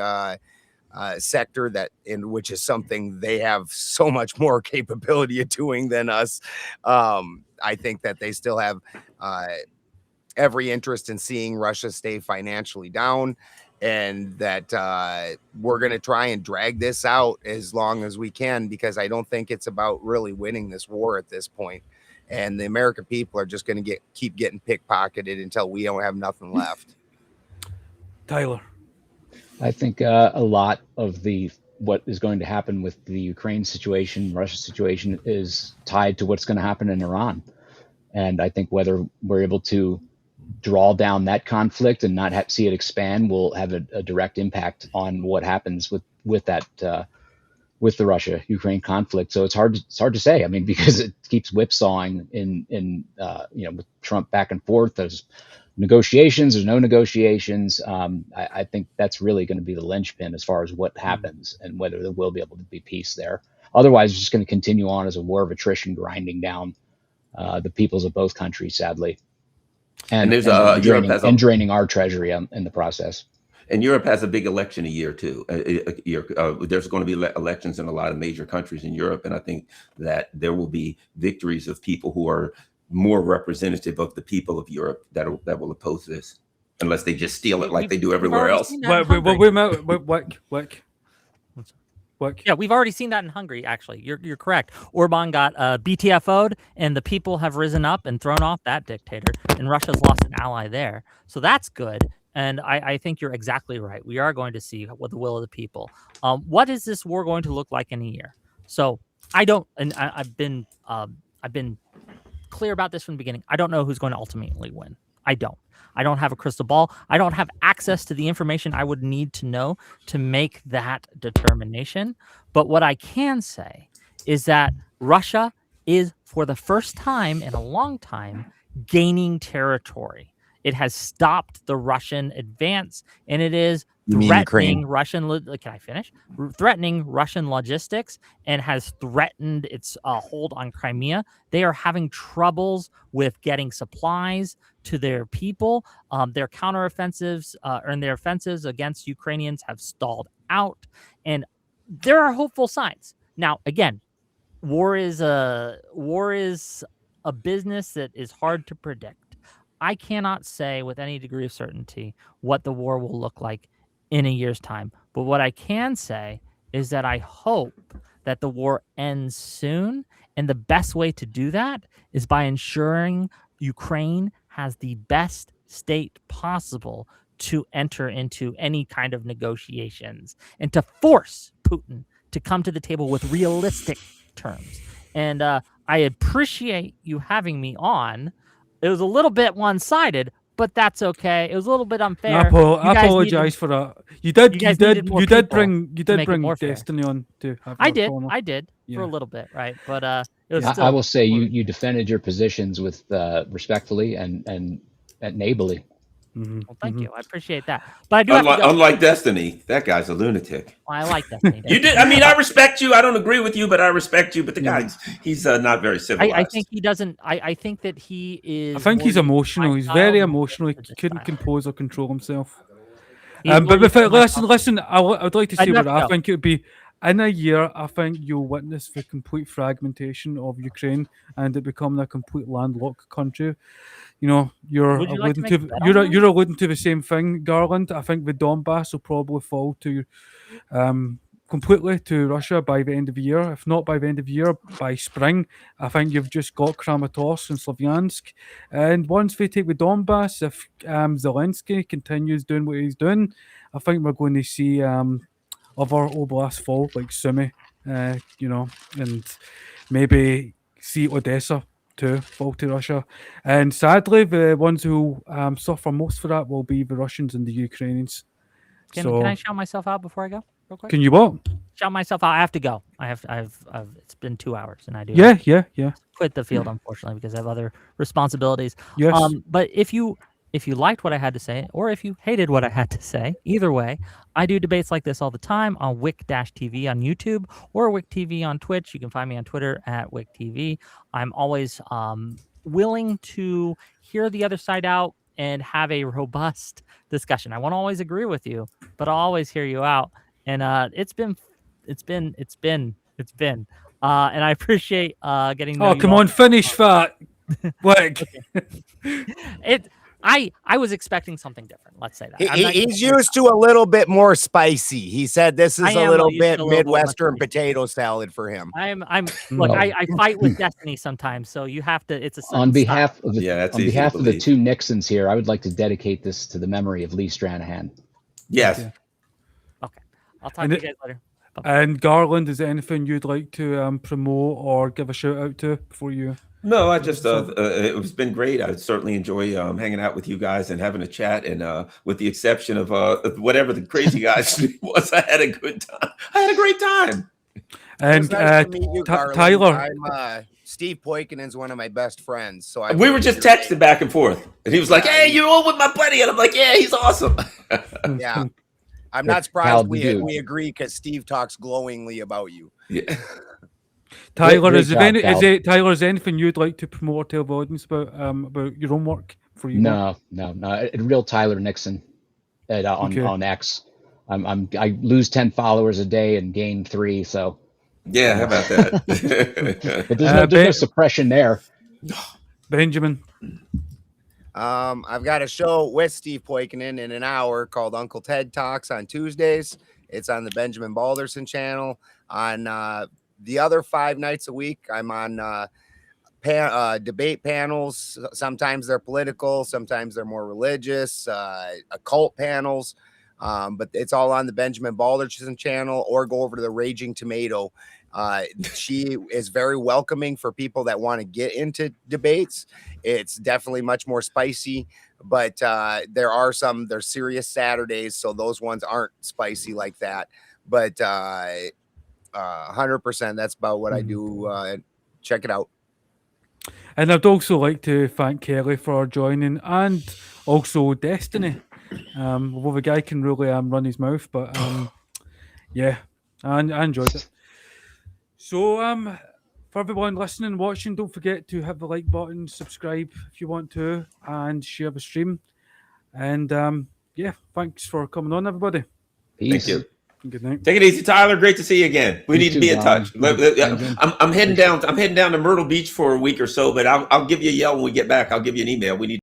C: sector, which is something they have so much more capability of doing than us. I think that they still have every interest in seeing Russia stay financially down, and that we're going to try and drag this out as long as we can, because I don't think it's about really winning this war at this point. And the American people are just going to keep getting pickpocketed until we don't have nothing left.
A: Tyler.
H: I think a lot of what is going to happen with the Ukraine situation, Russia situation, is tied to what's going to happen in Iran. And I think whether we're able to draw down that conflict and not see it expand will have a direct impact on what happens with the Russia-Ukraine conflict. So it's hard to say. I mean, because it keeps whipsawing with Trump back and forth. There's negotiations. There's no negotiations. I think that's really going to be the linchpin as far as what happens and whether there will be able to be peace there. Otherwise, it's just going to continue on as a war of attrition, grinding down the peoples of both countries, sadly. And draining our treasury in the process.
D: And Europe has a big election a year too. There's going to be elections in a lot of major countries in Europe, and I think that there will be victories of people who are more representative of the people of Europe that will oppose this, unless they just steal it like they do everywhere else.
A: Whick.
E: Yeah, we've already seen that in Hungary, actually. You're correct. Orban got BTFO'd, and the people have risen up and thrown off that dictator, and Russia's lost an ally there. So that's good. And I think you're exactly right. We are going to see what the will of the people. What is this war going to look like in a year? So I've been clear about this from the beginning. I don't know who's going to ultimately win. I don't have a crystal ball. I don't have access to the information I would need to know to make that determination. But what I can say is that Russia is, for the first time in a long time, gaining territory. It has stopped the Russian advance, and it is threatening threatening Russian logistics, and has threatened its hold on Crimea. They are having troubles with getting supplies to their people. Their counteroffensives and their offensives against Ukrainians have stalled out, and there are hopeful signs. Now, again, war is a business that is hard to predict. I cannot say with any degree of certainty what the war will look like in a year's time. But what I can say is that I hope that the war ends soon. And the best way to do that is by ensuring Ukraine has the best state possible to enter into any kind of negotiations and to force Putin to come to the table with realistic terms. And I appreciate you having me on. It was a little bit one-sided, but that's okay. It was a little bit unfair.
A: I apologize for that. You did bring Destiny on to have
E: I did for a little bit, right? But it was still
H: I will say you defended your positions with respectfully and neighborly.
E: Well, thank you. I appreciate that. But I do have to go.
D: Unlike Destiny, that guy's a lunatic.
E: Well, I like Destiny.
D: You did. I mean, I respect you. I don't agree with you, but I respect you. But the he's not very civilized.
E: I think he doesn't. I think that he is.
A: I think he's emotional. He's very emotional. He couldn't compose or control himself. But listen. I'd like to say what I think it would be. In a year, I think you'll witness the complete fragmentation of Ukraine and it becoming a complete landlocked country. You know, you're alluding to the same thing, Garland. I think the Donbass will probably fall to completely to Russia by the end of the year. If not by the end of the year, by spring. I think you've just got Kramatorsk and Slavyansk. And once they take the Donbass, if Zelensky continues doing what he's doing, I think we're going to see other oblasts fall, like Sumy, and maybe see Odessa to fall to Russia. And sadly, the ones who suffer most for that will be the Russians and the Ukrainians.
E: Can I shout myself out before I go, real quick?
A: Can you what?
E: Shout myself out. I have to go. I've it's been 2 hours, and I do.
A: Yeah.
E: Quit the field, unfortunately, because I have other responsibilities.
A: Yes.
E: But if you liked what I had to say, or if you hated what I had to say, either way, I do debates like this all the time on Whick-TV on YouTube or Whick TV on Twitch. You can find me on Twitter at Whick TV. I'm always willing to hear the other side out and have a robust discussion. I won't always agree with you, but I'll always hear you out. And it's been. And I appreciate getting to know you
A: come
E: all.
A: on, finish that. Whick.
E: I was expecting something different. Let's say that.
C: He's used to a little bit more spicy. He said this is a little bit Midwestern potato salad for him.
E: Look, I fight with Destiny sometimes, so you have to. It's a
H: on behalf of the two Nixons here. I would like to dedicate this to the memory of Lee Stranahan.
D: Yes.
E: Okay. I'll talk to you guys later. Bye-bye.
A: And Garland, is there anything you'd like to promote or give a shout out to before you?
D: No, I just it's been great. I certainly enjoy hanging out with you guys and having a chat. And with the exception of whatever the crazy guys was, I had a good time. I had a great time.
A: And
C: nice to meet you,
A: Tyler,
C: I'm Steve Poikinen's one of my best friends. So
D: we were just texting back and forth, and he was like, "Hey, you're on with my buddy," and I'm like, "Yeah, he's awesome."
C: Yeah, I'm not surprised we agree because Steve talks glowingly about you.
D: Yeah.
A: Tyler, is there anything you'd like to promote or tell the audience about your own work for you?
H: No. Real Tyler Nixon on X. I lose 10 followers a day and gain 3. So
D: yeah, how about that?
H: But there's no suppression there.
A: Benjamin.
C: I've got a show with Steve Poikinen in an hour called Uncle Ted Talks on Tuesdays. It's on the Benjaman Balderson channel. On the other 5 nights a week, I'm on debate panels. Sometimes they're political, sometimes they're more religious, occult panels. But it's all on the Benjaman Balderson channel, or go over to the Raging Tomato. She is very welcoming for people that want to get into debates. It's definitely much more spicy, but there's serious Saturdays, so those ones aren't spicy like that. But 100%, that's about what I do. Check it out.
A: And I'd also like to thank Kelley for joining, and also Destiny. Although the guy can really run his mouth, but yeah, I enjoyed it. So for everyone listening and watching, don't forget to hit the like button, subscribe if you want to, and share the stream. And yeah, thanks for coming on, everybody.
H: Peace.
D: Thank you.
A: Good night.
D: Take it easy, Tyler. Great to see you again. We need to be in touch. I'm heading down. I'm heading down to Myrtle Beach for a week or so, but I'll give you a yell when we get back. I'll give you an email. We need